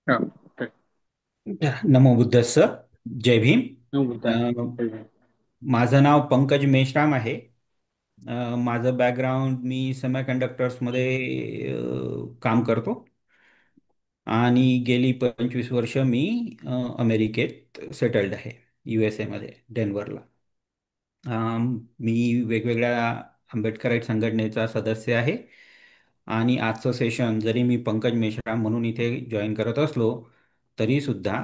हा, तर नमो बुद्धस्स. जय भीम. नऊ मुद्दा आहे. अ, तर माझं नाव पंकज मेश्राम आहे. माझं बॅकग्राऊंड मी सेमीकंडक्टर्समध्ये काम करतो आणि गेली 25 वर्ष मी अमेरिकेत सेटल्ड आहे, USA मध्ये डेन्व्हरला. मी वेगवेगळ्या आंबेडकराईट संघटनेचा सदस्य आहे आणि आजचं सेशन जरी मी पंकज मेश्राम म्हणून इथे जॉईन करत असलो तरी सुद्धा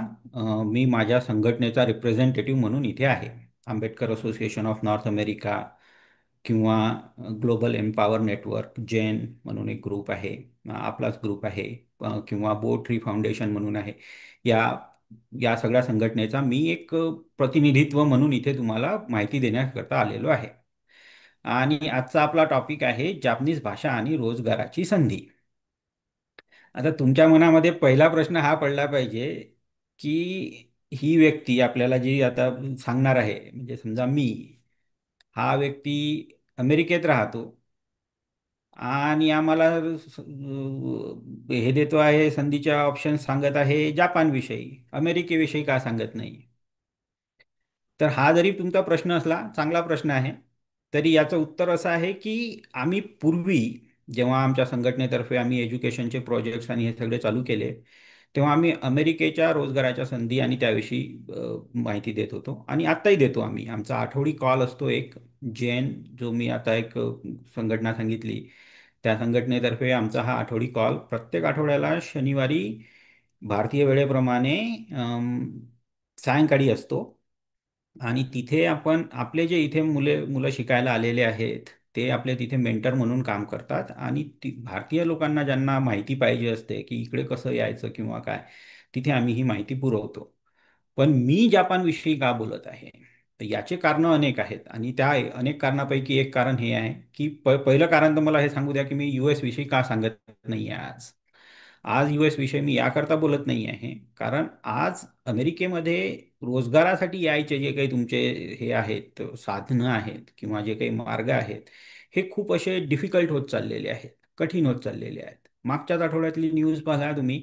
मी माझ्या संघटनेचा रिप्रेझेंटेटिव्ह म्हणून इथे आहे. Ambedkar Association of North America किंवा ग्लोबल एम्पॉवर नेटवर्क जेन म्हणून एक ग्रुप आहे, आपलाच ग्रुप आहे, किंवा बो ट्री फाउंडेशन म्हणून आहे. या या सगळ्या संघटनेचा मी एक प्रतिनिधित्व म्हणून इथे तुम्हाला माहिती देण्याकरता आलेलो आहे. आणि आजचा आपला टॉपिक आहे जापनीज भाषा आणि रोजगाराची संधी. आता तुमच्या मनामध्ये पहिला प्रश्न हा पडला पाहिजे की ही व्यक्ती आपल्याला जी आता सांगणार आहे, म्हणजे समजा मी, हा व्यक्ती अमेरिकेत राहतो आणि आम्हाला हे देतो आहे, संधीच्या ऑप्शन सांगत आहे जपानविषयी, अमेरिकेविषयी का सांगत नाही? तर हा जरी तुमचा प्रश्न असला, चांगला प्रश्न आहे, तरी याचं उत्तर असं आहे की आम्ही पूर्वी जेव्हा आमच्या संघटनेतर्फे आम्ही एज्युकेशनचे प्रोजेक्ट्स आणि हे सगळे चालू केले, तेव्हा आम्ही अमेरिकेच्या रोजगाराच्या संधी आणि त्याविषयी माहिती देत होतो आणि आत्ताही देतो. आम्ही आमचा आठवडी कॉल असतो एक, जेन जो मी आता एक संघटना सांगितली, त्या संघटनेतर्फे आमचा हा आठवडी कॉल प्रत्येक आठवड्याला शनिवारी भारतीय वेळेप्रमाणे सायंकाळी असतो. आणि तिथे आपण आपले जे इथे मुलं शिकायला आलेले आहेत, ते आपले तिथे मेंटर म्हणून काम करतात आणि भारतीय लोकांना ज्यांना माहिती पाहिजे असते की इकडे कसं यायचं किंवा काय, तिथे आम्ही ही माहिती पुरवतो. पण मी जपानविषयी का बोलत आहे? तर याचे कारण अनेक आहेत आणि त्या अनेक कारणापैकी एक कारण हे आहे की पहिलं कारण तर मला हे सांगू द्या की मी US विषयी का सांगत नाही आज. आज US विषयी मी याकरता बोलत नाही आहे कारण आज अमेरिकेमध्ये रोजगारासाठी यायचे जे काही तुमचे हे आहेत, साधनं आहेत किंवा जे काही मार्ग आहेत, हे खूप असे डिफिकल्ट होत चाललेले आहेत, कठीण होत चाललेले आहेत. मागच्याच आठवड्यातली न्यूज बघा तुम्ही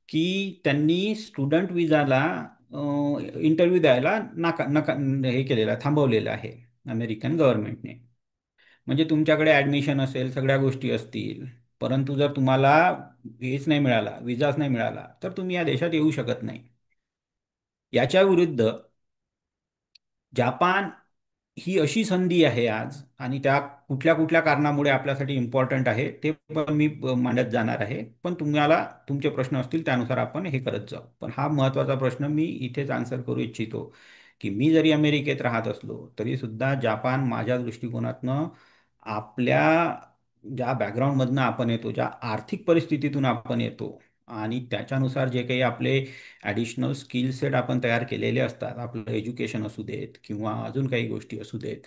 की त्यांनी स्टुडंट विजाला इंटरव्ह्यू द्यायला नाका नका हे केलेलं आहे, थांबवलेलं आहे अमेरिकन गव्हर्नमेंटने. म्हणजे तुमच्याकडे ॲडमिशन असेल, सगळ्या गोष्टी असतील, परंतु जर तुम्हाला हेच नाही मिळाला, विजाच नाही मिळाला, तर तुम्ही या देशात येऊ शकत नाही. याच्या विरुद्ध जापान ही अशी संधी आहे आज, आणि त्या कुठल्या कुठल्या कारणामुळे आपल्यासाठी इम्पॉर्टंट आहे ते पण मी मांडत जाणार आहे. पण तुम्हाला तुमचे प्रश्न असतील त्यानुसार आपण हे करत जाऊ. पण हा महत्त्वाचा प्रश्न मी इथेच आन्सर करू इच्छितो की मी जरी अमेरिकेत राहत असलो तरी सुद्धा जापान माझ्या दृष्टिकोनातनं, आपल्या ज्या बॅकग्राऊंडमधनं आपण येतो, ज्या आर्थिक परिस्थितीतून आपण येतो आणि त्याच्यानुसार जे काही आपले ॲडिशनल स्किल सेट आपण तयार केलेले असतात, आपलं एज्युकेशन असू देत किंवा अजून काही गोष्टी असू देत,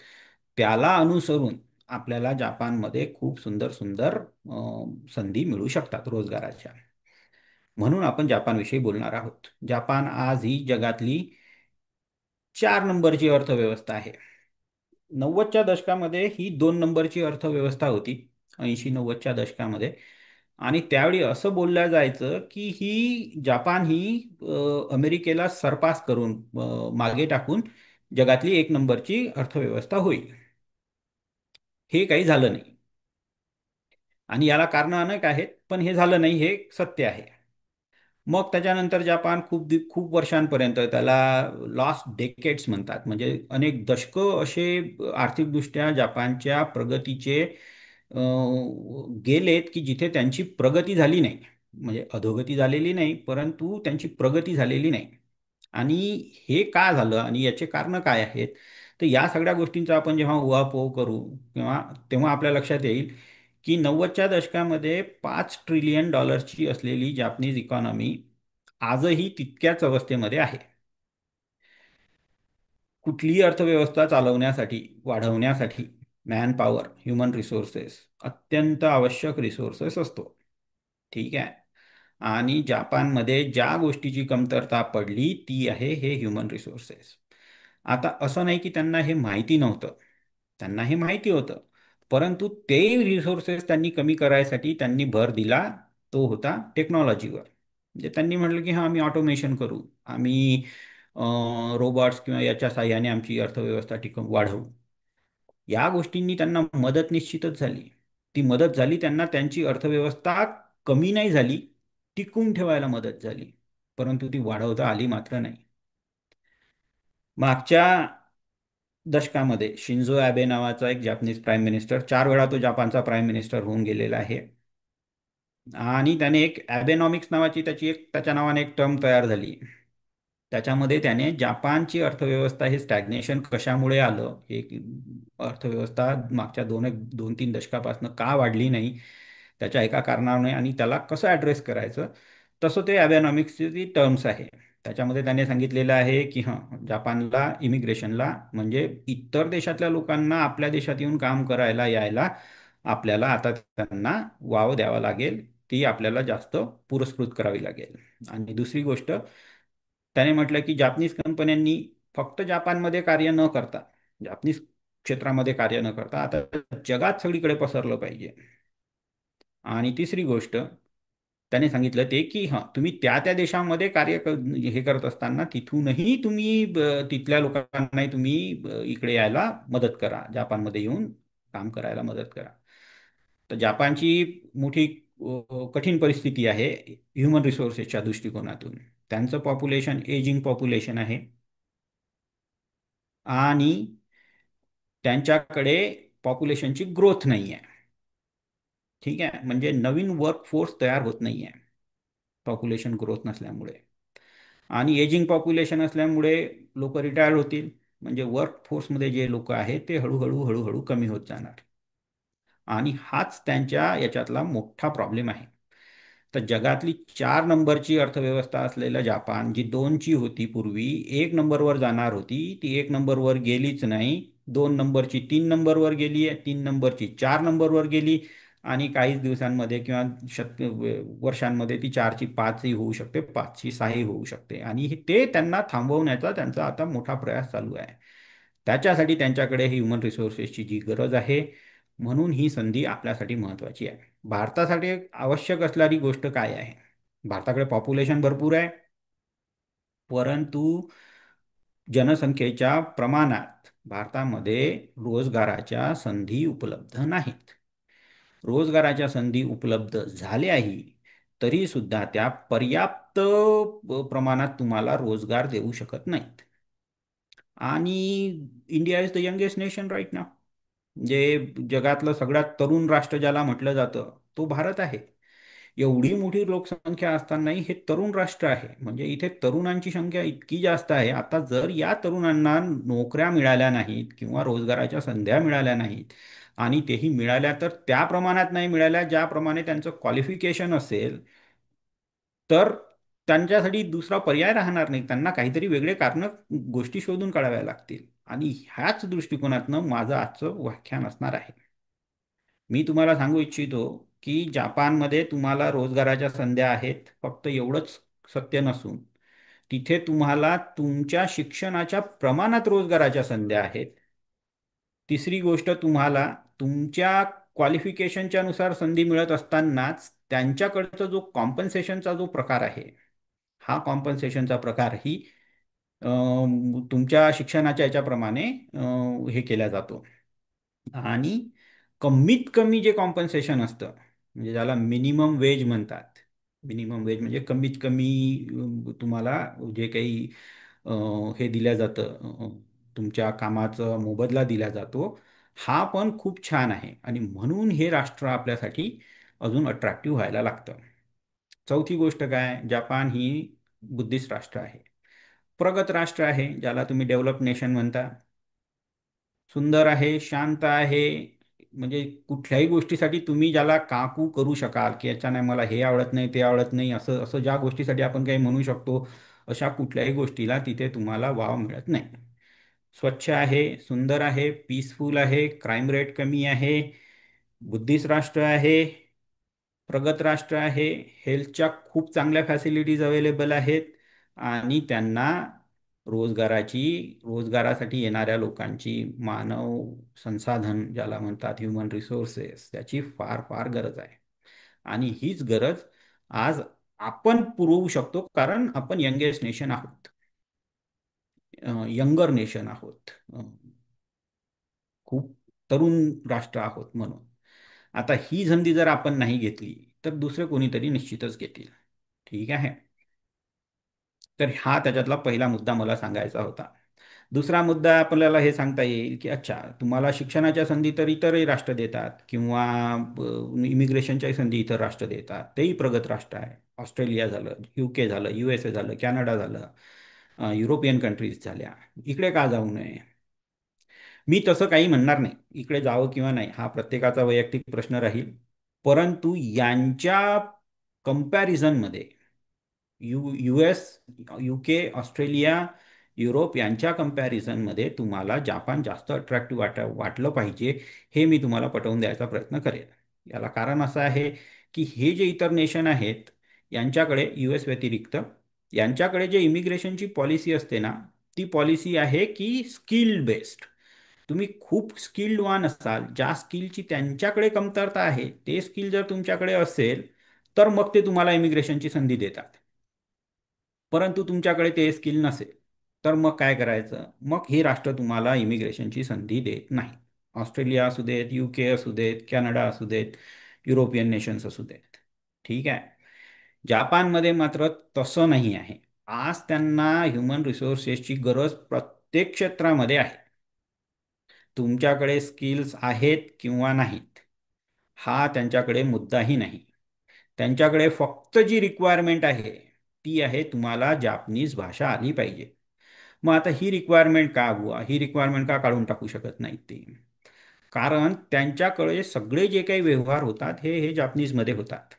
त्याला अनुसरून आपल्याला जपानमध्ये खूप सुंदर सुंदर संधी मिळू शकतात रोजगाराच्या. म्हणून आपण जपानविषयी बोलणार आहोत. जपान आज ही जगातली 4 नंबरची अर्थव्यवस्था आहे. 90च्या दशकामध्ये ही 2 नंबरची अर्थव्यवस्था होती, 80-90च्या दशकामध्ये. आणि त्यावेळी असं बोललं जायचं की ही जपान ही अमेरिकेला सरपास करून, मागे टाकून जगातली 1 नंबरची अर्थव्यवस्था होईल. हे काही झालं नाही आणि याला कारणं अनेक आहेत, पण हे झालं नाही, हे सत्य आहे. मग त्याच्यानंतर जपान खूप वर्षांपर्यंत, त्याला लॉस्ट डेकेड्स म्हणतात, म्हणजे अनेक दशकं असे आर्थिकदृष्ट्या जपानच्या प्रगतीचे गेलेत की जिथे त्यांची प्रगती झाली नाही. म्हणजे अधोगती झालेली नाही, परंतु त्यांची प्रगती झालेली नाही. आणि हे का झालं आणि याचे कारणं काय आहेत? तर या सगळ्या गोष्टींचा आपण जेव्हा उहापोह करू तेव्हा आपल्या लक्षात येईल की 90च्या दशकामध्ये $5 ट्रिलियन असलेली जापनीज इकॉनॉमी आजही तितक्याच अवस्थेमध्ये आहे. कुठलीही अर्थव्यवस्था चालवण्यासाठी, वाढवण्यासाठी मॅन पॉवर, ह्युमन रिसोर्सेस अत्यंत आवश्यक रिसोर्सेस असतो. ठीक आहे. आणि जपानमध्ये ज्या गोष्टीची कमतरता पडली ती आहे हे ह्युमन रिसोर्सेस. आता असं नाही की त्यांना हे माहिती नव्हतं, त्यांना हे माहिती होतं, परंतु ते रिसोर्सेस त्यांनी कमी करायसाठी त्यांनी भर दिला, तो होता टेक्नॉलॉजीवर. म्हणजे त्यांनी म्हटलं की हां आम्ही ऑटोमेशन करू, आम्ही रोबोट्स किंवा याच्या साहाय्याने आमची अर्थव्यवस्था वाढवू. या गोष्टींनी त्यांना मदत निश्चितच झाली. ती मदत झाली त्यांना, त्यांची अर्थव्यवस्था कमी नाही झाली, टिकून ठेवायला मदत झाली, परंतु ती वाढवता आली मात्र नाही. मागच्या दशकामध्ये शिंझो ॲबे नावाचा एक जपानीज प्राईम मिनिस्टर, 4 वेळा तो जपानचा प्राईम मिनिस्टर होऊन गेलेला आहे, आणि त्याने एक ॲबेनॉमिक्स नावाची त्याच्या नावाने एक टर्म तयार झाली. त्याच्यामध्ये त्याने जपानची अर्थव्यवस्था हे स्टॅग्नेशन कशामुळे आलं, हे अर्थव्यवस्था मागच्या 2-3 दशकापासून का वाढली नाही, त्याच्या एका कारणाने, आणि त्याला कसं ॲड्रेस करायचं, तसं ते ॲबेनॉमिक्सची ती टर्म्स आहे. त्याच्यामध्ये त्याने सांगितलेलं आहे की हां जपानला इमिग्रेशनला, म्हणजे इतर देशातल्या लोकांना आपल्या देशात येऊन काम करायला यायला आपल्याला आता त्यांना वाव द्यावा लागेल, ती आपल्याला जास्त पुरस्कृत करावी लागेल. आणि दुसरी गोष्ट, त्याने म्हटलं की जापनीज कंपन्यांनी फक्त जपानमध्ये कार्य न करता, जापनीज क्षेत्रामध्ये कार्य न करता आता जगात सगळीकडे पसरलं पाहिजे. आणि तिसरी गोष्ट त्याने सांगितलं ते की हां तुम्ही त्या त्या देशामध्ये हे करत असताना तिथूनही तुम्ही तिथल्या लोकांनाही तुम्ही इकडे यायला मदत करा, जपानमध्ये येऊन काम करायला मदत करा. तर जपानची मोठी कठीण परिस्थिती आहे ह्युमन रिसोर्सेसच्या दृष्टिकोनातून. त्यांचं पॉप्युलेशन एजिंग पॉप्युलेशन आहे, आणि त्यांच्याकडे पॉप्युलेशनची ग्रोथ नाही आहे. ठीक आहे, म्हणजे नवीन वर्कफोर्स तयार होत नाही आहे पॉप्युलेशन ग्रोथ नसल्यामुळे. आणि एजिंग पॉप्युलेशन असल्यामुळे लोक रिटायर होतील, म्हणजे वर्कफोर्समध्ये जे लोक आहेत ते हळूहळू हळूहळू कमी होत जाणार. आणि हाच त्यांच्या याच्यातला मोठा प्रॉब्लेम आहे. तर जगातली 4 नंबरची अर्थव्यवस्था असलेलं जपान, जी 2ची होती पूर्वी, 1 नंबरवर जाणार होती, ती 1 नंबरवर गेलीच नाही. 2 नंबरची 3 नंबरवर गेली आहे, 3 नंबरची 4 नंबरवर गेली, आणि काहीच दिवसांमध्ये किंवा वर्षांमध्ये ती 4ची 5ही होऊ शकते, 5ची 6ही होऊ शकते. आणि ते त्यांना थांबवण्याचा त्यांचा आता मोठा प्रयास चालू आहे. त्याच्यासाठी त्यांच्याकडे ह्युमन रिसोर्सेसची जी गरज आहे, म्हणून ही संधी आपल्यासाठी महत्त्वाची आहे. भारतासाठी एक आवश्यक असणारी गोष्ट काय आहे? भारताकडे पॉप्युलेशन भरपूर आहे, परंतु जनसंख्येच्या प्रमाणात भारतामध्ये रोजगाराच्या संधी उपलब्ध नाहीत. रोजगाराच्या संधी उपलब्ध झाल्याही तरी सुद्धा त्या पर्याप्त प्रमाणात तुम्हाला रोजगार देऊ शकत नाहीत. आणि India is the youngest nation right now, जे जगातलं सगळ्यात तरुण राष्ट्र ज्याला म्हटलं जातं तो भारत आहे. एवढी मोठी लोकसंख्या असतानाही हे तरुण राष्ट्र आहे, म्हणजे इथे तरुणांची संख्या इतकी जास्त आहे. आता जर या तरुणांना नोकऱ्या मिळाल्या नाहीत किंवा रोजगाराच्या संध्या मिळाल्या नाहीत, आणि तेही मिळाल्या तर त्या प्रमाणात नाही मिळाल्या ज्याप्रमाणे त्यांचं क्वालिफिकेशन असेल, तर त्यांच्यासाठी दुसरा पर्याय राहणार नाही. त्यांना काहीतरी वेगळे कारण गोष्टी शोधून काढाव्या लागतील. आणि ह्याच दृष्टिकोनातनं माझं आजचं व्याख्यान असणार आहे. मी तुम्हाला सांगू इच्छितो की जपानमध्ये तुम्हाला रोजगाराच्या संध्या आहेत, फक्त एवढंच सत्य नसून तिथे तुम्हाला तुमच्या शिक्षणाच्या प्रमाणात रोजगाराच्या संध्या आहेत. तिसरी गोष्ट, तुम्हाला तुमच्या क्वालिफिकेशनच्या नुसार संधी मिळत असतानाच त्यांच्याकडचा जो कॉम्पन्सेशनचा जो प्रकार आहे, हा कॉम्पन्सेशनचा प्रकारही तुमच्या शिक्षणाच्या याच्याप्रमाणे हे केला जातो. आणि कमीत कमी जे कॉम्पन्सेशन असतं, म्हणजे ज्याला मिनिमम वेज म्हणतात, मिनिमम वेज म्हणजे कमीत कमी तुम्हाला जे काही हे दिलं जातं, तुमच्या कामाचा मोबदला दिला जातो, हा पण खूप छान आहे. आणि म्हणून हे राष्ट्र आपल्यासाठी अजून अट्रॅक्टिव्ह व्हायला लागतं. चौथी गोष्ट काय, जपान ही बुद्धिस्ट राष्ट्र आहे, प्रगत राष्ट्र आहे, ज्याला तुम्ही डेव्हलप नेशन म्हणता. सुंदर आहे, शांत आहे, म्हणजे कुठल्याही गोष्टीसाठी तुम्ही ज्याला काकू करू शकाल की याच्या नाही मला हे आवडत नाही ते आवडत नाही, असं असं ज्या गोष्टीसाठी आपण काही म्हणू शकतो, अशा कुठल्याही गोष्टीला तिथे तुम्हाला वाव मिळत नाही. स्वच्छ आहे, सुंदर आहे, पीसफुल आहे, क्राईम रेट कमी आहे, बुद्धिस्ट राष्ट्र आहे, प्रगत राष्ट्र आहे, हेल्थच्या खूप चांगल्या फॅसिलिटीज अवेलेबल आहेत, आणि त्यांना रोजगाराची रोजगारासाठी येणाऱ्या लोकांची मानव संसाधन ज्याला म्हणतात ह्युमन रिसोर्सेस, त्याची फार फार गरज आहे. आणि हीच गरज आज आपण पुरवू शकतो, कारण आपण यंगेस्ट नेशन आहोत, यंगर नेशन आहोत, खूप तरुण राष्ट्र आहोत म्हणून. आता ही संधी जर आपण नाही घेतली तर दुसरे कोणीतरी निश्चितच घेतील. ठीक आहे. तर हा त्याच्यातला पहिला मुद्दा मला सांगायचा होता. दुसरा मुद्दा आपल्याला हे सांगता येईल की अच्छा, तुम्हाला शिक्षणाच्या संधी तर इतरही राष्ट्र देतात, किंवा इमिग्रेशनच्याही संधी इतर राष्ट्र देतात, तेही प्रगत राष्ट्र आहे. ऑस्ट्रेलिया झालं, UK झालं, USA झालं, कॅनडा झालं, युरोपियन कंट्रीज झाल्या. इकडे का जाऊ नये? मी तसं काही म्हणणार नाही, इकडे जावं किंवा नाही हा प्रत्येकाचा वैयक्तिक प्रश्न राहील. परंतु यांच्या कंपॅरिझनमध्ये US, UK, ऑस्ट्रेलिया, युरोप यांच्या कंपॅरिझनमध्ये तुम्हाला जापान जास्त अट्रॅक्टिव्ह वाटलं पाहिजे, हे मी तुम्हाला पटवून द्यायचा प्रयत्न करेन. याला कारण असं आहे की हे जे इतर नेशन आहेत, यांच्याकडे US व्यतिरिक्त यांच्याकडे जे इमिग्रेशनची पॉलिसी असते ना, ती पॉलिसी आहे की स्किल बेस्ड. तुम्ही खूप स्किल्ड वान असाल, ज्या स्किलची त्यांच्याकडे कमतरता आहे, ते स्किल जर तुमच्याकडे असेल तर मग ते तुम्हाला इमिग्रेशनची संधी देतात. परंतु तुमच्याकडे ते स्किल नसेल तर मग काय करायचं? मग हे राष्ट्र तुम्हाला इमिग्रेशनची संधी देत नाही. ऑस्ट्रेलिया असू देत, UK असू देत, कॅनडा असू देत, युरोपियन नेशन्स असू देत. ठीक आहे. जपानमध्ये मात्र तसं नाही आहे. आज त्यांना ह्युमन रिसोर्सेसची गरज प्रत्येक क्षेत्रामध्ये आहे. तुमच्याकडे स्किल्स आहेत किंवा नाहीत, हा त्यांच्याकडे मुद्दाही नाही. त्यांच्याकडे फक्त जी रिक्वायरमेंट आहे ती आहे तुम्हाला जापनीज भाषा आली पाहिजे. मग आता ही रिक्वायरमेंट का बुवा, ही रिक्वायरमेंट का काढून टाकू शकत नाहीत ते? कारण त्यांच्याकडे सगळे जे काही व्यवहार होतात हे जापनीजमध्ये होतात.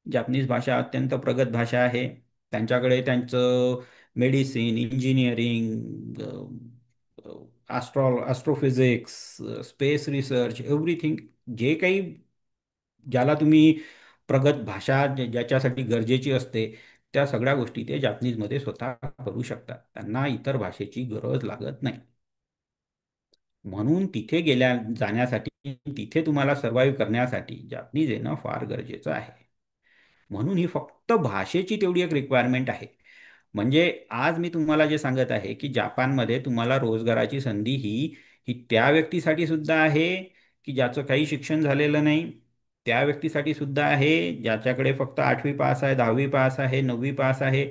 जापनीज भाषा अत्यंत प्रगत भाषा आहे. त्यांच्याकडे त्यांचं medicine, engineering, astrophysics, space research, everything, जे काही ज्याला तुम्ही प्रगत भाषा ज्याच्यासाठी गरजेची असते, त्या सगळ्या गोष्टी ते जापनीजमध्ये स्वतः करू शकतात. त्यांना इतर भाषेची गरज लागत नाही. म्हणून तिथे जाण्यासाठी, तिथे तुम्हाला सर्व्हाइव्ह करण्यासाठी जापनीज येणं फार गरजेचं आहे. म्हणून ही फक्त भाषेची तेवढी एक रिक्वायरमेंट आहे. म्हणजे आज मी तुम्हाला जे सांगत आहे की जपानमध्ये तुम्हाला रोजगाराची संधी ही ही त्या व्यक्तीसाठी सुद्धा आहे की ज्याचं काही शिक्षण झालेलं नाही, त्या व्यक्तीसाठी सुद्धा आहे ज्याच्याकडे फक्त 8वी पास आहे, 10वी पास आहे, 9वी पास आहे,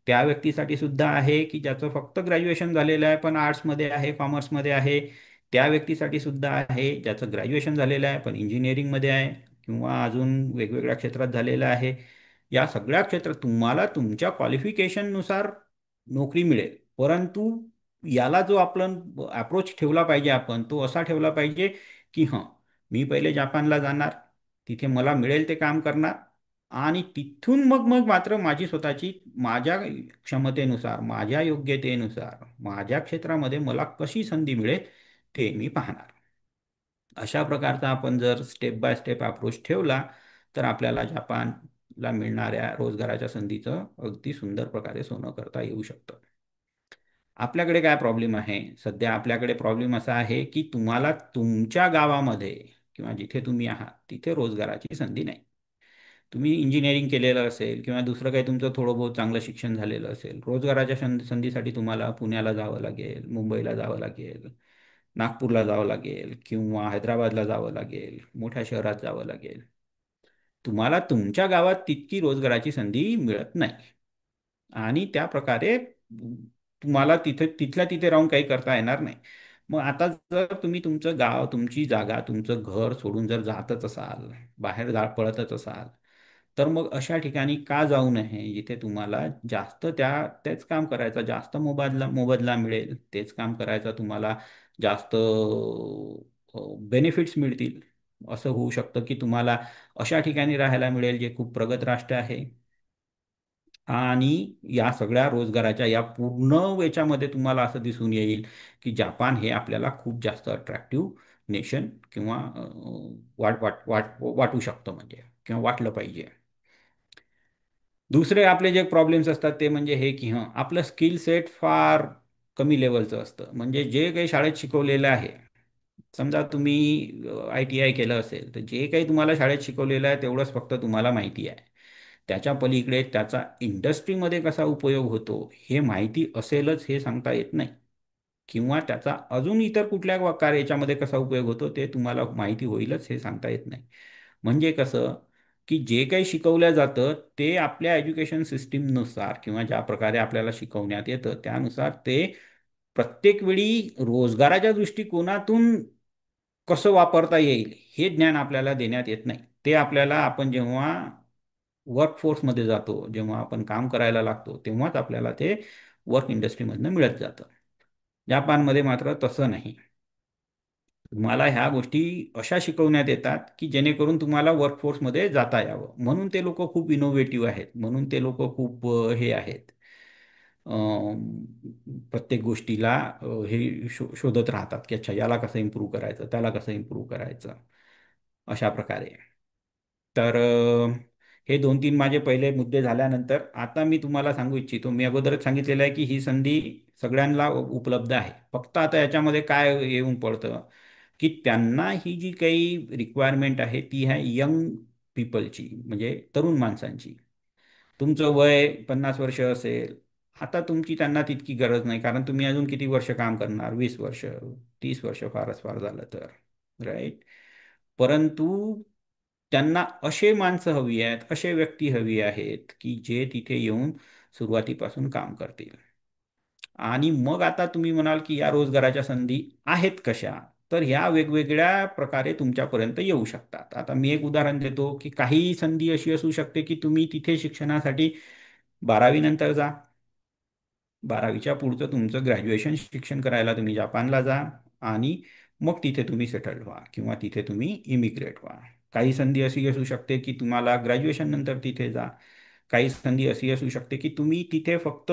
त्या व्यक्तीसाठी सुद्धा आहे की ज्याचं फक्त ग्रॅज्युएशन झालेलं आहे पण आर्ट्समध्ये आहे, कॉमर्समध्ये आहे, त्या व्यक्तीसाठी सुद्धा आहे ज्याचं ग्रॅज्युएशन झालेलं आहे पण इंजिनिअरिंगमध्ये आहे, किंवा अजून वेगवेगळ्या क्षेत्रात झालेलं आहे. या सगळ्या क्षेत्रात तुम्हाला तुमच्या क्वालिफिकेशननुसार नोकरी मिळेल. परंतु याला जो आपण अप्रोच ठेवला पाहिजे, आपण तो असा ठेवला पाहिजे की हां, मी पहिले जपानला जाणार, तिथे मला मिळेल ते काम करणार, आणि तिथून मग मग मात्र माझी स्वतःची, माझ्या क्षमतेनुसार, माझ्या योग्यतेनुसार, माझ्या क्षेत्रामध्ये मला कशी संधी मिळेल ते मी पाहणार. अशा प्रकारचा आपण जर स्टेप बाय स्टेप अप्रोच ठेवला तर आपल्याला जपानला मिळणाऱ्या रोजगाराच्या संधीचं अगदी सुंदर प्रकारे सोनं करता येऊ शकतं. आपल्याकडे काय प्रॉब्लेम आहे सध्या? आपल्याकडे प्रॉब्लेम असा आहे की तुम्हाला तुमच्या गावामध्ये किंवा जिथे तुम्ही आहात तिथे रोजगाराची संधी नाही. तुम्ही इंजिनिअरिंग केलेलं असेल किंवा दुसरं काही तुमचं थोडं बहुत चांगलं शिक्षण झालेलं असेल, रोजगाराच्या संधीसाठी तुम्हाला पुण्याला जावं लागेल, मुंबईला जावं लागेल, नागपूरला जावं लागेल, किंवा हैदराबादला जावं लागेल, मोठ्या शहरात जावं लागेल. तुम्हाला तुमच्या गावात तितकी रोजगाराची संधी मिळत नाही. आणि त्या प्रकारे तुम्हाला तिथे तिथल्या तिथे राहून काही करता येणार नाही. मग आता जर तुम्ही तुमचं गाव, तुमची जागा, तुमचं घर सोडून जर जातच असाल, बाहेर पळतच असाल, तर मग अशा ठिकाणी का जाऊ नये जिथे तुम्हाला जास्त तेच काम करायचं, जास्त मोबदला मिळेल, तेच काम करायचं तुम्हाला जास्त बेनिफिट्स मिळतील. असं होऊ शकतं की तुम्हाला अशा ठिकाणी राहायला मिळेल जे खूप प्रगत राष्ट्र आहे, आणि या सगळ्या रोजगाराच्या या पूर्ण याच्यामध्ये तुम्हाला असं दिसून येईल की जपान हे आपल्याला खूप जास्त अट्रॅक्टिव्ह नेशन, किंवा वाटू शकतं, म्हणजे किंवा वाटलं पाहिजे. दुसरे आपले जे प्रॉब्लेम्स असतात ते म्हणजे हे की आपलं स्किल सेट फार कमी लेवलचं असतं. म्हणजे जे काही शाळेत शिकवलेलं आहे, समजा तुम्ही ITI केलं असेल तर जे काही तुम्हाला शाळेत शिकवलेलं आहे तेवढंच फक्त तुम्हाला माहिती आहे. त्याच्या पलीकडे त्याचा इंडस्ट्रीमध्ये कसा उपयोग होतो हे माहिती असेलच हे सांगता येत नाही. किंवा त्याचा अजून इतर कुठल्या याच्यामध्ये कसा उपयोग होतो ते तुम्हाला माहिती होईलच हे सांगता येत नाही. म्हणजे कसं की जे काही शिकवलं जातं ते आपल्या एज्युकेशन सिस्टीमनुसार किंवा ज्या प्रकारे आपल्याला शिकवण्यात येतं त्यानुसार ते प्रत्येक वेळी रोजगाराच्या दृष्टिकोनातून कसं वापरता येईल हे ज्ञान आपल्याला देण्यात येत नाही. ते आपल्याला आपण जेव्हा वर्कफोर्समध्ये जातो, जेव्हा आपण काम करायला लागतो तेव्हाच आपल्याला ते वर्क इंडस्ट्रीमधनं मिळत जातं. जपानमध्ये मात्र तसं नाही. तुम्हाला ह्या गोष्टी अशा शिकवण्यात येतात की जेणेकरून तुम्हाला वर्कफोर्समध्ये जाता यावं. म्हणून ते लोक खूप इनोव्हेटिव्ह आहेत, म्हणून ते लोक खूप हे आहेत. प्रत्येक गोष्टीला हे शोधत राहतात की अच्छा याला कसं इम्प्रूव्ह करायचं, त्याला कसं इम्प्रूव्ह करायचं, अशा प्रकारे. तर हे दोन तीन माझे पहिले मुद्दे झाल्यानंतर आता मी तुम्हाला सांगू इच्छितो, मी अगोदरच सांगितलेलं आहे की ही संधी सगळ्यांना उपलब्ध आहे. फक्त आता याच्यामध्ये काय येऊन पडतं की त्यांना ही जी काही रिक्वायरमेंट आहे ती आहे यंग पीपलची, म्हणजे तरुण माणसांची. तुमचं वय 50 वर्ष असेल, आता तुमची त्यांना तितकी गरज नाही, कारण तुम्ही अजून किती वर्ष काम करणार, 20 वर्ष, 30 वर्ष फारच फार झालं तर, राईट. परंतु त्यांना असे माणसं हवी आहेत, असे व्यक्ती हवी आहेत की जे तिथे येऊन सुरुवातीपासून काम करतील. आणि मग आता तुम्ही म्हणाल की या रोजगाराच्या संधी आहेत कशा, तर ह्या वेगवेगळ्या प्रकारे तुमच्यापर्यंत येऊ शकतात. आता मी एक उदाहरण देतो की काही संधी अशी असू शकते की तुम्ही तिथे शिक्षणासाठी 12वी नंतर जा, 12वीच्या पुढचं तुमचं ग्रॅज्युएशन शिक्षण करायला तुम्ही जपानला जा आणि मग तिथे तुम्ही सेटल व्हा किंवा तिथे तुम्ही इमिग्रेट व्हा. काही संधी अशी असू शकते की तुम्हाला ग्रॅज्युएशन नंतर तिथे जा. काही संधी अशी असू शकते की तुम्ही तिथे फक्त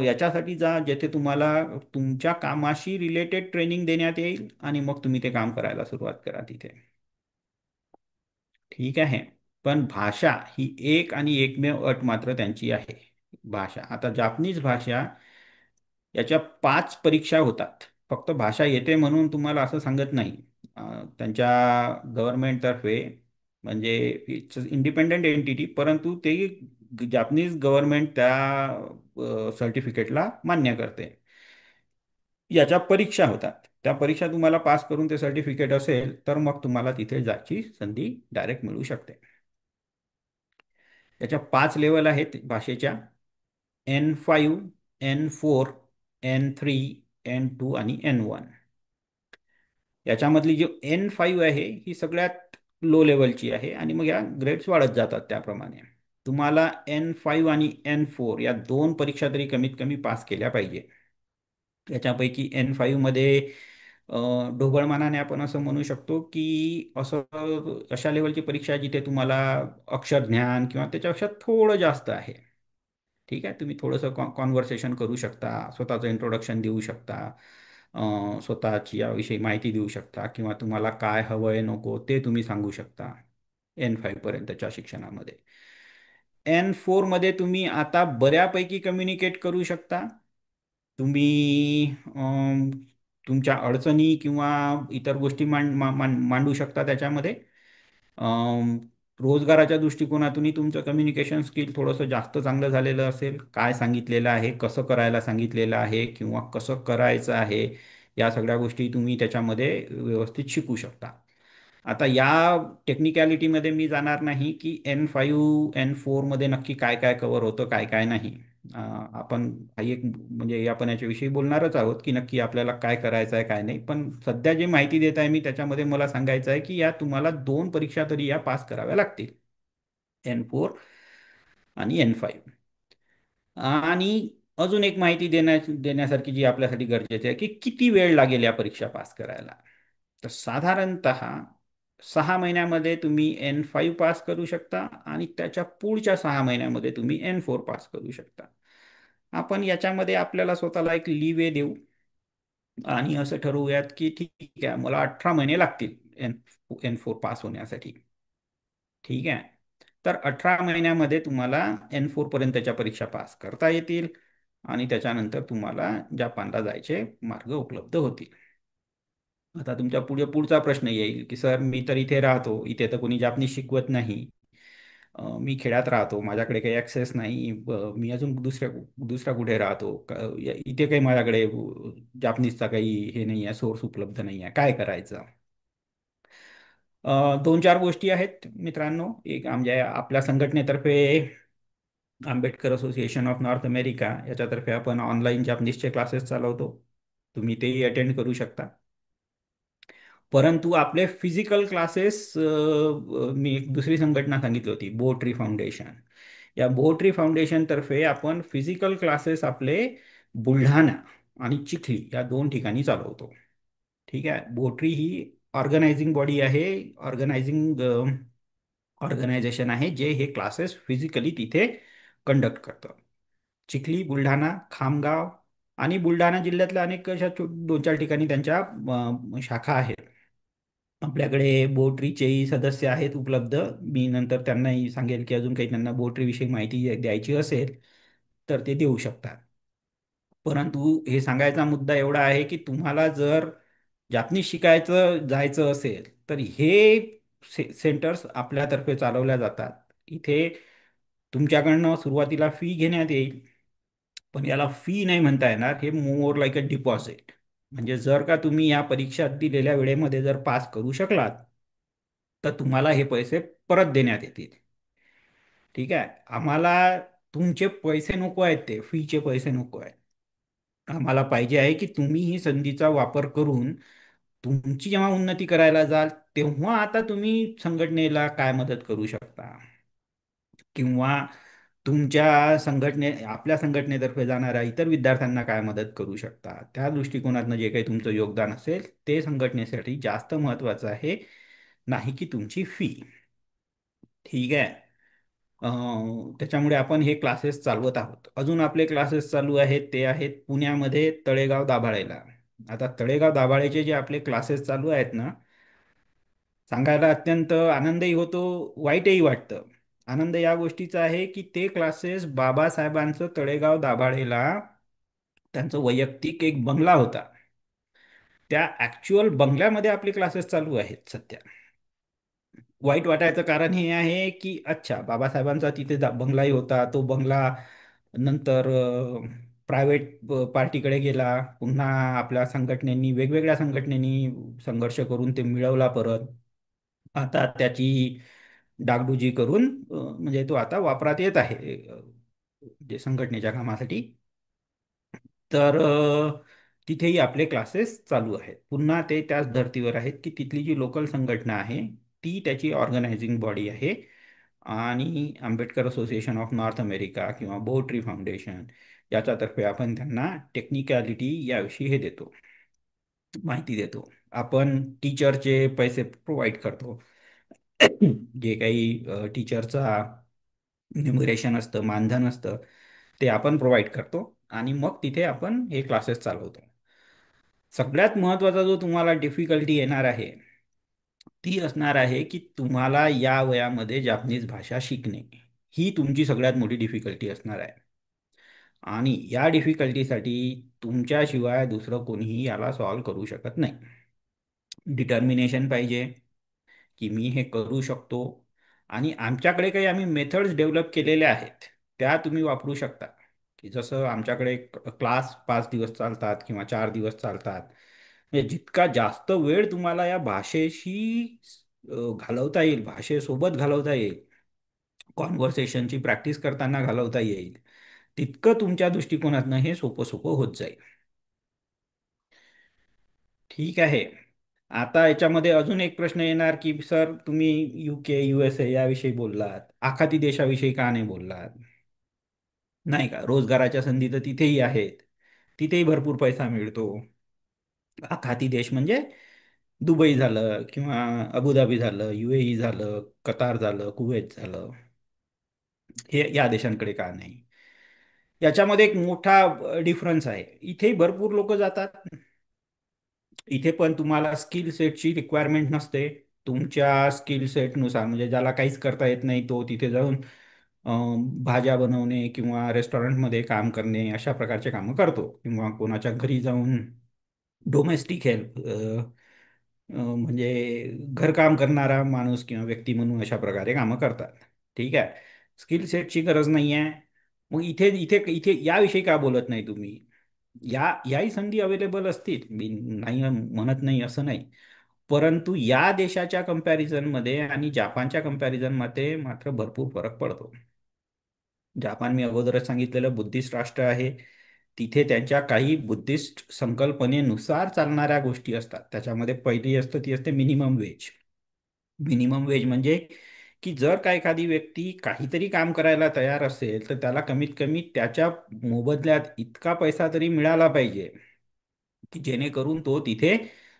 याच्यासाठी जा जेथे तुम्हाला तुमच्या कामाशी रिलेटेड ट्रेनिंग देण्यात येईल आणि मग तुम्ही ते काम करायला सुरुवात करा तिथे. ठीक आहे. पण भाषा ही एक आणि एकमेव अट मात्र त्यांची आहे. भाषा, आता जापनीज भाषा याच्या 5 परीक्षा होतात. फक्त भाषा येते म्हणून तुम्हाला असं सांगत नाही. त्यांच्या गव्हर्नमेंटतर्फे, म्हणजे इट्स इंडिपेंडंट एंटिटी, परंतु ते जापनीज गव्हर्नमेंट त्या सर्टिफिकेटला मान्य करते. याच्या परीक्षा होतात. त्या परीक्षा तुम्हाला पास करून ते सर्टिफिकेट असेल तर मग तुम्हाला तिथे जायची संधी डायरेक्ट मिळू शकते. त्याच्या 5 लेवल आहेत भाषेच्या: N5, N4, N3, N2 आणि N1. याच्यामधली जी N5 आहे ही सगळ्यात लो लेवलची आहे आणि मग या ग्रेड्स वाढत जातात त्याप्रमाणे. तुम्हाला N5 आणि N4 या दोन परीक्षा तरी कमीत कमी पास केल्या पाहिजे. याच्यापैकी N5 मध्ये ढोबळमानाने आपण असं म्हणू शकतो की अशा लेवलची परीक्षा आहे जिथे तुम्हाला अक्षर ज्ञान किंवा त्याच्यापेक्षा थोडं जास्त आहे. ठीक आहे, तुम्ही थोडंसं कॉन्व्हर्सेशन करू शकता, स्वतःचं इंट्रोडक्शन देऊ शकता, स्वतःची याविषयी माहिती देऊ शकता किंवा तुम्हाला काय हवं आहे नको ते तुम्ही सांगू शकता N5 पर्यंतच्या शिक्षणामध्ये. N4 मध्ये तुम्ही आता बऱ्यापैकी कम्युनिकेट करू शकता. तुम्ही तुमच्या अडचणी किंवा इतर गोष्टी मांडू शकता त्याच्यामध्ये. अम, रोजगाराच्या दृष्टिकोनातूनही तुमचं कम्युनिकेशन स्किल थोडंसं जास्त चांगलं झालेलं असेल. काय सांगितलेलं आहे, कसं करायला सांगितलेलं आहे किंवा कसं करायचं आहे, या सगळ्या गोष्टी तुम्ही त्याच्यामध्ये व्यवस्थित शिकू शकता. आता या टेक्निकॅलिटीमध्ये मी जाणार नाही की N5 N4 मध्ये नक्की काय काय कव्हर होतं, काय काय नाही. आपण काही एक म्हणजे आपण याच्याविषयी बोलणारच आहोत की नक्की आपल्याला काय करायचं आहे काय नाही. पण सध्या जी माहिती देत आहे मी त्याच्यामध्ये मला सांगायचं आहे की या तुम्हाला दोन परीक्षा तरी या पास कराव्या लागतील, N4 आणि N5. आणि अजून एक माहिती देण्यासारखी जी आपल्यासाठी गरजेची आहे की किती वेळ लागेल या परीक्षा पास करायला. तर साधारणतः 6 महिन्यामध्ये तुम्ही N5 पास करू शकता आणि त्याच्या पुढच्या 6 महिन्यामध्ये तुम्ही N4 पास करू शकता. आपण याच्यामध्ये आपल्याला स्वतःला एक लीवे देऊ आणि असं ठरवूयात की ठीक आहे, मला 18 महिने लागतील N4 पास होण्यासाठी. ठीक आहे, तर 18 महिन्यामध्ये तुम्हाला N4 पर्यंतच्या परीक्षा पास करता येतील आणि त्याच्यानंतर तुम्हाला जपानला जायचे मार्ग उपलब्ध होतील. आता तुमच्या पुढचा प्रश्न येईल की सर मी तर इथे राहतो, इथे तर कोणी जापनीज शिकवत नाही मी खेड्यात राहतो, माझ्याकडे काही ॲक्सेस नाही, मी अजून दुसऱ्या कुठे राहतो, इथे काही माझ्याकडे जापनीजचा काही हे नाही आहे, सोर्स उपलब्ध नाही आहे, काय करायचं? दोन चार गोष्टी आहेत मित्रांनो. एक म्हणजे आपल्या संघटनेतर्फे Ambedkar Association of North America याच्यातर्फे आपण ऑनलाईन जापनीजचे क्लासेस चालवतो. तुम्ही तेही अटेंड करू शकता. परंतु आपले फिजिकल क्लासेस, मी एक दुसरी संघटना सांगितली होती, बोट्री फाउंडेशन. या बोट्री फाउंडेशन तर्फे आपण फिजिकल क्लासेस आपले बुलढाणा आणि चिखली या दोन ठिकाणी चालवतो. ठीक आहे. बोट्री ही ऑर्गनायझिंग बॉडी आहे, ऑर्गनायझिंग ऑर्गनायझेशन आहे, जे हे क्लासेस फिजिकली तिथे कंडक्ट करतं. चिखली, बुलढाणा, खामगाव आणि बुलढाणा जिल्ह्यातल्या अनेक अशा दोन चार ठिकाणी त्यांच्या शाखा आहेत. आपल्याकडे बोटरीचेही सदस्य आहेत उपलब्ध. मी नंतर त्यांनाही सांगेल की अजून काही त्यांना बोटरीविषयी माहिती द्यायची असेल तर ते देऊ शकतात. परंतु हे सांगायचा मुद्दा एवढा आहे की तुम्हाला जर जापनीज शिकायचं जायचं असेल तर हे सेंटर्स आपल्यातर्फे चालवल्या जातात. इथे तुमच्याकडनं सुरुवातीला फी घेण्यात येईल, पण याला फी नाही म्हणता येणार, हे मोर लाईक अ डिपॉझिट. म्हणजे जर का तुम्ही या परीक्षा दिलेल्या वेळेमध्ये जर पास करू शकलात तर तुम्हाला हे पैसे परत देण्यात येतील. ठीक आहे. आम्हाला तुमचे पैसे नको आहेत, ते फीचे पैसे नको आहेत. आम्हाला पाहिजे आहे की तुम्ही ही संधीचा वापर करून तुमची जेव्हा उन्नती करायला जाल तेव्हा आता तुम्ही संघटनेला काय मदत करू शकता, किंवा तुमच्या आपल्या संघटनेतर्फे जाणाऱ्या इतर विद्यार्थ्यांना काय मदत करू शकता, त्या दृष्टिकोनातनं जे काही तुमचं योगदान असेल ते संघटनेसाठी जास्त महत्त्वाचं आहे, नाही की तुमची फी. ठीक आहे. त्याच्यामुळे आपण हे क्लासेस चालवत आहोत. अजून आपले क्लासेस चालू आहेत ते आहेत पुण्यामध्ये तळेगाव दाभाडेला. आता तळेगाव दाभाडेचे जे आपले क्लासेस चालू आहेत ना, सांगायला अत्यंत आनंदही होतो, वाईटही वाटतं. आनंद या गोष्टीचा आहे की ते क्लासेस बाबासाहेबांचं तळेगाव दाभाडेला त्यांचं वैयक्तिक एक बंगला होता, त्या ॲक्च्युअल बंगल्यामध्ये आपले क्लासेस चालू आहेत सध्या. वाईट वाटायचं कारण हे आहे की अच्छा, बाबासाहेबांचा तिथे बंगलाही होता, तो बंगला नंतर प्रायव्हेट पार्टीकडे गेला, पुन्हा आपल्या संघटनेनी, वेगवेगळ्या संघटनेनी संघर्ष करून ते मिळवला परत. आता त्याची डागडुजी करून म्हणजे तो आता वापरात येत आहे, जे संघटनेच्या कामासाठी. तर तिथेही आपले क्लासेस चालू आहेत. पुन्हा ते त्याच धर्तीवर आहेत की तिथली जी लोकल संघटना आहे ती त्याची ऑर्गनायझिंग बॉडी आहे, आणि Ambedkar Association of North America किंवा बोट्री फाउंडेशन याच्यातर्फे आपण त्यांना टेक्निकॅलिटी याविषयी हे देतो, माहिती देतो. आपण टीचरचे पैसे प्रोव्हाइड करतो. जे काही टीचरचा न्युमरेशन असतं, मानधन असतं, ते आपण प्रोव्हाइड करतो आणि मग तिथे आपण हे क्लासेस चालवतो. सगळ्यात महत्त्वाचा जो तुम्हाला डिफिकल्टी येणार आहे ती असणार आहे की तुम्हाला या वयामध्ये जापनीज भाषा शिकणे, ही तुमची सगळ्यात मोठी डिफिकल्टी असणार आहे. आणि या डिफिकल्टीसाठी तुमच्याशिवाय दुसरं कोणीही याला सॉल्व करू शकत नाही. डिटर्मिनेशन पाहिजे की मी हे करू शकतो, आणि आमच्याकडे काही आम्ही मेथड्स डेव्हलप केलेल्या आहेत, त्या तुम्ही वापरू शकता. की जसं आमच्याकडे क्लास 5 दिवस चालतात किंवा 4 दिवस चालतात, म्हणजे जितका जास्त वेळ तुम्हाला या भाषेशी घालवता येईल, भाषेसोबत घालवता येईल, कॉन्व्हर्सेशनची प्रॅक्टिस करताना घालवता येईल, तितकं तुमच्या दृष्टिकोनातनं हे सोपं सोपं होत जाईल. ठीक आहे. आता याच्यामध्ये अजून एक प्रश्न येणार की सर तुम्ही UK, USA याविषयी बोललात, आखाती देशाविषयी का नाही बोललात? नाही का, रोजगाराच्या संधी तर तिथेही आहेत, तिथेही भरपूर पैसा मिळतो. आखाती देश म्हणजे दुबई झालं किंवा अबुधाबी झालं, UAE झालं, कतार झालं, कुवेत झालं, हे या देशांकडे का नाही? याच्यामध्ये एक मोठा डिफरन्स आहे. इथेही भरपूर लोक जातात, इथे पण तुम्हाला स्किल सेटची रिक्वायरमेंट नसते. तुमच्या स्किल सेटनुसार, म्हणजे ज्याला काहीच करता येत नाही तो तिथे जाऊन भाज्या बनवणे किंवा रेस्टॉरंटमध्ये काम करणे अशा प्रकारचे कामं करतो, किंवा कोणाच्या घरी जाऊन डोमेस्टिक हेल्प, म्हणजे घरकाम करणारा माणूस किंवा व्यक्ती म्हणून अशा प्रकारे कामं करतात. ठीक आहे. स्किल सेटची गरज नाही आहे. मग इथे इथे इथे याविषयी का बोलत नाही तुम्ही? याही संधी अवेलेबल असतील, मी नाही म्हणत नाही असं नाही. परंतु या देशाच्या कंपॅरिझनमध्ये आणि जपानच्या कंपॅरिझनमध्ये मात्र भरपूर फरक पडतो. जपान मी अगोदरच सांगितलेलं बुद्धिस्ट राष्ट्र आहे. तिथे त्यांच्या काही बुद्धिस्ट संकल्पनेनुसार चालणाऱ्या गोष्टी असतात. त्याच्यामध्ये पहिली असतं ती असते मिनिमम वेज. मिनिमम वेज म्हणजे की जर का एखादी व्यक्ती काहीतरी काम करायला तयार असेल तर त्याला कमीत कमी त्याच्या मोबदल्यात इतका पैसा तरी मिळाला पाहिजे की जेणेकरून तो तिथे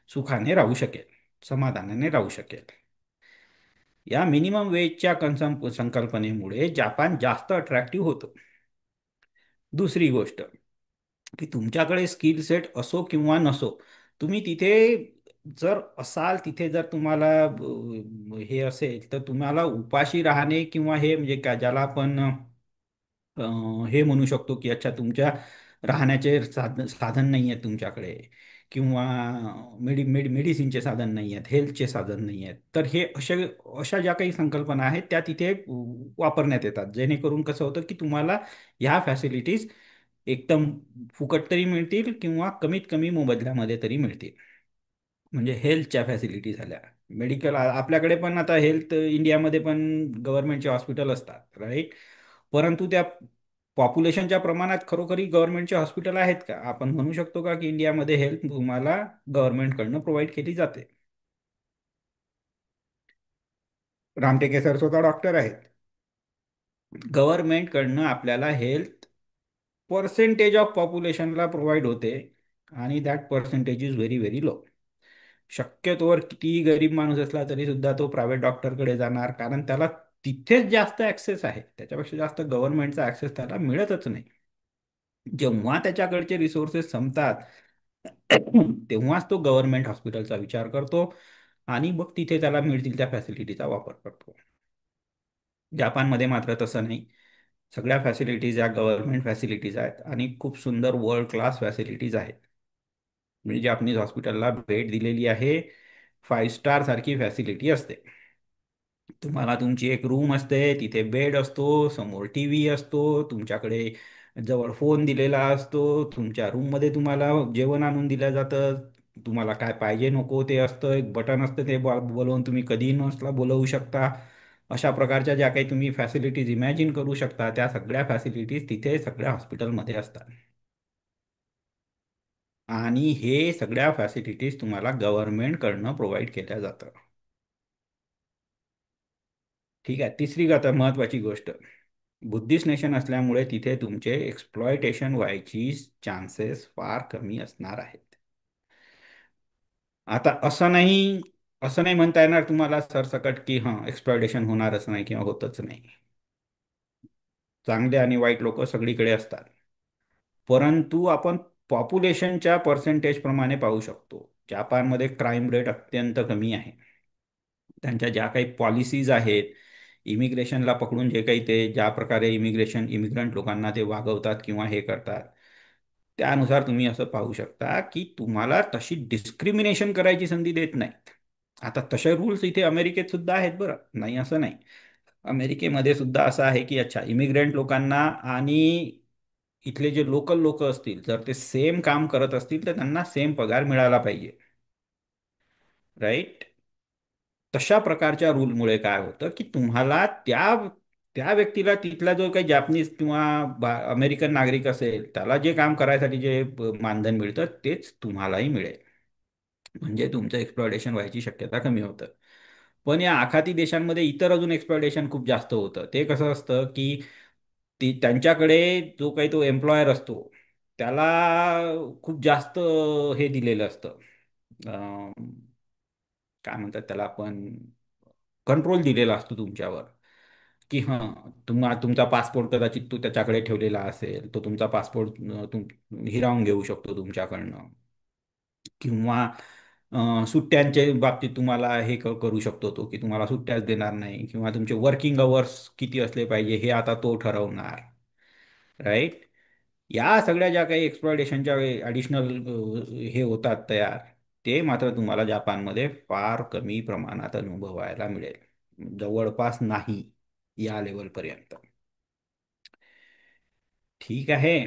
सुखाने राहू शकेल, समाधानाने राहू शकेल. या मिनिमम वेजच्या संकल्पनेमुळे जपान जास्त अट्रॅक्टिव्ह होतं. दुसरी गोष्ट की तुमच्याकडे स्किल सेट असो किंवा नसो, तुम्ही तिथे जर असाल, तिथे जर तुम्हाला हे असेल तर तुम्हाला उपाशी राहणे किंवा हे म्हणजे का ज्याला आपण अ, हे म्हणू शकतो की अच्छा तुमच्या राहण्याचे साधन नाही आहेत तुमच्याकडे, किंवा मेडिसिनचे साधन नाही आहेत, हेल्थचे साधन नाही आहेत, तर हे अशा ज्या काही संकल्पना आहेत त्या तिथे वापरण्यात येतात, जेणेकरून कसं होतं की तुम्हाला ह्या फॅसिलिटीज एकदम फुकट तरी मिळतील किंवा कमीत कमी मोबदल्यामध्ये तरी मिळतील. म्हणजे हेल्थच्या फॅसिलिटी झाल्या. मेडिकल आपल्याकडे पण आता हेल्थ इंडियामध्ये पण गव्हर्नमेंटचे हॉस्पिटल असतात, राईट. परंतु त्या पॉप्युलेशनच्या प्रमाणात खरोखरी गव्हर्नमेंटचे हॉस्पिटल आहेत का? आपण म्हणू शकतो का की इंडियामध्ये हेल्थ तुम्हाला गव्हर्नमेंटकडनं प्रोव्हाइड केली जाते? रामटेके सर स्वतः डॉक्टर आहेत. गव्हर्नमेंटकडनं आपल्याला हेल्थ पर्सेंटेज ऑफ पॉप्युलेशनला प्रोव्हाइड होते, आणि that percentage is very very low. शक्यतोवर कितीही गरीब माणूस असला तरी सुद्धा तो प्रायव्हेट डॉक्टरकडे जाणार, कारण त्याला तिथेच जास्त ऍक्सेस आहे, त्याच्यापेक्षा जास्त गव्हर्नमेंटचा ऍक्सेस त्याला मिळतच नाही. जेव्हा त्याच्याकडचे रिसोर्सेस संपतात तेव्हाच तो गव्हर्नमेंट हॉस्पिटलचा विचार करतो, आणि मग तिथे त्याला मिळतील त्या फॅसिलिटीचा वापर करतो. जपानमध्ये मात्र तसं नाही. सगळ्या फॅसिलिटीज या गव्हर्नमेंट फॅसिलिटीज आहेत, आणि खूप सुंदर वर्ल्ड क्लास फॅसिलिटीज आहेत. मी जापनीज हॉस्पिटलला भेट दिलेली आहे. 5 स्टार सारखी फॅसिलिटी असते. तुम्हाला तुमची एक रूम असते, तिथे बेड असतो, समोर टीव्ही असतो, तुमच्याकडे जवळ फोन दिलेला असतो, तुमच्या रूममध्ये तुम्हाला जेवण आणून दिलं जातं, तुम्हाला काय पाहिजे नको ते असतं, एक बटन असतं, ते बोलवून तुम्ही कधीही नसला बोलवू शकता. अशा प्रकारच्या ज्या काही तुम्ही फॅसिलिटीज इमॅजिन करू शकता त्या सगळ्या फॅसिलिटीज तिथे सगळ्या हॉस्पिटलमध्ये असतात. आणि हे सगळ्या फॅसिलिटीज तुम्हाला गव्हर्नमेंटकडनं प्रोव्हाइड केल्या जातं. ठीक आहे. तिसरी आता महत्वाची गोष्ट, बुद्धिस्ट नेशन असल्यामुळे तिथे तुमचे एक्सप्लॉयटेशन व्हायची चान्सेस फार कमी असणार आहेत. आता असं नाही म्हणता येणार तुम्हाला सरसकट की हां एक्सप्लॉयटेशन होणारच नाही किंवा होतच नाही. चांगले आणि वाईट लोक सगळीकडे असतात. परंतु आपण पॉप्युलेशनच्या पर्सेंटेज प्रमाणे पाहू शकतो. जपानमध्ये क्राईम रेट अत्यंत कमी आहे. त्यांच्या ज्या काही पॉलिसीज आहेत, इमिग्रेशनला पकडून जे काही ते ज्या प्रकारे इमिग्रंट लोकांना ते वागवतात किंवा हे करतात, त्यानुसार तुम्ही असं पाहू शकता की तुम्हाला तशी डिस्क्रिमिनेशन करायची संधी देत नाहीत. आता तसे रूल्स इथे अमेरिकेत सुद्धा आहेत बरं, नाही असं नाही. अमेरिकेमध्ये सुद्धा असं आहे की अच्छा इमिग्रंट लोकांना आणि इथले जे लोकल लोक असतील, जर ते सेम काम करत असतील तर त्यांना सेम पगार मिळाला पाहिजे, राईट. तशा प्रकारच्या रूलमुळे काय होतं की तुम्हाला त्या त्या व्यक्तीला, तिथला जो काही जॅपनीज किंवा अमेरिकन नागरिक असेल, त्याला जे काम करायसाठी जे मानधन मिळतं तेच तुम्हालाही मिळेल. म्हणजे तुमचं एक्सप्लॉयटेशन व्हायची शक्यता कमी होतं. पण या आखाती देशांमध्ये इतर अजून एक्सप्लॉयटेशन खूप जास्त होतं. ते कसं असतं की त्यांच्याकडे जो काही तो एम्प्लॉयर असतो त्याला खूप जास्त हे दिलेलं असतं, अं, काय म्हणतात त्याला आपण, कंट्रोल दिलेला असतो तुमच्यावर. की हां तुमचा पासपोर्ट कदाचित तो त्याच्याकडे ठेवलेला असेल, तो तुमचा पासपोर्ट हिरावून घेऊ शकतो तुमच्याकडनं, किंवा सुट्ट्यांच्या बाबतीत तुम्हाला हे करू शकतो तो की तुम्हाला सुट्ट्याच देणार नाही, किंवा तुमचे वर्किंग अवर्स किती असले पाहिजे हे आता तो ठरवणार, राईट. या सगळ्या ज्या काही एक्सप्लॉयटेशनच्या ॲडिशनल हे होतात तयार, ते मात्र तुम्हाला जपानमध्ये फार कमी प्रमाणात अनुभवायला मिळेल, जवळपास नाही. या लेवलपर्यंत. ठीक आहे.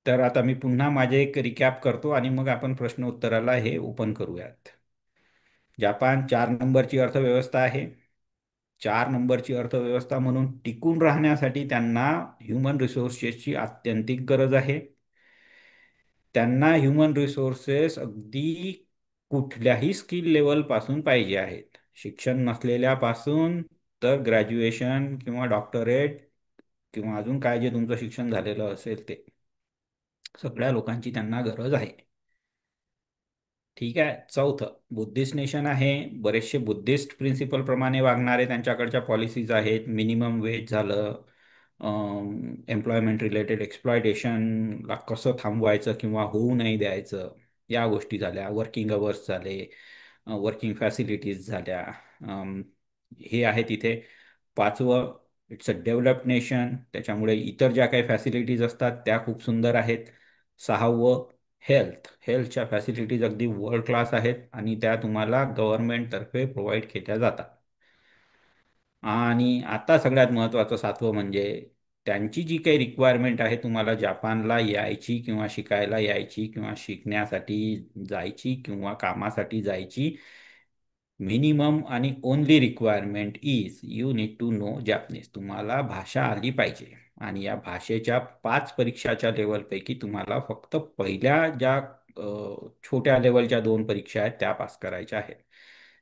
तर आता मी पुन्हा माझे एक रिकॅप करतो आणि मग आपण प्रश्न उत्तराला हे ओपन करूयात. जपान 4 नंबरची अर्थव्यवस्था आहे. 4 नंबरची अर्थव्यवस्था म्हणून टिकून राहण्यासाठी त्यांना ह्युमन रिसोर्सेसची आत्यंतिक गरज आहे. त्यांना ह्युमन रिसोर्सेस अगदी कुठल्याही स्किल लेवलपासून पाहिजे आहेत. शिक्षण नसलेल्यापासून तर ग्रॅज्युएशन किंवा डॉक्टरेट किंवा अजून काय जे तुमचं शिक्षण झालेलं असेल ते सगळ्या लोकांची त्यांना गरज आहे. ठीक आहे. चौथं, बुद्धिस्ट नेशन आहे. बरेचसे बुद्धिस्ट प्रिन्सिपल प्रमाणे वागणारे त्यांच्याकडच्या पॉलिसीज आहेत. मिनिमम वेज झालं, एम्प्लॉयमेंट रिलेटेड एक्सप्लॉयटेशनला कसं थांबवायचं किंवा होऊ नाही द्यायचं, या गोष्टी झाल्या. वर्किंग अवर्स झाले, वर्किंग फॅसिलिटीज झाल्या. अम, हे आहे तिथे. पाचवं, इट्स अ डेव्हलप्ड नेशन, त्याच्यामुळे इतर ज्या काही फॅसिलिटीज असतात त्या खूप सुंदर आहेत. सहावं, हेल्थच्या फॅसिलिटीज अगदी वर्ल्ड क्लास आहेत आणि त्या तुम्हाला गव्हर्नमेंटतर्फे प्रोव्हाइड केल्या जातात. आणि आता सगळ्यात महत्त्वाचं सातवं म्हणजे त्यांची जी काही रिक्वायरमेंट आहे, तुम्हाला जपानला यायची किंवा शिकायला यायची किंवा शिकण्यासाठी जायची किंवा कामासाठी जायची, मिनिमम आणि only requirement is you need to know Japanese. तुम्हाला भाषा आली पाहिजे. आणि या भाषेच्या 5 परीक्षाच्या लेवलपैकी तुम्हाला फक्त पहिल्या ज्या छोट्या लेवलच्या 2 परीक्षा आहेत त्या पास करायच्या आहेत.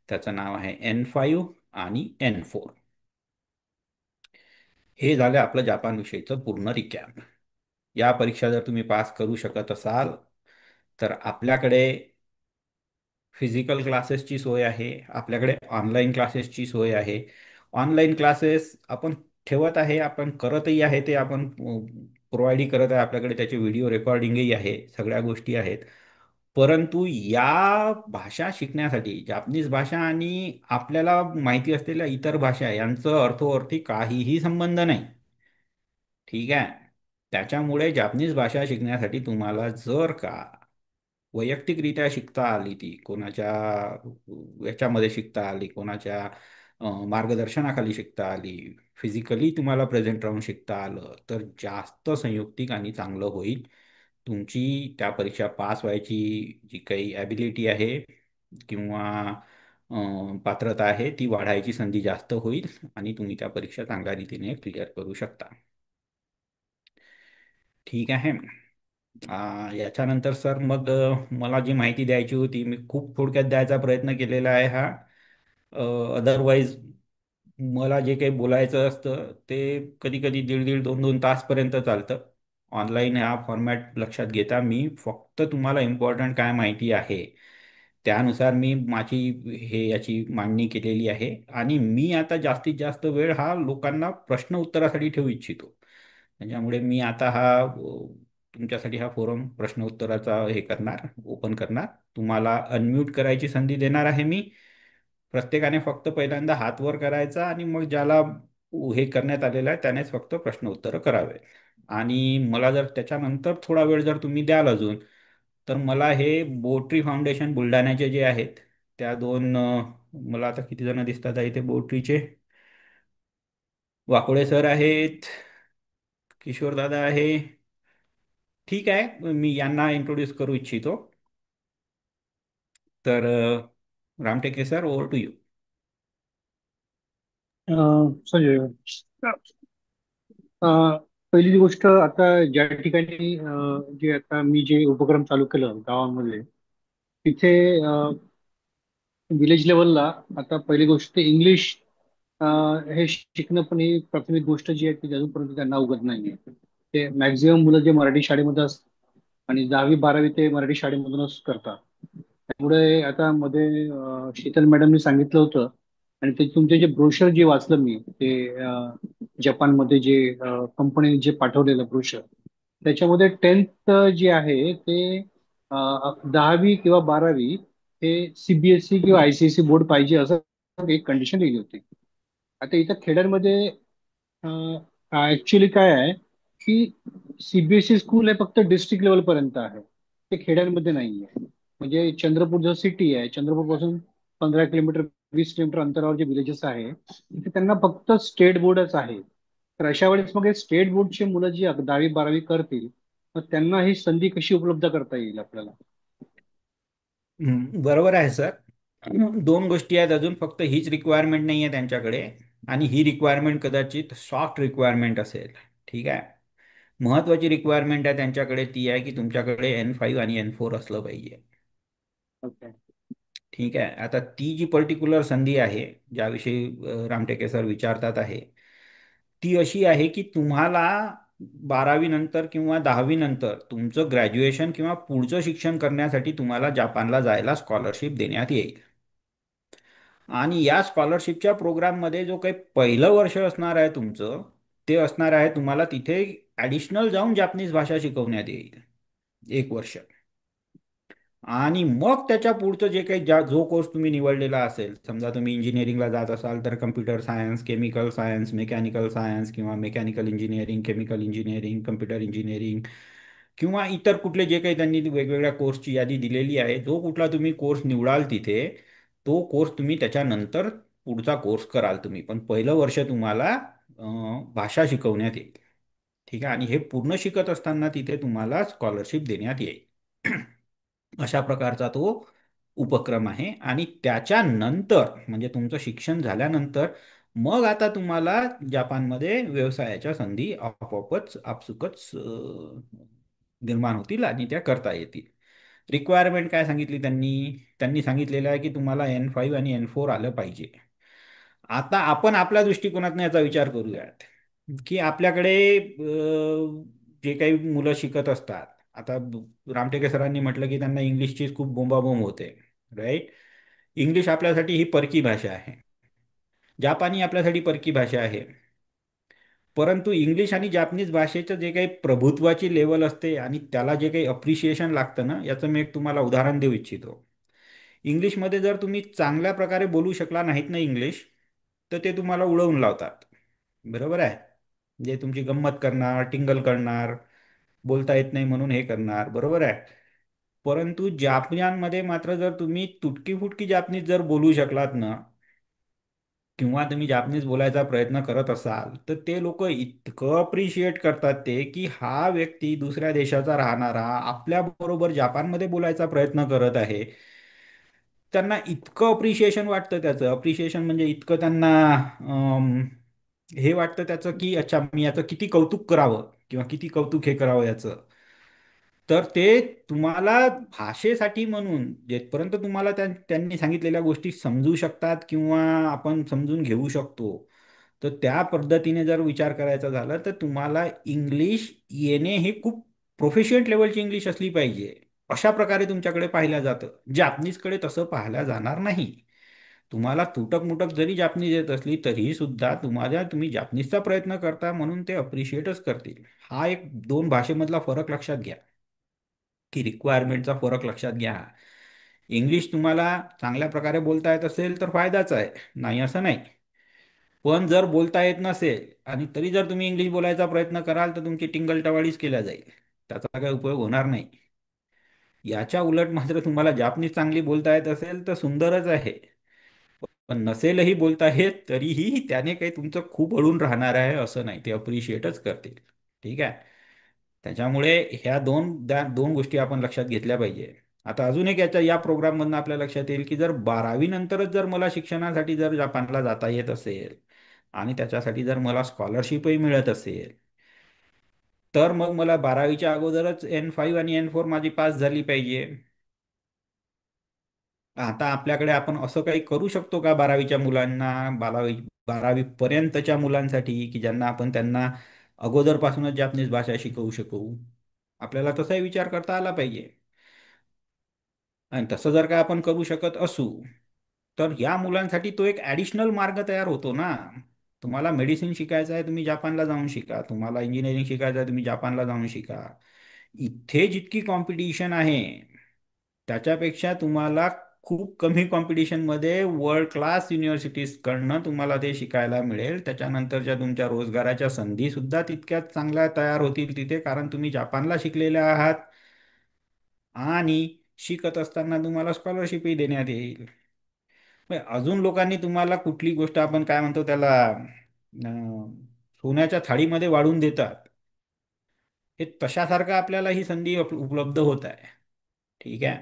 त्याचं नाव आहे N5 आणि N4. हे झालं आपलं जापान विषयीचं पूर्ण रिकॅप. या परीक्षा जर तुम्ही पास करू शकत असाल तर आपल्याकडे फिजिकल क्लासेसची सोय आहे, आपल्याकडे ऑनलाईन क्लासेसची सोय आहे. ऑनलाईन क्लासेस आपण ठेवत आहे, आपण करतही आहे, ते आपण प्रोव्हाइडही करत आहे. आपल्याकडे त्याचे व्हिडिओ रेकॉर्डिंगही आहे, सगळ्या गोष्टी आहेत. परंतु या भाषा शिकण्यासाठी जापनीज भाषा आणि आपल्याला माहिती असलेल्या इतर भाषा यांचं अर्थोअर्थी काहीही संबंध नाही. ठीक आहे. त्याच्यामुळे जापनीज भाषा शिकण्यासाठी तुम्हाला जर का वैयक्तिकरित्या शिकता आली, ती कोणाच्या याच्यामध्ये शिकता आली, कोणाच्या मार्गदर्शनाखाली शिकता आली, फिजिकली तुम्हाला प्रेझेंट राहून शिकता आलं, तर जास्त संयुक्तिक आणि चांगलं होईल. तुमची त्या परीक्षा पास व्हायची जी काही ॲबिलिटी आहे किंवा पात्रता आहे ती वाढायची संधी जास्त होईल आणि तुम्ही त्या परीक्षा चांगल्या रीतीने क्लिअर करू शकता. ठीक आहे. याच्यानंतर सर मग मला जी माहिती द्यायची होती मी खूप थोडक्यात द्यायचा प्रयत्न केलेला आहे हा. अदरवाईज मला जे काही बोलायचं असतं ते कधी कधी दीड दीड दोन दोन तासपर्यंत चालतं. ऑनलाईन हा फॉर्मॅट लक्षात घेता मी फक्त तुम्हाला इम्पॉर्टंट काय माहिती आहे त्यानुसार मी माझी याची मांडणी केलेली आहे. आणि मी आता जास्तीत जास्त वेळ हा लोकांना प्रश्न उत्तरासाठी ठेवू इच्छितो. त्याच्यामुळे मी आता तुमच्यासाठी हा फोरम प्रश्न उत्तराचा हे करणार, ओपन करणार. तुम्हाला अनम्यूट करायची संधी देणार आहे मी. प्रत्येकाने फक्त पहिल्यांदा हात वर करायचा आणि मग ज्याला हे करण्यात आलेलं आहे त्यानेच फक्त प्रश्न उत्तर करावे. आणि मला जर त्याच्यानंतर थोडा वेळ जर तुम्ही द्याल अजून, तर मला हे बोट्री फाउंडेशन बुलढाण्याचे जे आहेत त्या दोन मला आता किती जण दिसतात आहे इथे बोट्रीचे, वाकोडे सर आहेत, किशोर दादा आहे. ठीक आहे, मी यांना इंट्रोड्यूस करू इच्छितो. तर Ramteke sir, over to you. Sanjay, uh, पहिली गोष्ट आता ज्या ठिकाणी जे आता मी जे उपक्रम चालू केलं गावामध्ये तिथे विलेज लेवलला आता पहिली गोष्ट इंग्लिश हे शिकणं पण ही प्राथमिक गोष्ट जी आहे ती अजूनपर्यंत त्यांना उगत नाहीये. ते मॅक्झिमम मुलं जे मराठी शाळेमध्ये असतात आणि 10वी 12वी ते मराठी शाळेमधूनच करतात. त्यामुळे आता मध्ये शीतल मॅडमनी सांगितलं होतं आणि ते तुमचे जे ब्रोशर जे वाचलं मी ते जपानमध्ये जे कंपनीने जे पाठवलेलं ब्रोशर त्याच्यामध्ये 10th जे आहे ते 10वी किंवा 12वी हे सीबीएसई किंवा आयसीएसई बोर्ड पाहिजे असं एक कंडिशन लिहिली होती. आता इथं खेड्यांमध्ये ऍक्च्युली काय आहे की सीबीएसई स्कूल हे फक्त डिस्ट्रिक्ट लेवल पर्यंत आहे, ते खेड्यांमध्ये नाही आहे. म्हणजे चंद्रपूर जो सिटी आहे, चंद्रपूर पासून 15 किलोमीटर 20 किलोमीटर अंतरावर जे विलेजेस आहे तिथे त्यांना फक्त स्टेट बोर्डच आहे. तर अशा वेळेस मग हे स्टेट बोर्डची मुलं जी 10वी 12वी करतील, मग त्यांना ही संधी कशी उपलब्ध करता येईल आपल्याला? बरोबर आहे सर. दोन गोष्टी आहेत अजून, फक्त हीच रिक्वायरमेंट नाही आहे त्यांच्याकडे. आणि ही रिक्वायरमेंट कदाचित सॉफ्ट रिक्वायरमेंट असेल. ठीक आहे. महत्वाची रिक्वायरमेंट आहे त्यांच्याकडे ती आहे की तुमच्याकडे N5 आणि N4 असलं पाहिजे. ओके. ठीक आहे. आता ती जी पर्टिक्युलर संधी आहे, ज्याविषयी रामटेके सर विचारतात आहे, ती अशी आहे की तुम्हाला 12वी नंतर किंवा 10वी नंतर तुमचं ग्रॅज्युएशन किंवा पुढचं शिक्षण करण्यासाठी तुम्हाला जपानला जायला स्कॉलरशिप देण्यात येईल. आणि या स्कॉलरशिपच्या प्रोग्राममध्ये जो काही पहिलं वर्ष असणार आहे तुमचं, ते असणार आहे तुम्हाला तिथे ॲडिशनल जाऊन जापनीज भाषा शिकवण्यात येईल 1 वर्ष. आणि मग त्याच्या पुढचं जे काही जो कोर्स तुम्ही निवडलेला असेल, समजा तुम्ही इंजिनिअरिंगला जात असाल तर computer science, chemical science, mechanical science किंवा mechanical engineering, chemical engineering, computer engineering किंवा इतर कुठले जे काही त्यांनी वेगवेगळ्या कोर्सची यादी दिलेली आहे, जो कुठला तुम्ही कोर्स निवडाल तिथे, तो कोर्स तुम्ही त्याच्यानंतर पुढचा कोर्स कराल तुम्ही. पण पहिलं वर्ष तुम्हाला भाषा शिकवण्यात येईल. ठीक आहे. आणि हे पूर्ण शिकत असताना तिथे तुम्हाला स्कॉलरशिप देण्यात येईल. अशा प्रकारचा तो उपक्रम आहे. आणि त्याच्यानंतर म्हणजे तुमचं शिक्षण झाल्यानंतर मग आता तुम्हाला जपानमध्ये व्यवसायाच्या संधी आपोआपच आपसुकच निर्माण होतील आणि त्या करता येतील. रिक्वायरमेंट काय सांगितली त्यांनी? त्यांनी सांगितलेलं आहे की तुम्हाला N5 आणि N4 आलं पाहिजे. आता आपण आपल्या दृष्टिकोनातून याचा विचार करूयात की आपल्याकडे जे काही मुलं शिकत असतात, आता रामटेके सरांनी म्हटलं की त्यांना इंग्लिशची खूप बोंबाबोंब होते. राईट. इंग्लिश आपल्यासाठी ही परकी भाषा आहे. जापानी आपल्यासाठी परकी भाषा आहे. परंतु इंग्लिश आणि जापनीज भाषेचं जे काही प्रभुत्वाची लेवल असते आणि त्याला जे काही अप्रिशिएशन लागतं ना, याचं मी एक तुम्हाला उदाहरण देऊ इच्छितो. इंग्लिशमध्ये जर तुम्ही चांगल्या प्रकारे बोलू शकला नाहीत ना इंग्लिश, तर ते तुम्हाला उडवून लावतात. बरोबर आहे. जे तुमची गंमत करणार, टिंगल करणार, बोलता येत नाही म्हणून हे करणार. बरोबर आहे. परंतु जापानमध्ये मात्र जर तुम्ही तुटकी फुटकी जापनीज जर बोलू शकलात ना, किंवा तुम्ही जापनीज बोलायचा प्रयत्न करत असाल, तर ते लोक इतकं अप्रिशिएट करतात ते की हा व्यक्ती दुसऱ्या देशाचा राहणारा आपल्याबरोबर जपानमध्ये बोलायचा प्रयत्न करत आहे. त्यांना इतकं अप्रिशिएशन वाटतं त्याचं. अप्रिशिएशन म्हणजे इतकं त्यांना अम, हे वाटतं त्याचं की अच्छा मी याचं किती कौतुक करावं किंवा किती कौतुक हे करावं याचं. तर ते तुम्हाला भाषेसाठी म्हणून जेथपर्यंत तुम्हाला त्यांनी सांगितलेल्या गोष्टी समजू शकतात किंवा आपण समजून घेऊ शकतो, तर त्या पद्धतीने जर विचार करायचा झाला तर तुम्हाला इंग्लिश येणे हे खूप प्रोफिशियंट लेवलची इंग्लिश असली पाहिजे. अशा प्रकारे तुमच्याकडे पाहिलं जातं. जापनीजकडे तसं पाहिलं जाणार नाही. तुम्हाला तुटक मुटक जरी जापनीज येत असली तरी सुद्धा तुम्ही जापनीजचा प्रयत्न करता म्हणून ते अप्रिशिएटच करतील. हा एक दोन भाषेमधला फरक लक्षात घ्या, की रिक्वायरमेंटचा फरक लक्षात घ्या. इंग्लिश तुम्हाला चांगल्या प्रकारे बोलता येत असेल तर फायदाच आहे, नाही असं नाही. पण जर बोलता येत नसेल आणि तरी जर तुम्ही इंग्लिश बोलायचा प्रयत्न कराल तर तुमची टिंगलटवाळीच केल्या जाईल. त्याचा काही उपयोग होणार नाही. याच्या उलट मात्र तुम्हाला जापनीज चांगली बोलता येत असेल तर सुंदरच आहे. पण नसेलही बोलता येत तरीही त्याने काही तुमचं खूप अडून राहणार आहे असं नाही, ते अप्रिशिएटच करतील. ठीक आहे. त्याच्यामुळे ह्या दोन गोष्टी आपण लक्षात घेतल्या पाहिजे. आता अजून एक या प्रोग्राममधनं आपल्या लक्षात येईल की जर 12वी नंतरच जर मला शिक्षणासाठी जर जपानला जाता येत असेल आणि त्याच्यासाठी जर मला स्कॉलरशिपही मिळत असेल, तर मग मला 12वीच्या अगोदरच N5 आणि N4 माझी पास झाली पाहिजे. आता आपल्याकडे आपण असं काही करू शकतो का 12वीच्या मुलांना, 12वी पर्यंतच्या मुलांसाठी की ज्यांना आपण त्यांना अगोदरपासूनच जापनीज भाषा शिकवू शकू? आपल्याला तसाही विचार करता आला पाहिजे. आणि तसं जर का आपण करू शकत असू, तर या मुलांसाठी तो एक ॲडिशनल मार्ग तयार होतो ना. तुम्हाला मेडिसिन शिकायचं आहे तुम्ही जापानला जाऊन शिका, तुम्हाला इंजिनिअरिंग शिकायचं आहे तुम्ही जापानला जाऊन शिका. इथे जितकी कॉम्पिटिशन आहे त्याच्यापेक्षा तुम्हाला खूप कमी कॉम्पिटिशनमध्ये वर्ल्ड क्लास युनिव्हर्सिटीजकडनं तुम्हाला ते शिकायला मिळेल. त्याच्यानंतरच्या तुमच्या रोजगाराच्या संधी सुद्धा तितक्याच चांगल्या तयार होतील तिथे, कारण तुम्ही जापानला शिकलेले आहात आणि शिकत असताना तुम्हाला स्कॉलरशिपही देण्यात येईल. अजून लोकांनी तुम्हाला कुठली गोष्ट आपण काय म्हणतो त्याला सोन्याच्या थाळीमध्ये वाढून देतात, हे तशासारखं आपल्याला ही संधी उपलब्ध होत आहे. ठीक आहे.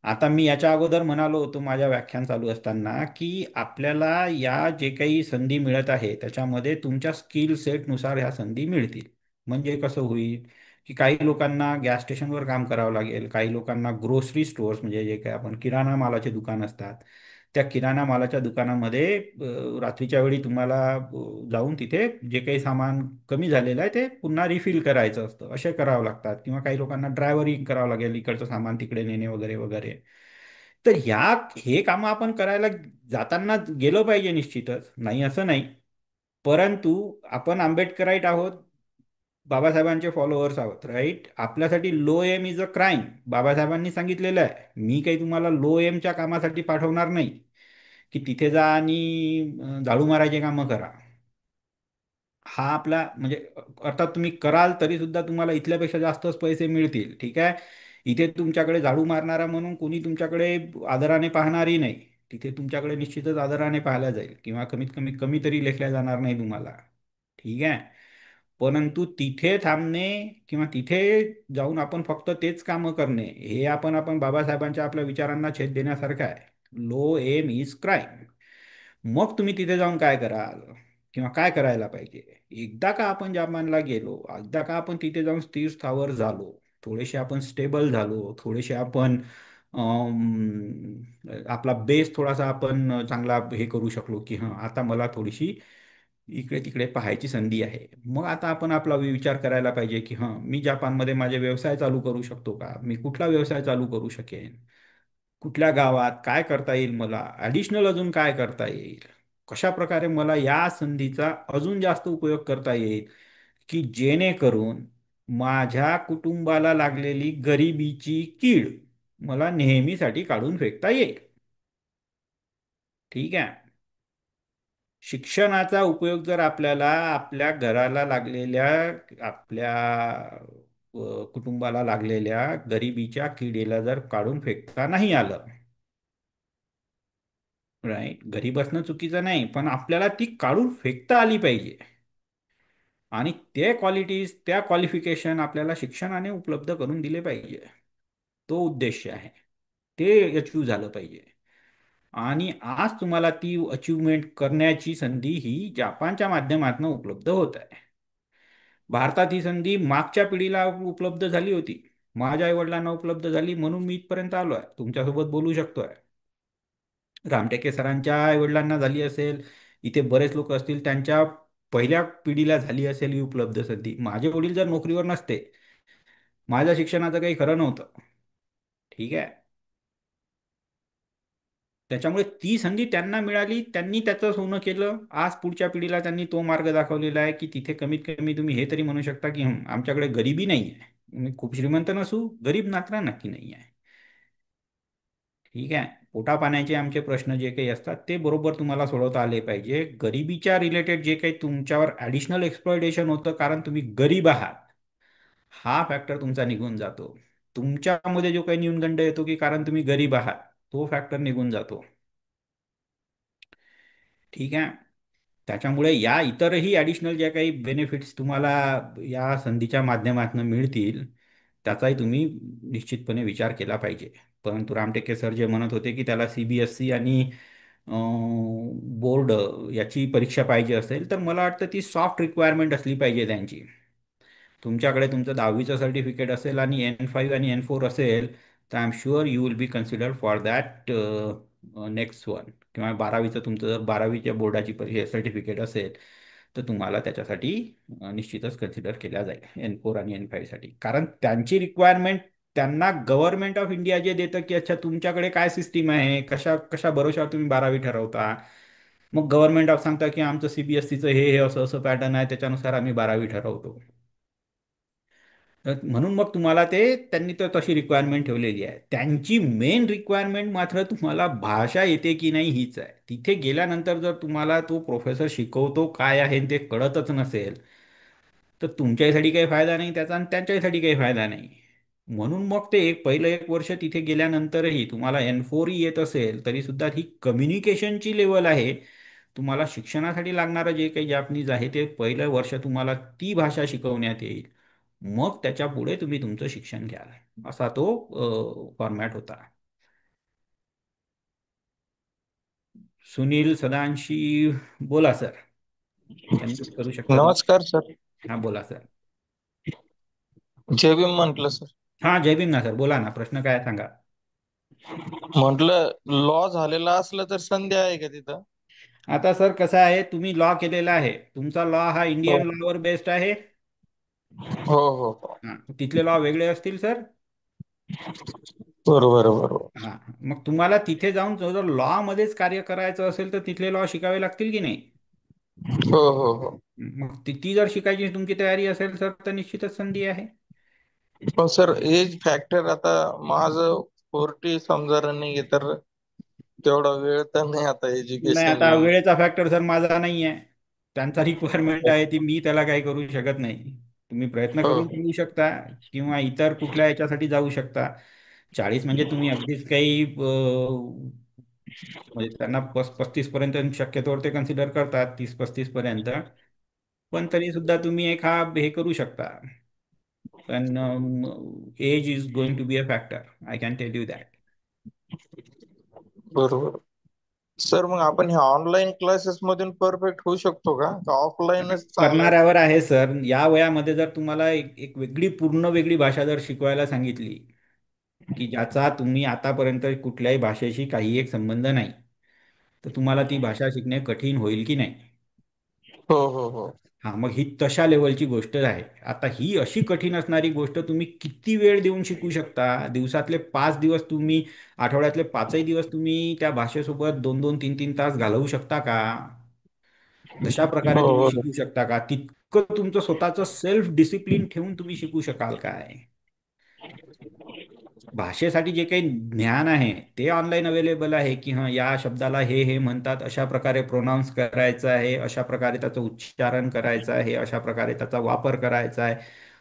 आता मी याच्या अगोदर म्हणालो होतो माझ्या व्याख्यान चालू असताना, की आपल्याला या जे काही संधी मिळत आहे त्याच्यामध्ये तुमच्या स्किल सेटनुसार ह्या संधी मिळतील. म्हणजे कसं होईल, की काही लोकांना गॅस स्टेशनवर काम करावं लागेल, काही लोकांना ग्रोसरी स्टोअर्स म्हणजे जे काही आपण किराणा मालाचे दुकान असतात, त्या किराणा मालाच्या दुकानामध्ये रात्रीच्या वेळी तुम्हाला जाऊन तिथे जे काही सामान कमी झालेलं आहे ते पुन्हा रिफिल करायचं असतं, असे करावं लागतात. किंवा काही लोकांना ड्रायव्हरिंग करावं लागेल, इकडचं सामान तिकडे नेणे वगैरे वगैरे. तर हे कामं आपण करायला जाताना गेलो पाहिजे निश्चितच, नाही असं नाही. परंतु आपण आंबेडकराईट आहोत, बाबासाहेबांचे फॉलोअर्स आहोत, राईट. आपल्यासाठी low aim is a crime बाबासाहेबांनी सांगितलेलं आहे. मी काही तुम्हाला लो एमच्या कामासाठी पाठवणार नाही, की तिथे जा आणि झाडू मारायचे कामं करा. हा आपला म्हणजे अर्थात तुम्ही कराल तरी सुद्धा तुम्हाला इथल्यापेक्षा जास्तच पैसे मिळतील. ठीक आहे. इथे तुमच्याकडे झाडू मारणारा म्हणून कोणी तुमच्याकडे आदराने पाहणारही नाही. तिथे तुमच्याकडे निश्चितच आदराने पाहिल्या जाईल, किंवा कमीत कमी कमी तरी लेखल्या जाणार नाही तुम्हाला. ठीक आहे. परंतु तिथे थांबणे किंवा तिथे जाऊन आपण फक्त तेच कामं करणे, हे आपण बाबासाहेबांच्या आपल्या विचारांना छेद देण्यासारखं आहे. Low aim is crime. मग तुम्ही तिथे जाऊन काय कराल किंवा काय करायला पाहिजे? एकदा का आपण जपानला गेलो, एकदा का आपण तिथे जाऊन स्थिर स्थावर झालो, थोडेसे आपण स्टेबल झालो, थोडेसे आपण आपला बेस थोडासा आपण चांगला हे करू शकलो, की हां आता मला थोडीशी इकडे तिकडे पाहायची संधी आहे. मग आता आपण आपला विचार करायला पाहिजे, की हां मी जपानमध्ये माझे व्यवसाय चालू करू शकतो का? मी कुठला व्यवसाय चालू करू शकेन? कुठल्या गावात काय करता येईल, मला ॲडिशनल अजून काय करता येईल, कशा प्रकारे मला या संधीचा अजून जास्त उपयोग करता येईल, की जेणेकरून माझ्या कुटुंबाला लागलेली गरिबीची कीड मला नेहमीसाठी काढून फेकता येईल. ठीक आहे. शिक्षणाचा उपयोग जर आपल्याला आपल्या घराला लागलेल्या, आपल्या कुटुंबाला लागलेल्या गरिबीच्या किडीला जर काढून फेकता नाही आलं, राईट, घरी बसणं चुकीचं नाही, पण आपल्याला ती काढून फेकता आली पाहिजे. आणि ते क्वालिटीज, त्या क्वालिफिकेशन आपल्याला शिक्षणाने उपलब्ध करून दिले पाहिजे. तो उद्देश आहे. ते अचीव झालं पाहिजे. आणि आज तुम्हाला ती अचीवमेंट करण्याची संधी ही जपानच्या माध्यमातून उपलब्ध होत आहे. भारतात ही संधी मागच्या पिढीला उपलब्ध झाली होती. माझ्या आईवडिलांना उपलब्ध झाली म्हणून मी इथपर्यंत आलो आहे, तुमच्यासोबत बोलू शकतोय. रामटेके सरांच्या आईवडिलांना झाली असेल, इथे बरेच लोक असतील त्यांच्या पहिल्या पिढीला झाली असेल ही उपलब्ध संधी. माझे वडील जर नोकरीवर नसते, माझ्या शिक्षणाचं काही खरं नव्हतं. ठीक आहे. त्याच्यामुळे ती संधी त्यांना मिळाली, त्यांनी त्याचं सोनं केलं. आज पुढच्या पिढीला त्यांनी तो मार्ग दाखवलेला आहे, की तिथे कमीत कमी तुम्ही हे तरी म्हणू शकता, की आमच्याकडे गरिबी नाही आहे. मी खूप श्रीमंत नसू, गरीब मात्र नक्की नाही आहे. ठीक आहे. पोटापाण्याचे आमचे प्रश्न जे काही असतात ते बरोबर तुम्हाला सोडवता आले पाहिजे. गरिबीच्या रिलेटेड जे काही तुमच्यावर ॲडिशनल एक्सप्लॉयटेशन होतं कारण तुम्ही गरीब आहात, हा फॅक्टर तुमचा निघून जातो. तुमच्यामध्ये जो काही न्यूनगंड येतो की कारण तुम्ही गरीब आहात, तो फॅक्टर निघून जातो. ठीक आहे. त्याच्यामुळे या इतरही ॲडिशनल ज्या काही बेनिफिट्स तुम्हाला या संधीच्या माध्यमातून मिळतील, त्याचाही तुम्ही निश्चितपणे विचार केला पाहिजे. परंतु रामटेके सर जे म्हणत होते की त्याला CBSE आणि बोर्ड याची परीक्षा पाहिजे असेल, तर मला वाटतं ती सॉफ्ट रिक्वायरमेंट असली पाहिजे त्यांची. तुमच्याकडे तुमचं 10वीचं सर्टिफिकेट असेल आणि N5 आणि N4 असेल, तर I am sure you will be considered for that next one. किंवा 12वीचं तुमचं जर 12वीच्या बोर्डाची सर्टिफिकेट असेल, तर तुम्हाला त्याच्यासाठी निश्चितच कन्सिडर केल्या जाईल N4 आणि N5 साठी. कारण त्यांची रिक्वायरमेंट त्यांना गव्हर्नमेंट ऑफ इंडिया जे देतं, की अच्छा तुमच्याकडे काय सिस्टीम आहे, कशा कशा भरोशावर तुम्ही 12वी ठरवता. मग गव्हर्नमेंट ऑफ सांगता की आमचं CBSEचं हे असं असं पॅटर्न आहे, त्याच्यानुसार आम्ही 12वी ठरवतो. तर म्हणून मग तुम्हाला ते त्यांनी तर तशी रिक्वायरमेंट ठेवलेली आहे. त्यांची मेन रिक्वायरमेंट मात्र तुम्हाला भाषा येते की नाही हीच आहे. तिथे गेल्यानंतर जर तुम्हाला तो प्रोफेसर शिकवतो काय आहे ते कळतच नसेल, तर तुमच्यासाठी काही फायदा नाही त्याचा आणि त्यांच्यासाठी काही फायदा नाही. म्हणून मग ते पहिलं एक वर्ष तिथे गेल्यानंतरही तुम्हाला N4 येत असेल तरी सुद्धा ही कम्युनिकेशनची लेवल आहे. तुम्हाला शिक्षणासाठी लागणारं जे काही जॅपनीज आहे ते पहिलं वर्ष तुम्हाला ती भाषा शिकवण्यात येईल. मग त्याच्या पुढे तुम्ही तुमचं शिक्षण घ्याल, असा तो फॉर्मॅट होता. सुनील सदांशी, बोला सर. अनम्यूट करू शकता तुम्ही. नमस्कार सर. हां बोला सर. जय भीम म्हटलं सर. हां जय भीम ना सर, बोला ना, प्रश्न काय आहे सांगा. म्हटलं लॉ झालेला असलं तर संधी आहे का तिथं? आता सर कसं आहे, तुम्ही लॉ केलेला आहे, तुमचा लॉ हा हो इंडियन लॉवर बेस्ड आहे. हो हो हो. हां तिथले लॉ वेगळे असतील सर. बरोबर बरोबर. हां मग तुम्हाला तिथे जाऊन जर लॉ मध्येच कार्य करायचं असेल तर तिथले लॉ शिकावे लागतील की नाही. हो हो हो. मग ती जर शिकायची तुमची तयारी असेल सर तर निश्चितच संधी आहे. पण सर एज फॅक्टर आता माझं 40 समजा रनिंग आहे तर तेवढा वेळ तर नाही आता नाही एज्युकेशन आता घेऊन. वेळेचा फॅक्टर सर माझा नाही आहे. त्यांचा रिक्वायरमेंट आहे ती, मी त्याला काही करू शकत नाही. तुम्ही प्रयत्न हो करून बघू शकता किंवा इतर कुठल्या याच्यासाठी जाऊ शकता. 40 म्हणजे तुम्ही अगदीच काही म्हणजे त्यांना 35 पर्यंत शक्यतोवर ते कन्सिडर करतात, 30-35 पर्यंत. पण तरी सुद्धा तुम्ही एक हा हे करू शकता. पण age is going to be a factor, I can tell you that. बरोबर. सर मग आपण ह्या ऑनलाईन क्लासेस मधून परफेक्ट होऊ शकतो का आता ऑफलाईनच चांगलं असतं? करणाऱ्यावर आहे सर. या वयामध्ये जर तुम्हाला एक वेगळी पूर्ण वेगळी भाषा जर शिकवायला सांगितली की ज्याचा तुम्ही आतापर्यंत कुठल्याही भाषेशी काही एक संबंध नाही, तर तुम्हाला ती भाषा शिकणे कठीण होईल की नाही. हो हो हो. हा मग ही तशा लेवलची गोष्ट आहे. आता ही अशी कठीण असणारी गोष्ट तुम्ही किती वेळ देऊन शिकू शकता. दिवसातले 5 दिवस तुम्ही, आठवड्यातले 5ही दिवस तुम्ही त्या भाषेसोबत 2-2, 3-3 तास घालवू शकता का. तशा प्रकारे हो तुम्ही हो. शिकू शकता का. तितकं तुमचं स्वतःचं सेल्फ डिसिप्लिन ठेवून तुम्ही शिकू शकाल काय. भाषेसाठी जे काही ज्ञान आहे ते ऑनलाईन अवेलेबल आहे की हां या शब्दाला हे हे म्हणतात, अशा प्रकारे प्रोनाऊन्स करायचं आहे, अशा प्रकारे त्याचं उच्चारण करायचं आहे, अशा प्रकारे त्याचा वापर करायचा आहे.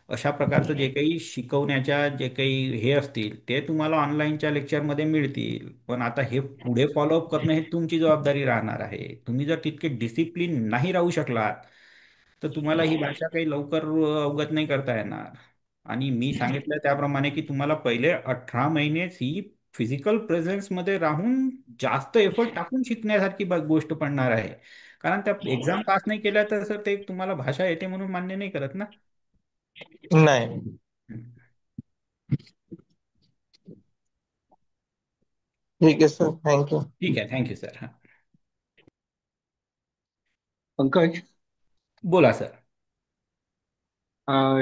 अशा प्रकारचं जे काही शिकवण्याच्या जे काही हे असतील ते तुम्हाला ऑनलाईनच्या लेक्चरमध्ये मिळतील. पण आता हे पुढे फॉलोअप करणं हे तुमची जबाबदारी राहणार आहे. तुम्ही जर तितके डिसिप्लिन नाही राहू शकलात तर तुम्हाला ही भाषा काही लवकर अवगत नाही करता येणार. आणि मी सांगितलं त्याप्रमाणे की तुम्हाला पहिले 18 महिनेच ही फिजिकल प्रेझेन्समध्ये राहून जास्त एफर्ट टाकून शिकण्यासारखी गोष्ट पडणार आहे. कारण त्या एक्झाम पास नाही केल्या तर सर ते तुम्हाला भाषा येते म्हणून मान्य नाही करत ना. नाही. हम्म. ठीक आहे सर, थँक्यू. ठीक आहे, थँक्यू सर. हां पंकज, बोला सर.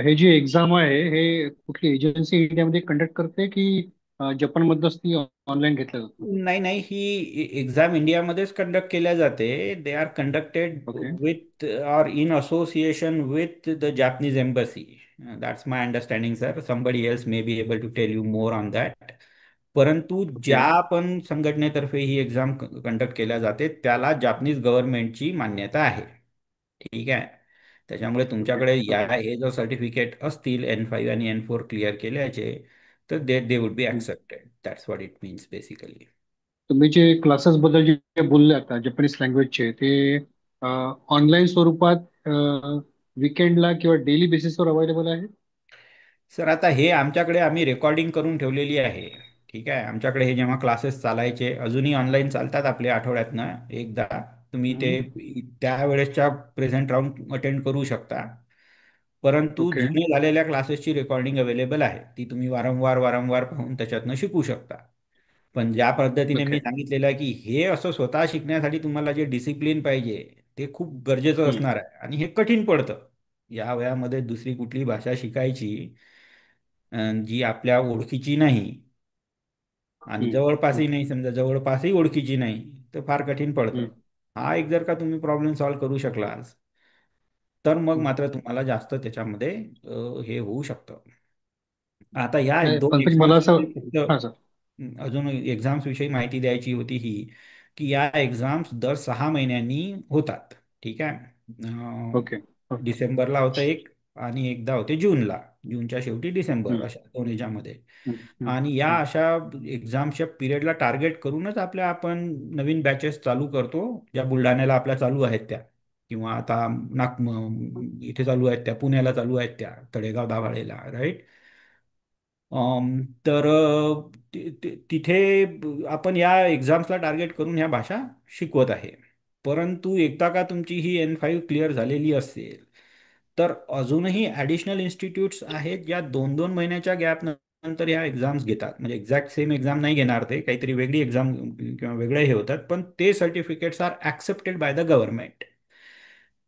हे जी एक्झाम आहे हे कुठली एजन्सी इंडियामध्ये कंडक्ट करते की जपानमधूनच ती ऑनलाईन घेतल्या जातं? नाही नाही, ही एक्झाम इंडियामध्येच कंडक्ट केल्या जाते. They are conducted okay. With or in association with the Japanese embassy. That's my understanding sir. Somebody else may be able to tell you more on that. परंतु ओके. ज्या पण संघटनेतर्फे ही एक्झाम कंडक्ट केल्या जाते त्याला Japanese गव्हर्नमेंटची मान्यता आहे. ठीक आहे. त्याच्यामुळे ओके. तुमच्याकडे या ओके. हे जर सर्टिफिकेट असतील N5 आणि N4 क्लिअर केल्याचे, तर दे वुड बी हं. Accepted. That's what it means basically. तुम्ही जे क्लासेस बद्दल जे बोलले आता जपानीज लँग्वेजचे ते ऑनलाईन स्वरूपात विकेंडला किंवा डेली बेसिसवर अवेलेबल आहे? सर आता हे आमच्याकडे आम्ही रेकॉर्डिंग करून ठेवलेली आहे. ठीक आहे. आमच्याकडे हे जेव्हा क्लासेस चालायचे अजूनही ऑनलाईन चालतात आपले, आठवड्यातनं एकदा तुम्ही ते हं. त्यावेळेसच्या प्रेझेंट राहून अटेंड करू शकता. परंतु ओके. जुने झालेल्या क्लासेसची रेकॉर्डिंग अवेलेबल आहे, ती तुम्ही वारंवार वारंवार पाहून त्याच्यातनं शिकू शकता. पण ज्या पद्धतीने मी ओके. सांगितलेलं आहे की हे असं स्वतः शिकण्यासाठी तुम्हाला जे डिसिप्लिन पाहिजे ते खूप गरजेचं हं. असणार आहे आणि हे कठीण पडतं. या वयामध्ये दुसरी कुठली भाषा शिकायची जी आपल्या ओळखीची नाही आणि हं. हं. जवळपासही नाही, समजा जवळपासही ओळखीची नाही, तर फार कठीण पडतं. हं. हा एक जर का तुम्ही प्रॉब्लेम सॉल्व्ह करू शकलास तर मग हं. मात्र तुम्हाला जास्त त्याच्यामध्ये हे होऊ शकतं. आता या दोन पंकज मला एक्झाम्स असं. फक्त हां सर. अजून एक्झाम्स विषयी माहिती द्यायची होती ही, की या एक्झाम्स दर 6 महिन्यांनी होतात. ठीक आहे. ओके. ओके. डिसेंबरला होतं एक, आणि एकदा होते जूनला, जूनच्या शेवटी डिसेंबर, हम्म, अशा दोन ह्याच्यामध्ये. हम्म, हम्म, आणि या हम्म. अशा एक्झामच्या पिरियडला टार्गेट करूनच आपण नवीन बॅचेस चालू करतो, ज्या बुलढाण्याला आपल्या चालू आहेत त्या, किंवा आता इथे चालू आहेत त्या, पुण्याला चालू आहेत त्या, तळेगाव दाभाडेला, राईट. तर तिथे आपण या एक्झाम्सला टार्गेट करून ह्या भाषा शिकवत आहे. परंतु एकदा का तुमची ही N5 क्लिअर झालेली असेल, तर अजूनही ॲडिशनल इन्स्टिट्यूट्स आहेत ज्या 2-2 महिन्याच्या गॅप नंतर ह्या एक्झाम्स घेतात. म्हणजे एक्झॅक्ट सेम एक्झाम नाही घेणार, ते काहीतरी वेगळी एक्झाम किंवा वेगळे हे होतात, पण ते certificates are accepted by the government.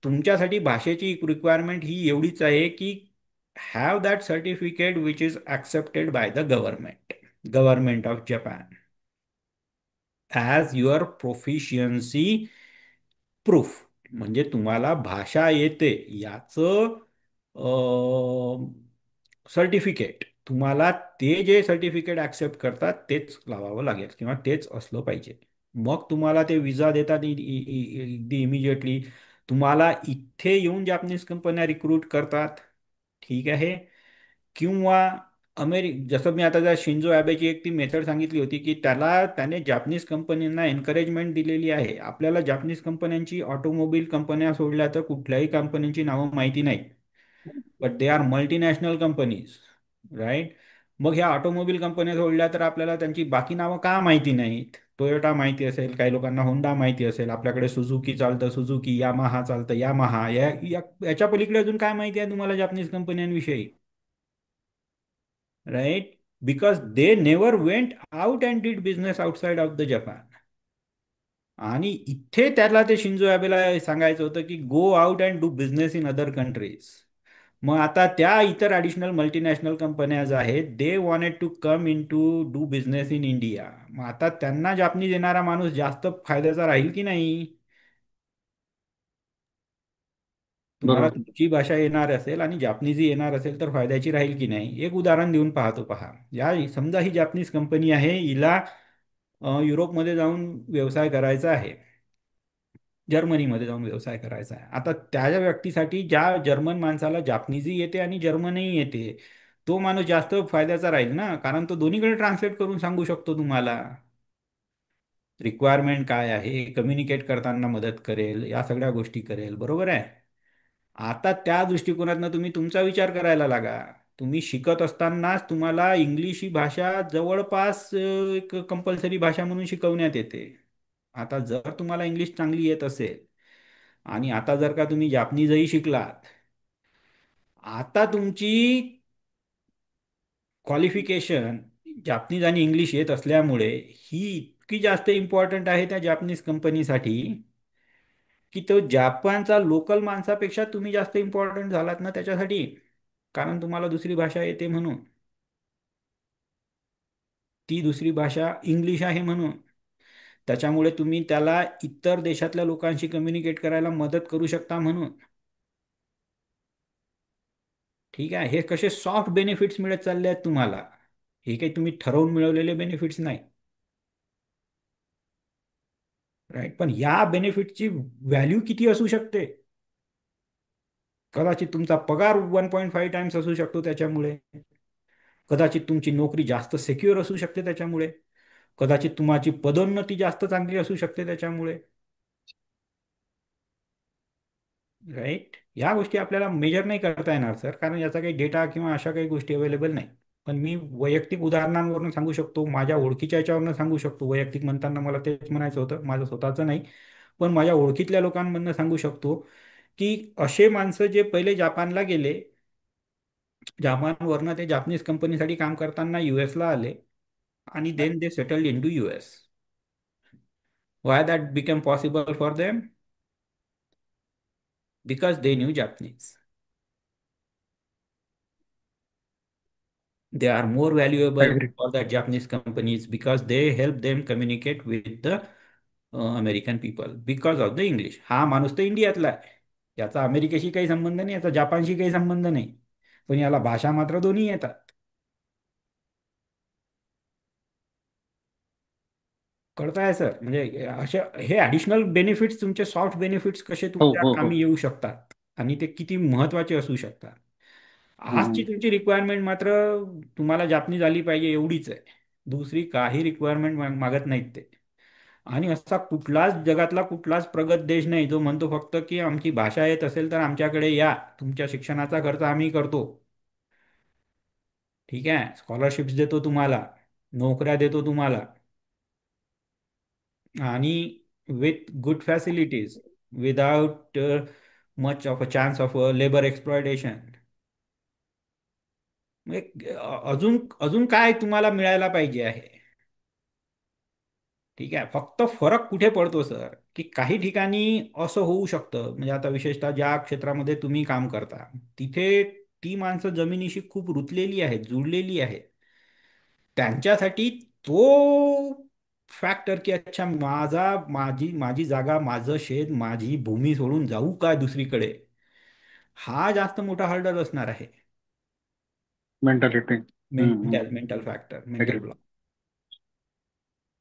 तुमच्यासाठी भाषेची रिक्वायरमेंट ही एवढीच आहे की have that certificate which is accepted by the government of Japan as your proficiency proof. म्हणजे तुम्हाला भाषा येते याचं सर्टिफिकेट, तुम्हाला ते जे सर्टिफिकेट ॲक्सेप्ट करतात तेच लावावं लागेल किंवा तेच असलं पाहिजे. मग तुम्हाला ते विजा देतात अगदी इमिजिएटली. तुम्हाला इथे येऊन जॅपनीज कंपन्या रिक्रूट करतात, ठीक आहे. किंवा जसं मी आता त्या शिंजो ॲबेची एक ती मेथड सांगितली होती, की त्याने जापनीज कंपन्यांना एनकरेजमेंट दिलेली आहे. आपल्याला जापनीज कंपन्यांची, ऑटोमोबाईल कंपन्या सोडल्या तर कुठल्याही कंपन्यांची नावं माहिती नाही, but they are multinational companies, right. मग ह्या ऑटोमोबाईल कंपन्या सोडल्या तर आपल्याला त्यांची बाकी नावं का माहिती नाहीत? टोयोटा माहिती असेल, काही लोकांना होंडा माहिती असेल, आपल्याकडे सुझुकी चालतं सुझुकी, यामाहा चालतं यामाहा, याच्या पलीकडे अजून काय माहिती आहे तुम्हाला Japanese कंपन्यांविषयी? right? Because they never went out and did business outside of the Japan. आणि इथे त्याला ते शिंजो ॲबेला सांगायचं होतं की go out and do business in other countries. मग आता त्या इतर ॲडिशनल मल्टीनॅशनल कंपन्याज आहेत, they wanted to come in to do business in India. मग आता त्यांना जापनीज येणारा माणूस जास्त फायद्याचा राहील की नाही? तुम्हाला बरोबर. तुमची भाषा येणार असेल आणि जापनीजी येणार असेल तर फायद्याची राहील की नाही? एक उदाहरण देऊन पाहतो, पहा. समजा ही जापनीज कंपनी आहे, हिला युरोपमध्ये जाऊन व्यवसाय करायचा आहे, जर्मनीमध्ये जाऊन व्यवसाय करायचा आहे. आता त्या व्यक्तीसाठी, ज्या जर्मन माणसाला जापनीजी येते आणि जर्मनही येते, तो माणूस जास्त फायद्याचा राहील ना, कारण तो दोन्हीकडे ट्रान्सलेट करून सांगू शकतो तुम्हाला रिक्वायरमेंट काय आहे, कम्युनिकेट करताना मदत करेल, या सगळ्या गोष्टी करेल, बरोबर आहे. आता त्या दृष्टिकोनातनं तुम्ही तुमचा विचार करायला लागा. तुम्ही शिकत असतानाच तुम्हाला इंग्लिश ही भाषा जवळपास एक कंपल्सरी भाषा म्हणून शिकवण्यात येते. आता जर तुम्हाला इंग्लिश चांगली येत असेल आणि आता जर का तुम्ही जापनीजही शिकलात, आता तुमची क्वालिफिकेशन जापनीज आणि इंग्लिश येत असल्यामुळे ही इतकी जास्त इम्पॉर्टंट आहे त्या जापनीज कंपनीसाठी, की तो जापानचा लोकल माणसापेक्षा तुम्ही जास्त इम्पॉर्टंट झालात ना त्याच्यासाठी, कारण तुम्हाला दुसरी भाषा येते म्हणून. ती दुसरी भाषा इंग्लिश आहे म्हणून. त्याच्यामुळे तुम्ही त्याला इतर देशातल्या लोकांशी कम्युनिकेट करायला मदत करू शकता म्हणून. ठीक आहे, हे कसे सॉफ्ट बेनिफिट्स मिळत चालले आहेत तुम्हाला. हे काही तुम्ही ठरवून मिळवलेले बेनिफिट्स नाही, राईट. पण या बेनिफिटची व्हॅल्यू किती असू शकते? कदाचित तुमचा पगार 1.5 टाइम्स असू शकतो त्याच्यामुळे. कदाचित तुमची नोकरी जास्त सिक्युअर असू शकते त्याच्यामुळे. कदाचित तुमची पदोन्नती जास्त चांगली असू शकते त्याच्यामुळे, राईट. या गोष्टी आपल्याला मेजर नाही करता येणार सर, कारण याचा काही डेटा किंवा अशा काही गोष्टी अवेलेबल नाही. पण मी वैयक्तिक उदाहरणांवरून सांगू शकतो, माझ्या ओळखीच्या याच्यावरून सांगू शकतो. वैयक्तिक म्हणताना मला तेच म्हणायचं होतं, माझं स्वतःचं नाही, पण माझ्या ओळखीतल्या लोकांमधनं सांगू शकतो की असे माणसं जे पहिले जपानला गेले, जपानवरनं ते जापनीज कंपनीसाठी काम करताना US ला आले, आणि then they settled in to US. Why that become possible for them? Because they knew Japanese. They are more valuable agree. for the Japanese companies because they help them communicate with the American people because of the English. हा माणूस तर इंडियातला आहे, याचा अमेरिकेशी काही संबंध नाही, याचा जपानशी काही संबंध नाही, पण याला भाषा मात्र दोन्ही येतात. कळताय सर? म्हणजे असे हे ॲडिशनल बेनिफिट्स, तुमचे सॉफ्ट बेनिफिट्स कसे हो, तुमच्या हो, हो. कामी येऊ शकतात आणि ते किती महत्वाचे असू शकतात. आजची तुमची रिक्वायरमेंट मात्र तुम्हाला जापनीज आली पाहिजे एवढीच आहे. दुसरी काही रिक्वायरमेंट मागत नाहीत ते. आणि असा कुठलाच जगातला कुठलाच प्रगत देश नाही जो म्हणतो फक्त की आमची भाषा येत असेल तर आमच्याकडे या, तुमच्या शिक्षणाचा खर्च आम्ही करतो. ठीक आहे, स्कॉलरशिप्स देतो तुम्हाला, नोकऱ्या देतो तुम्हाला, आणि with good facilities, without much of a chance of labour exploitation. अजून अजून काय तुम्हाला मिळायला पाहिजे आहे. ठीक आहे, फक्त फरक कुठे पडतो सर, की काही ठिकाणी असं होऊ शकतं, म्हणजे आता विशेषतः ज्या क्षेत्रामध्ये तुम्ही काम करता तिथे ती माणसं जमिनीशी खूप रुतलेली आहेत, जुळलेली आहेत. त्यांच्यासाठी तो फॅक्टर की अच्छा माझी माझी जागा, माझं शेत, माझी भूमी सोडून जाऊ काय दुसरीकडे, हा जास्त मोठा हर्डल असणार आहे. Mentality. Mental mental factor, mental agree. Block.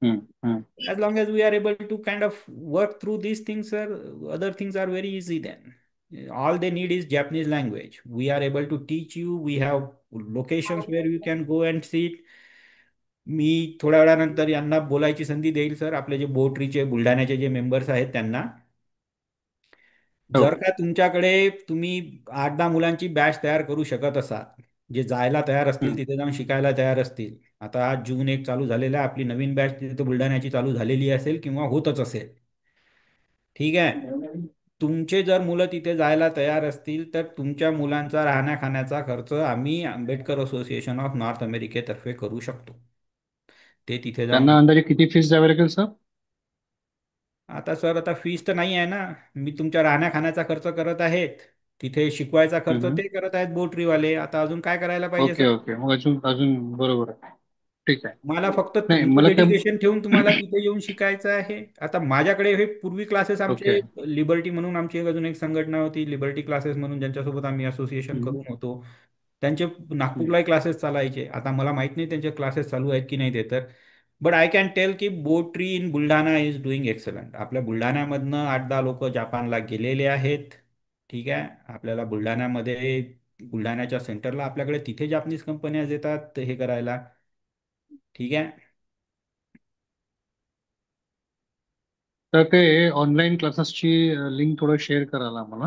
Hmm. Hmm. As long as we are able to kind of work through these things, sir, other things are very easy then. All they need is Japanese language. We are able to teach you. We have locations where you can go and see it. मी थोड्या वेळानंतर यांना बोलायची संधी देईल sir, आपले जे बोटरीचे बुलढाण्याचे जे members आहेत त्यांना. हो. जर का तुमच्याकडे तुम्ही 8-10 मुलांची बॅच तयार करू शकत असाल, जे जायला तयार असतील, हम्म. तिथे जाऊन शिकायला तयार असतील. आता आज जून 1 चालू झालेला आहे, आपली नवीन बॅच तिथे बुलढाण्याची चालू झालेली असेल किंवा होतच असेल. ठीक आहे, तुमचे जर मुलं तिथे जायला तयार असतील तर तुमच्या मुलांचा राहण्या खाण्याचा खर्च आम्ही आंबेडकर असोसिएशन ऑफ नॉर्थ अमेरिकेतर्फे करू शकतो. ते तिथे जाऊन त्यांना अंदाजे किती फीस द्यावी लागेल सर? आता सर, आता फीस तर नाही आहे ना. मी तुमच्या राहण्या खाण्याचा खर्च करत आहेत, तिथे शिकवायचा खर्च हम्म. ते करत आहेत बोटरीवाले. आता अजून काय करायला पाहिजे ओके सर? ओके, मग अजून अजून बरोबर आहे. ठीक आहे. मला फक्त नाही तुमचं मला काय. डेडिकेशन ठेवून तुम्हाला तिथे येऊन शिकायचं आहे. आता माझ्याकडे हे पूर्वी क्लासेस ओके. आमचे लिबर्टी म्हणून आमची एक अजून एक संघटना होती, लिबर्टी क्लासेस म्हणून, ज्यांच्यासोबत आम्ही असोसिएशन हम्म. करून होतो. त्यांचे हम्म. नागपूरलाही क्लासेस चालायचे. आता मला माहित नाही त्यांचे क्लासेस चालू आहेत की नाही ते तर. बट आय कॅन टेल की Bo Tree in Buldhana is doing excellent. आपल्या बुलढाण्यामधनं 8-10 लोक जापानला गेलेले आहेत. ठीक आहे, आपल्याला बुलढाण्यामध्ये, बुलढाण्याच्या सेंटरला आपल्याकडे तिथे जापनीज कंपन्या येतात हे करायला. ठीक आहे. तर ते ऑनलाईन क्लासेसची लिंक थोडं शेअर कराल आम्हाला.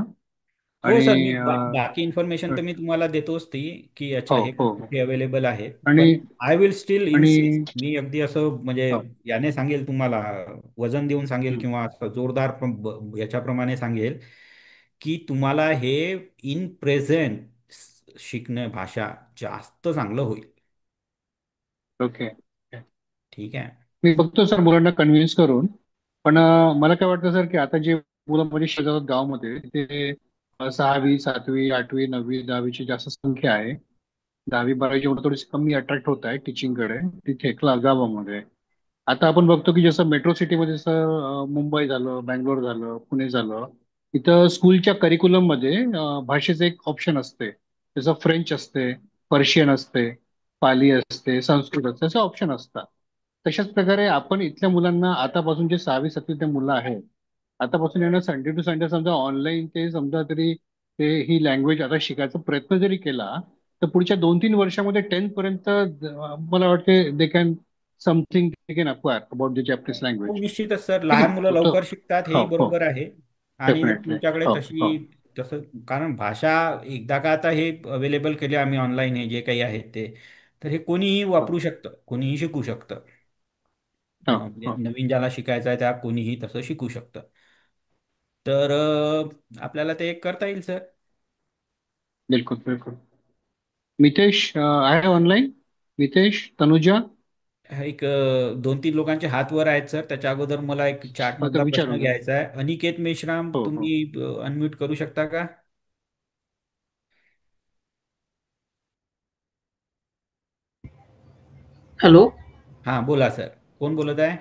हो आणि सर, मी बाकी इन्फॉर्मेशन तर मी तुम्हाला देतोच ती, की अच्छा हो हे हो. कुठे अवेलेबल आहे. आणि पण आय विल स्टील आणि इन्सिस्ट, मी अगदी असं म्हणजे हो. याने सांगेल तुम्हाला, वजन देऊन सांगेल हम्म. किंवा असं जोरदार याच्याप्रमाणे सांगेल की तुम्हाला हे इन प्रेझेंट शिकणं भाषा जास्त चांगलं होईल. ओके. ठीक आहे. मी बघतो सर मुलांना कन्व्हिन्स करून. पण मला काय वाटतं सर की आता जे मुलं म्हणजे शेजारात गावामध्ये ते 6वी 7वी 8वी 9वी 10वीची जास्त संख्या आहे. 10वी 12वीची मुलं थोडीशी कमी अट्रॅक्ट होत आहे टीचिंगकडे तिथे गावामध्ये. आता आपण बघतो की जसं मेट्रो सिटीमध्ये जसं मुंबई झालं, बँगलोर झालं, पुणे झालं, इथं स्कूलच्या करिक्युलम मध्ये भाषेचं एक ऑप्शन असते. जसं फ्रेंच असते, पर्शियन असते, पाली असते, संस्कृत असते, असे ऑप्शन असतात. तशाच प्रकारे आपण इथल्या मुलांना आतापासून जे 6वी 7वी ते मुलं आहेत, आतापासून यांना संडे टू संडे समजा ऑनलाईन ते समजा तरी ते ही लँग्वेज आता शिकायचा प्रयत्न जरी केला तर पुढच्या 2-3 वर्षामध्ये 10th पर्यंत मला वाटते they can something they can acquire about the Japanese हो लँग्वेज. निश्चितच सर, ठीक लहान आहे मुलं तो. लवकर शिकतात हो हेही हो. बरोबर आहे. आणि जर डेफिनेटली. तुमच्याकडे हो हो. तशी, तसं, कारण भाषा एकदा का आता हे अवेलेबल केले आम्ही ऑनलाईन, हे जे काही आहेत ते, तर हे कोणीही हो वापरू शकतं, कोणीही शिकू शकतं. हो. म्हणजे हो. नवीन ज्याला शिकायचं आहे त्या कोणीही तसं शिकू शकतं. तर आपल्याला ते करता येईल सर. बिलकुल बिलकुल. मितेश आहे ऑनलाईन? मितेश, तनुजा. एक 2-3 लोकांचे हात वर आहेत सर. त्याच्या अगोदर मला एक चार्ट आता मधला प्रश्न विचारून घ्या. घ्यायचा आहे. अनिकेत मेश्राम, हो हो. तुम्ही अनम्यूट करू शकता का? हॅलो. हां बोला सर, कोण बोलत आहे?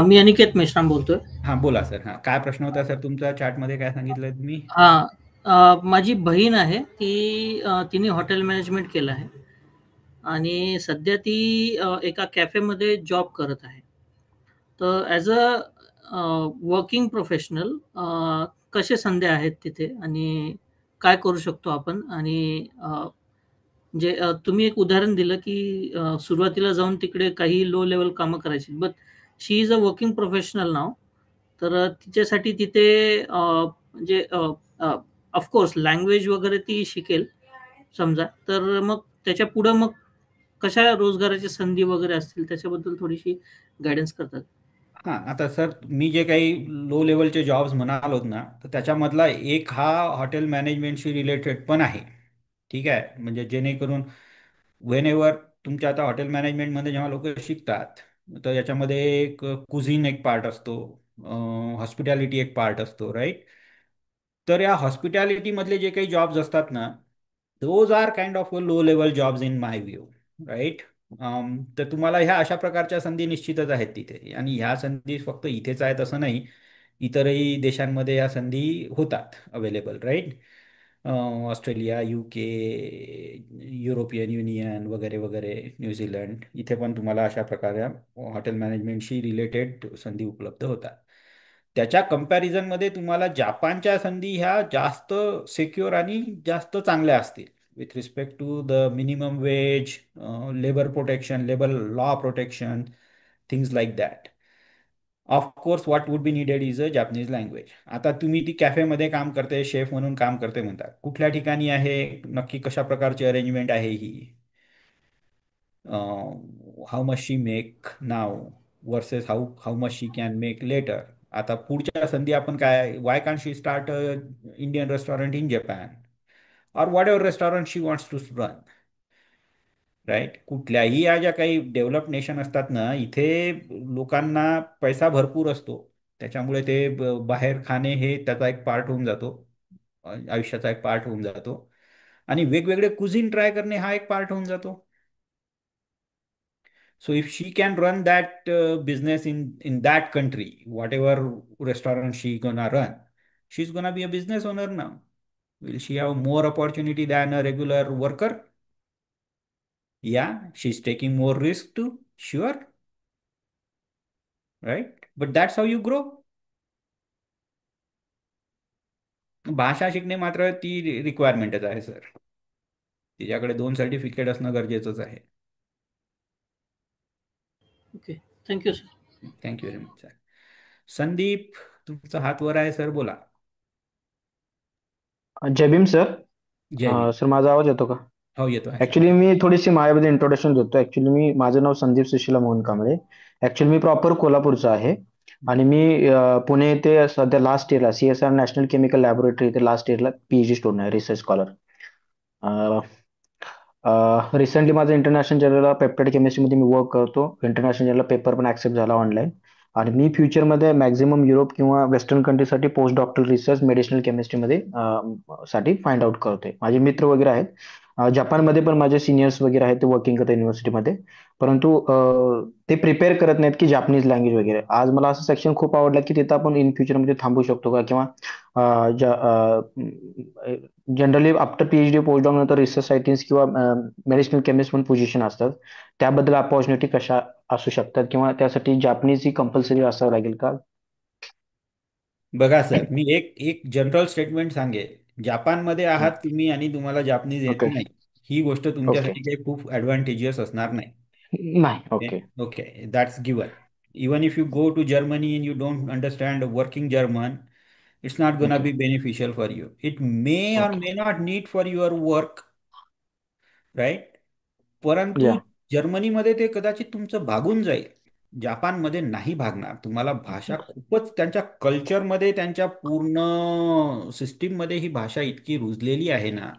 मी अनिकेत मेश्राम बोलतोय. हां बोला सर. हां, काय प्रश्न होता सर तुमचा, चॅटमध्ये काय सांगितलं तुम्ही? हां. माझी बहीण आहे ती, तिने हॉटेल मॅनेजमेंट केलं आहे आणि सध्या ती एका कॅफेमध्ये जॉब करत आहे. तर ॲज अ वर्किंग प्रोफेशनल कशा संध्या आहेत तिथे आणि काय करू शकतो आपण आणि म्हणजे तुम्ही एक उदाहरण दिलं, की सुरुवातीला जाऊन तिकडे काही लो लेव्हल कामं करायची. But she is a working professional now. तर तिच्यासाठी तिथे म्हणजे लँग्वेज वगैरे ती शिकेल समजा. तर मग त्याच्यापुढं मग कशा रोजगाराच्या संधी वगैरे असतील त्याच्याबद्दल थोडीशी गाईडन्स करतात? हां, आता सर मी जे काही लो लेवलचे जॉब्स म्हणालोत ना, तर त्याच्यामधला एक हा हॉटेल मॅनेजमेंटशी रिलेटेड पण आहे. ठीक आहे, म्हणजे जेणेकरून वेन एव्हर तुमच्या आता हॉटेल मॅनेजमेंटमध्ये जेव्हा लोक शिकतात, तर याच्यामध्ये एक कुझिन एक पार्ट असतो, हॉस्पिटॅलिटी एक पार्ट असतो, राईट? तर या हॉस्पिटॅलिटीमधले जे काही जॉब्स असतात ना, those are kind of low level jobs in my view, right? तर तुम्हाला ह्या अशा प्रकारच्या संधी निश्चितच आहेत तिथे, आणि ह्या संधी फक्त इथेच आहेत असं नाही, इतरही देशांमध्ये या संधी होतात available, right? Australia, UK, European Union वगैरे वगैरे, न्यूझीलंड, इथे पण तुम्हाला अशा प्रकारे हॉटेल मॅनेजमेंटशी रिलेटेड संधी उपलब्ध होतात. त्याच्या कम्पॅरिझनमध्ये तुम्हाला जापानच्या संधी ह्या जास्त सिक्युअर आणि जास्त चांगल्या असतील with respect to the minimum wage, labour protection, labour law protection, things like that. Of course what would be needed is a Japanese language. आता तुम्ही ती कॅफेमध्ये काम करते, शेफ म्हणून काम करते म्हणतात, कुठल्या ठिकाणी आहे, नक्की कशा प्रकारची अरेंजमेंट आहे ही, how much she make now versus how much she can make later. आता पुढच्या संधी आपण काय, why can't she start Indian restaurant in Japan, और whatever restaurant she wants to run, right? कुठल्याही या ज्या काही डेव्हलप नेशन असतात ना, इथे लोकांना पैसा भरपूर असतो, त्याच्यामुळे ते बाहेर खाणे हे त्याचा एक पार्ट होऊन जातो, आयुष्याचा एक पार्ट होऊन जातो, आणि वेगवेगळे कुझिन ट्राय करणे हा एक पार्ट होऊन जातो. So if she can run that business in that country, whatever restaurant she gonna run, she's gonna be a business owner now. Will she have more opportunity than a regular worker? Yeah, she's taking more risk too. Sure, right? But that's how you grow. भाषा शिकणे मात्र ती रिक्वायरमेंटच आहे sir. तिच्याकडे 2 certificate असणं गरजेचंच आहे. Okay. Thank sir. Thank you very much sir. Sandeep, तुमचा हात वर आहे सर, बोला. जय भीम सर. जय भीम. सर माझा आवाज येतो का? हो, येतो आहे सर. ऍक्च्युली मी थोडीशी माझ्याबद्दल इंट्रोडक्शन देतो. ऍक्च्युली माझं नाव संदीप सुशीला मोहन कांबळे. ऍक्च्युली मी प्रॉपर कोल्हापूरचा आहे आणि मी पुणे येथे सध्या लास्ट इयरला CSR नॅशनल केमिकल लॅबोरेटरी इथे लास्ट इयरला PhD स्टुडंट आहे, रिसर्च स्कॉलर. रिसेंटली माझं इंटरनॅशनल जर्नल पेप्टाइड केमिस्ट्रीमध्ये मी वर्क करतो. इंटरनॅशनल जर्नल पेपर पण ऍक्सेप्ट झाला ऑनलाईन. आणि मी फ्युचरमध्ये मॅक्झिमम युरोप किंवा वेस्टर्न कंट्रीसाठी पोस्ट डॉक्टरल रिसर्च मेडिसिनल केमिस्ट्रीमध्ये साठी फाइंड आउट करतोय. माझे मित्र वगैरे आहेत. जपानमध्ये पण माझे सिनियर्स वगैरे आहेत, ते वर्किंग करतात युनिव्हर्सिटीमध्ये. परंतु ते प्रिपेअर करत नाहीत की जापनीज लँग्वेज वगैरे. आज मला असं सेक्शन खूप आवडलं की तिथं आपण इन फ्युचरमध्ये थांबू शकतो का, किंवा generally after PhD post doc नंतर रिसर्च सायंटिस्ट किंवा मेडिसिनल केमिस्ट म्हणून पोझिशन असतात. त्याबद्दल अपॉर्च्युनिटी कशा असू शकतात, किंवा त्यासाठी जापनीज ही कंपल्सरी असावं लागेल का? बघा सर, मी एक एक जनरल स्टेटमेंट सांगेल. जपानमध्ये हं. आहात तुम्ही आणि तुम्हाला जापनीज येत ओके. नाही, ही गोष्ट ओके. तुमच्यासाठी काही खूप ॲडव्हान्टेजियस असणार नाही. नाही. Okay. Okay, that's given. Even if you go to Germany and you don't understand working German, it's not gonna okay. be beneficial for you. It may or okay. may not need for your work, right? परंतु yeah. जर्मनीमध्ये ते कदाचित तुमचं भागून जाईल, जपानमध्ये नाही भागणार. तुम्हाला भाषा खूपच त्यांच्या कल्चरमध्ये, त्यांच्या पूर्ण सिस्टीममध्ये ही भाषा इतकी रुजलेली आहे ना,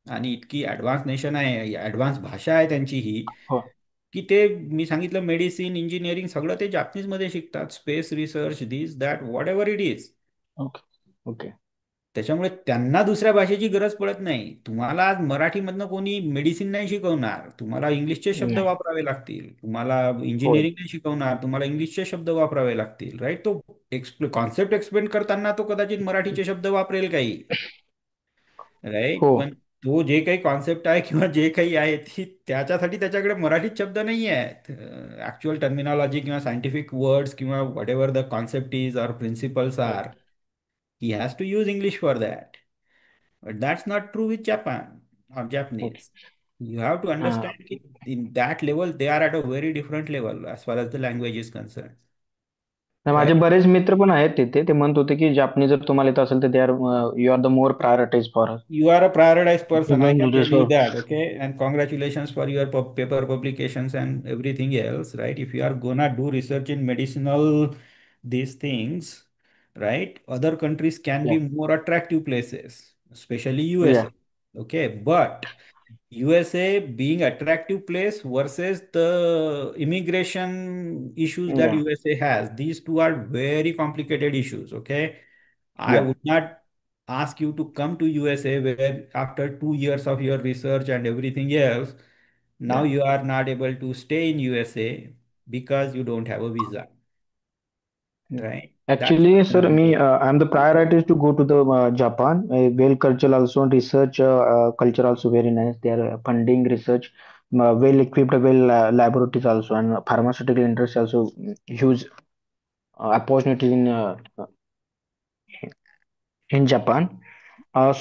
आणि इतकी ॲडव्हान्स नेशन आहे, ॲडव्हान्स भाषा आहे त्यांची ही, हो. की ते मी सांगितलं मेडिसिन, इंजिनिअरिंग सगळं ते जापनीजमध्ये शिकतात. Space research, this that what ever it is. Okay. Okay. त्याच्यामुळे त्यांना दुसऱ्या भाषेची गरज पडत नाही. तुम्हाला आज मराठीमधनं कोणी मेडिसिन नाही शिकवणार, तुम्हाला इंग्लिशचे शब्द नाही. वापरावे लागतील. तुम्हाला होय. इंजिनिअरिंग नाही शिकवणार, तुम्हाला इंग्लिशचे शब्द वापरावे लागतील, राईट? तो कॉन्सेप्ट एक्सप्लेन करताना तो कदाचित मराठीचे शब्द वापरेल काही, राईट? हो. पण तो जे काही कॉन्सेप्ट आहे किंवा जे काही आहे, ती त्याच्यासाठी त्याच्याकडे मराठीत शब्द नाही आहेत. ऍक्च्युअल टर्मिनॉलॉजी किंवा सायंटिफिक वर्ड्स किंवा whatever the concept is or principles हो. Or, he has to use English for that. But that's not true with Japan or okay. Japanese. You have to understand that in that level, they are at a very different level as far as the language is concerned. माझे Correct? बरेच मित्र पण आहेत तिथे. ते म्हणत होते की जापनीज जर तुम्हाला येत असेल तर they are you are the more priorities for You are a prioritized person, I can tell you us. that, okay? And congratulations for your paper publications and everything else, right? If you are gonna do research in medicinal, these things, right? Other countries can या be more attractive places, especially या USA, okay? But USA being attractive place versus the immigration issues that या USA has, these two are very complicated issues, okay? I या would not ask you to come to USA where after 2 years of your research and everything else, now या you are not able to stay in USA because you don't have a visa, right? That's actually what sir I'm मी saying. I am the priorities to go to the Japan. Well culture also research culture also very nice. They are funding research well equipped, well laboratories also, and pharmaceutical industry also huge opportunity in Japan.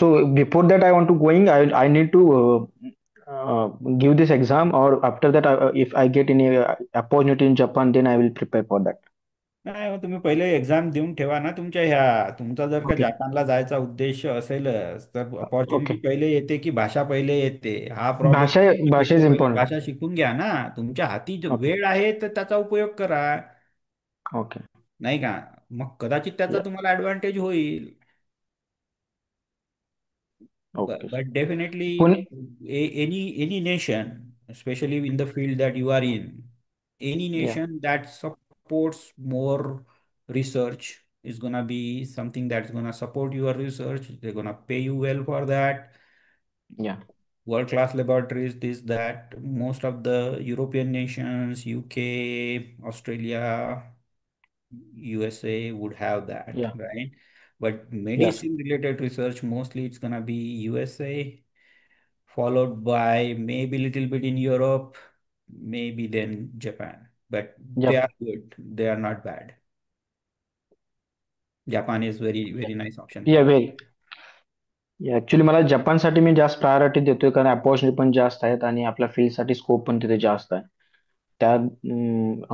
So before that, I want to going. I need to give this exam, or after that, if I get any opportunity in Japan, then I will prepare for that. नाही मग तुम्ही पहिले exam देऊन ठेवा ना तुमच्या ह्या तुमचा जर का Okay. जापानला जायचा उद्देश असेलच तर Okay. अपॉर्च्युनिटी पहिले येते की भाषा पहिले येते हा प्रॉब्लेम भाषा भाषा त्यापेक्षा इज पहिले इम्पॉर्टंट. भाषा शिकून घ्या ना तुमच्या हाती जो ओके. वेळ आहे तर त्याचा उपयोग करा ओके. नाही का मग कदाचित त्याचा तुम्हाला ऍडव्हान्टेज होईल okay. but definitely Pune. any nation especially in the field that you are in any या nation that supports more research is going to be something that's going to support your research they're going to pay you well for that या world class laboratories this that most of the European nations UK Australia USA would have that या right but या sir. medicine related research mostly it's going to be USA followed by maybe little bit in Europe, maybe then Japan. But they are जप good. They are not bad. Japan is very, very nice option for या you. Well. Actually मला जपानसाठी मी जास्त priority देतोय, कारण opportunity पण जास्त आहेत आणि आपल्या फील्डसाठी स्कोप पण तिथे जास्त आहे. त्या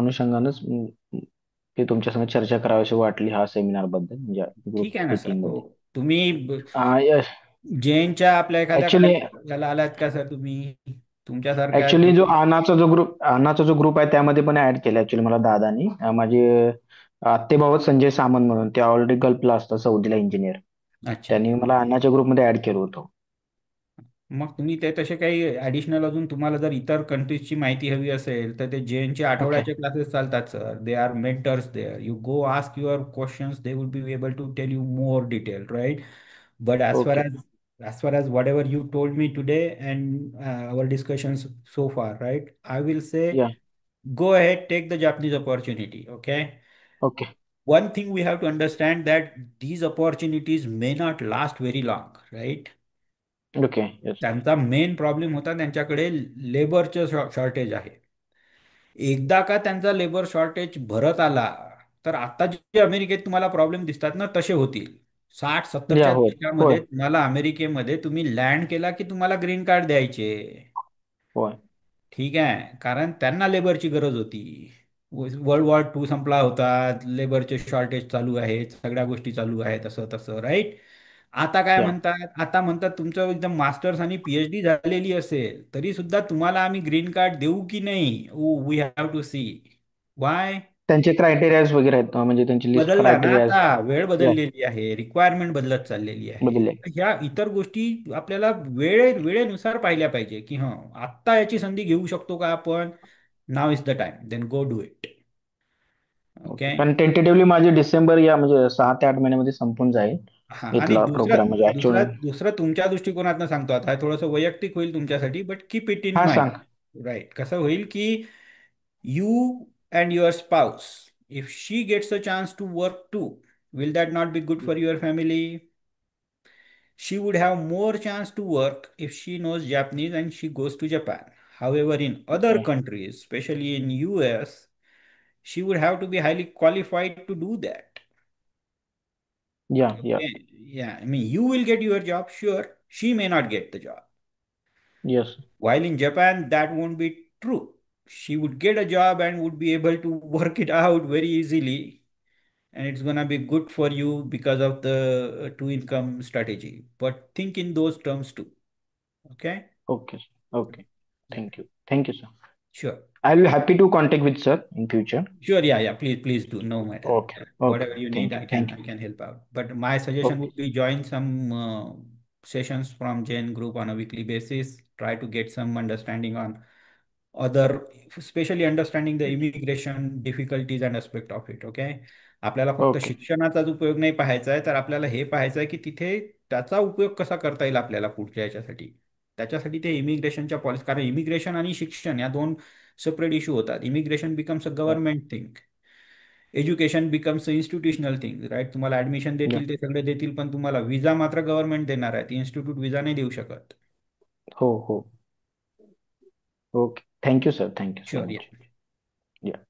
अनुषंगानंच ते तुमच्यासंग चर्चा करावीशी वाटली ह्या सेमिनार बद्दल, म्हणजे ग्रुप ठीक आहे ना सर. मीटिंग हो. मध्ये. तुम्ही यस. जैनच्या आपल्या एखाद्या ऍक्च्युली याला आलात का सर तुम्ही? तुमच्यासारख्या ऍक्च्युली जो किती अनाचा जो ग्रुप आहे त्यामध्ये पण ऍड केला ऍक्च्युली मला दादानी. माझे आत्तेभाऊ आहेत संजय सामंत म्हणून, ते ऑलरेडी गल्फला असतात, सौदीला इंजिनियर. अच्छा. त्यांनी मला अण्णाच्या ग्रुपमध्ये ऍड केलं होतं. मग तुम्ही ते तसे काही ॲडिशनल अजून तुम्हाला जर इतर कंट्रीजची माहिती हवी असेल तर ते जेएनचे ओके. आठवड्याचे क्लासेस चालतात sir they are mentors there you go ask your questions they will be able to tell you more detail right but okay. as far as whatever you told me today and our discussions so far right I will say या. go ahead take the Japanese opportunity okay okay. one thing we have to understand that these opportunities may not last very long right okay. Yes. त्यांचा main problem होता त्यांच्याकडे लेबरचं shortage आहे एकदा का त्यांचा labour shortage भरत आला तर आता जे अमेरिकेत तुम्हाला प्रॉब्लेम दिसतात ना तसे होतील 60-70च्या या. होय. होय. दशकामध्ये तुम्हाला अमेरिकेमध्ये तुम्ही लँड केला की तुम्हाला ग्रीन कार्ड द्यायचे होय. ठीक आहे कारण त्यांना लेबरची गरज होती वर्ल्ड वॉर 2 संपला होता लेबरचे शॉर्टेज चालू आहे सगळ्या गोष्टी चालू आहेत असं तसं राईट आता काय या. म्हणतात आता म्हणतात तुमचं एकदम मास्टर्स आणि पीएचडी झालेली असेल तरी सुद्धा तुम्हाला आम्ही ग्रीन कार्ड देऊ की नाही oh we have to see why त्यांचे क्रायटेरियाज वगैरे आहेत, म्हणजे त्यांची लिस्ट बदलला ना क्रायटेरियाज. आता वेळ या. बदललेली आहे रिक्वायरमेंट बदलत चाललेली आहे बदलले. ह्या इतर गोष्टी आपल्याला वेळेनुसार पाहिल्या पाहिजे की हं आत्ता याची संधी घेऊ शकतो का आपण now is the time then go do it okay okay. पण टेंटेटिव्हली माझे डिसेंबर या म्हणजे 6 ते 8 महिन्यामध्ये संपून जाईल हा आणि इथला दुसरं प्रोग्राम, म्हणजे ऍक्च्युअल. दुसरं दुसरं तुमच्या दृष्टिकोनातनं सांगतो आता हे थोडंसं वैयक्तिक होईल तुमच्यासाठी बट कीप इट इन हा सांग. माइंड राईट कसं होईल की you and your spouse if she gets a chance to work too will that not be good for your family she would have more chance to work if she knows Japanese and she goes to Japan. However, in other okay. countries, especially in US, she would have to be highly qualified to do that. या. Okay. Yeah, I mean, you will get your job, sure. she may not get the job. Yes. While in Japan, that won't be true. She would get a job and would be able to work it out very easily, and it's gonna be good for you because of the two income strategy. But think in those terms too. Okay? Okay, sir. Okay. Thank you. Thank you, sir. Sure. I'll be happy to contact with sir in future. Sure, yeah, yeah. Please do. No matter. Okay. Okay. Whatever you need, Thank you. Thank you. I can help out. But my suggestion Okay. would be join some sessions from Jain group on a weekly basis. Try to get some understanding on other, especially understanding the immigration difficulties and aspect of it. Okay. आपल्याला फक्त Okay. शिक्षणाचाच उपयोग नाही पाहायचा आहे, तर आपल्याला हे पाहायचं आहे की तिथे त्याचा उपयोग कसा करता येईल आपल्याला पुढच्या याच्यासाठी. त्याच्यासाठी ते इमिग्रेशनच्या पॉलिसी, कारण इमिग्रेशन आणि शिक्षण या दोन separate issue होतात. Immigration becomes a Yeah. Government thing, education becomes a institutional thing, right. तुम्हाला ऍडमिशन Yeah. देतील ते सगळे देतील, पण तुम्हाला विजा मात्र गव्हर्नमेंट देणार आहे. इन्स्टिट्यूट विजा नाही देऊ शकत. हो हो. Okay. Thank you, sir. Thank you so sure, या. much. Yeah.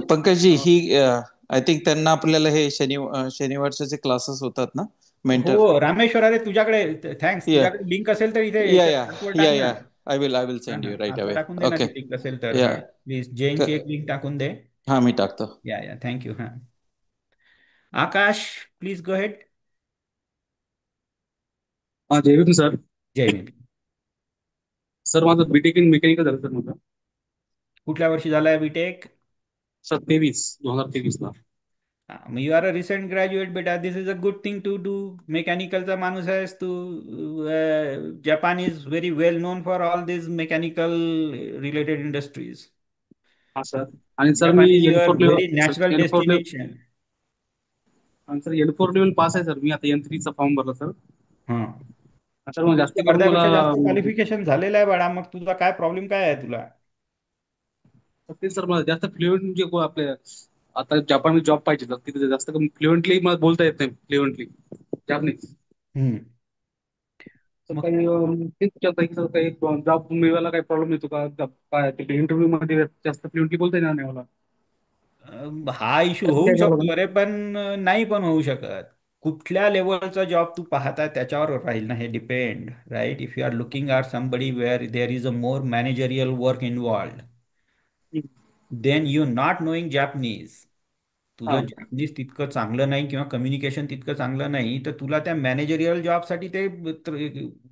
पंकजजी he I think त्यांना आपल्याला हे शनिवारचे जे क्लासेस होतात ना, मेंटर. हो रामेश्वर, अरे तुझ्याकडे थँक्स, या तुझ्याकडे लिंक असेल तर इथे या याच्या या ऍपवर या टाक ना. या आय विल हा सेंड ना, यू राईट आता अवे. टाकून दे ना ओके. ती लिंक असेल तर. या हा प्लीज जैनची एक लिंक टाकून दे. हा मी टाकतो. या या, थँक्यू. हा आकाश, प्लीज गो हेड. हा जय भीम सर. जय भीम. सर माझं बीटेक इन मेकॅनिकल झालं सर माझं. कुठल्या वर्षी झालाय बीटेक? सर 2023 ला. You are a recent graduate बेटा. This is a good thing to do. मेकॅनिकलचा माणूस आहेस तू. Japan is very well known for all this mechanical related industries. हा सर. आणि सर मी Japan is your N4 very level sir natural N4 level destination. आणि sir N4 level pass आहे sir. मी आता N3 चा फॉर्म भरला sir. हां, sir मग जास्त करून मला अर्ध्यापेक्षा जास्त क्वालिफिकेशन झालेलं आहे बाळा. मग तुझा काय प्रॉब्लेम काय आहे तुला? ते सर मला जास्त फ्लुएंट म्हणजे आपले आता जपानमध्ये जॉब पाहिजे तर तिथे जास्त फ्लुएंटली मला बोलता येत नाही फ्लुएंटली जापनीज. हम्म. सर मग काही तेच विचारता की सर काही जॉब मिळवायला काही प्रॉब्लेम येतो का काय तिथे इंटरव्ह्यू मध्ये जास्त फ्लुएंटली बोलता येणार नाही मला. हा इश्यू त्याचं होऊ काय करावं शकतो लागेल? अरे, पण नाही पण होऊ शकत. कुठल्या लेवलचा जॉब तू पाहता त्याच्यावर राहील ना हे depend, right. If you are looking or somebody where there is a more managerial work involved, hmm. Then you not knowing Japanese, हा तुझं जॅपनीज तितकं चांगलं नाही किंवा कम्युनिकेशन तितकं चांगलं नाही, तर तुला त्या मॅनेजरियल जॉबसाठी ते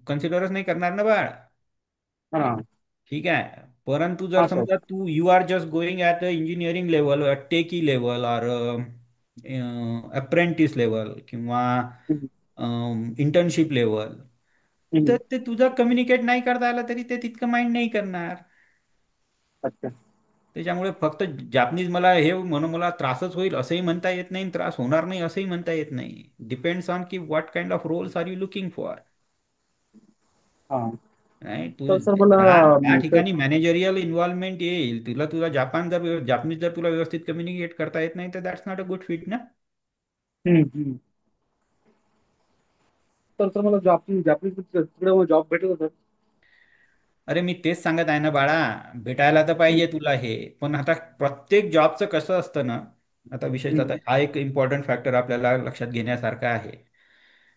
कन्सिडरच नाही करणार ना बाळ. हा ठीक आहे. परंतु जर हा सर. समजा तू you are just going at the engineering level, techie level, और अप्रेंटिस लेवल किंवा हम्म. इंटर्नशिप लेवल, हम्म. तर ते तुझं कम्युनिकेट नाही करता आलं तरी ते तितकं माइंड नाही करणार. अच्छा. त्याच्यामुळे फक्त जापनीज मला हे म्हणून मला त्रासच होईल असंही म्हणता येत नाही, त्रास होणार नाही असंही म्हणता येत नाही. डिपेंड्स ऑन की what kind of roles are you looking for. हा नाही तू तर सर मला त्या सर. ठिकाणी मॅनेजरियल इन्व्हॉल्वमेंट येईल तुला. तुझा जापनीज जर तुला व्यवस्थित कम्युनिकेट करता येत नाही, तर that's not a good fit ना. हम्म. तर सर मला जापनीज तिकडे जॉब भेटेल का सर? अरे मी तेच सांगत आहे ना बाळा, भेटायला तर हम्म. पाहिजे तुला हे. पण आता प्रत्येक जॉबचं कसं असतं ना, आता विशेषतः आता हम्म. हा एक इम्पॉर्टंट फॅक्टर आपल्याला लक्षात घेण्यासारखा आहे,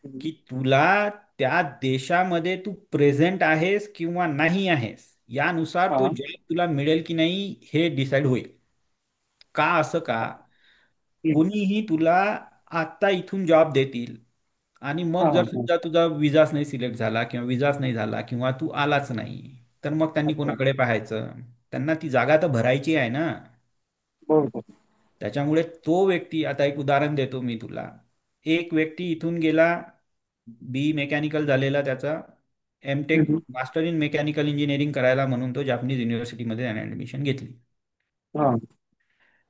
हम्म. की तुला त्या देशामध्ये तू प्रेझेंट आहेस किंवा नाही आहेस यानुसार तो हा. जॉब तुला मिळेल की नाही हे डिसाईड होईल. का असं का? हम्म. कोणीही तुला आत्ता इथून जॉब देतील, आणि हा मग हा जर हा. समजा तुझा विजाच नाही सिलेक्ट झाला किंवा विजाच नाही झाला किंवा तू आलाच नाही, तर मग त्यांनी अच्छा. कोणाकडे पाहायचं? त्यांना ती जागा तर भरायची आहे ना. बरोबर. त्याच्यामुळे तो व्यक्ती, आता एक उदाहरण देतो मी तुला. एक व्यक्ती इथून गेला, बी मेकॅनिकल झालेला त्याचा, एमटेक हम्म. मास्टर इन मेकॅनिकल इंजिनिअरिंग करायला म्हणून तो जापनीज युनिव्हर्सिटीमध्ये त्याने ऍडमिशन घेतली. हा.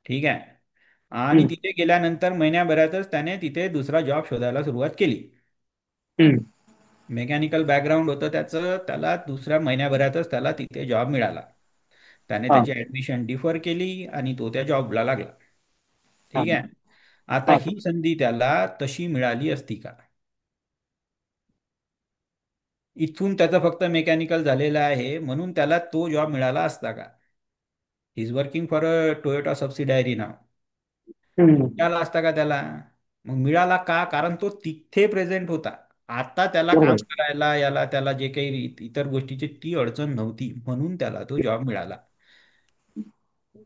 ठीक आहे. आणि हम्म. तिथे गेल्यानंतर महिन्याभरातच त्याने तिथे दुसरा जॉब शोधायला सुरुवात केली. हम्म. मेकॅनिकल बॅकग्राऊंड होतं त्याचं, त्याला दुसऱ्या महिन्याभरातच त्याला तिथे जॉब मिळाला. त्याने हा त्याची ऍडमिशन डिफर केली आणि तो त्या जॉबला लागला. हा ठीक आहे. आता हा ही सर. संधी त्याला तशी मिळाली असती का? इथून त्याचं फक्त मेकॅनिकल झालेलं आहे म्हणून त्याला तो जॉब मिळाला असता का? He is working for a Toyota subsidiary now. Hmm. मिळाला असता का त्याला? मग मिळाला का? कारण तो तिथे प्रेझेंट होता. आता त्याला काम बरोबर. करायला याला त्याला जे काही इतर गोष्टीची ती अडचण नव्हती म्हणून त्याला तो जॉब मिळाला.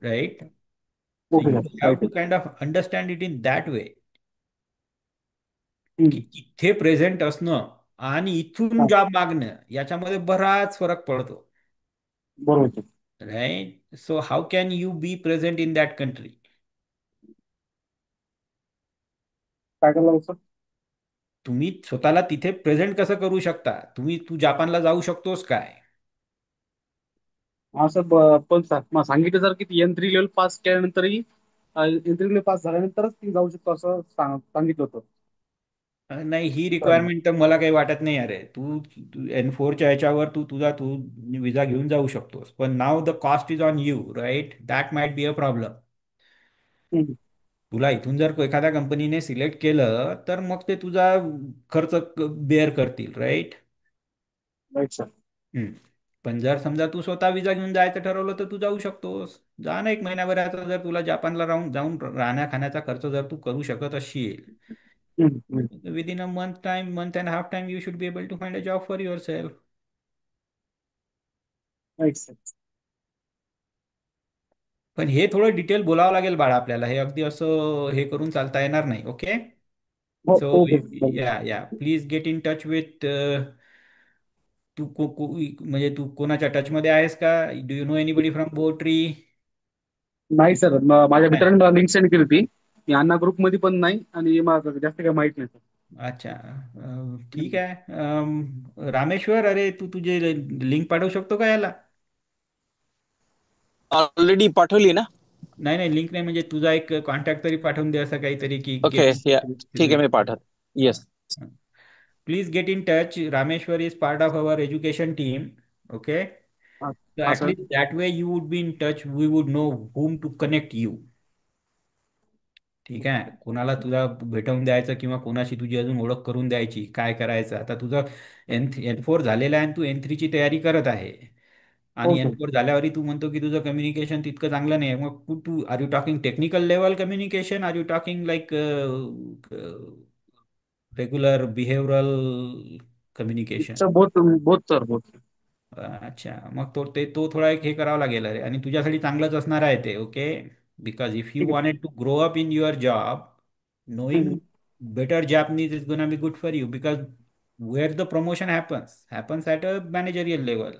Right. So okay you sir, have right. To kind of understand it in that way की हम्म. इथे प्रेझेंट असणं आणि इथून हा, जॉब मागणं याच्यामध्ये बराच फरक पडतो. बरोबर sir. Right. So how can you be present in that country. काय करायला लागेल सर? तुम्ही स्वतःला तिथे प्रेझेंट कसं करू शकता. तू जापानला जाऊ शकतोस काय. हा सर, पण सर मला सांगितलं सर की N3 लेवल पास केल्यानंतरही N3 लेवल पास झाल्यानंतरच ती जाऊ शकतो असं सांगितलं होतं. नाही ही सरांनी. रिक्वायरमेंट तर मला काही वाटत नाही. अरे तू N4च्या ह्याच्यावर तू विजा घेऊन जाऊ शकतोस पण now the cost is on you. Right. That might be a problem. Hmm. तुला इथून जर एखाद्या कंपनीने सिलेक्ट केलं तर मग ते तुझा खर्च बेअर करतील. राईट. Right sir. पण जर समजा तू स्वतः विजा घेऊन जायचं ठरवलं तर तू जाऊ शकतोस. जा ना 1 महिन्याभराचा जर तुला जापानला जाऊन राहण्या खाण्याचा खर्च जर तू करू शकत असशील हम्म. हम्म. within a month and a half time you should be able to find a job for yourself. Right sir. पण हे थोडं डिटेल बोलावं लागेल बाळा आपल्याला. हे अगदी असं हे करून चालता येणार नाही. ओके. हो, सो ओके बरोबर. Yeah yeah please get in touch with म्हणजे तू कोणाच्या टचमध्ये आहेस का. Do you know anybody from Bo Tree. नाही सर, माझ्या नाही. मित्रांनी मला लिंक सेंड केली होती. मी अण्णा ग्रुपमध्ये पण नाही आणि मला जास्त काही माहित नाही सर. अच्छा. ठीक आहे. रामेश्वर अरे तू तुझे लिंक पाठवू शकतो का याला. ऑलरेडी पाठवली ना. नाही नाही लिंक नाही म्हणजे तुझा एक कॉन्टॅक्ट तरी पाठवून दे असं काहीतरी की ओके गेट या ठीक आहे इन. मी पाठवत. Yes. Please get in touch. Rameshwar is part of our education team. Okay. हा. So हा at sir. least that way you would be in touch. We would know whom to connect you. ठीक आहे. कोणाला तुला भेटवून द्यायचं किंवा कोणाशी तुझी अजून ओळख करून द्यायची काय करायचं. आता तुझं N4 झालेलं आहे आणि तू N3ची तयारी करत आहे. हो आणि सर. N4 झाल्यावरही तू म्हणतो की तुझं कम्युनिकेशन तितकं चांगलं नाही आहे. मग तू are you talking technical level communication are you talking like regular behavioural communication. Sir both, both sir, both. अच्छा. मग तो थोडा एक हे करावा लागेल अरे आणि तुझ्यासाठी चांगलंच असणार आहे ते. ओके. बिकॉज इफ यू ठीक आहे. Wanted to grow up in your job knowing hmm. better Japanese is gonna be good for you because where the promotion happens at a managerial level.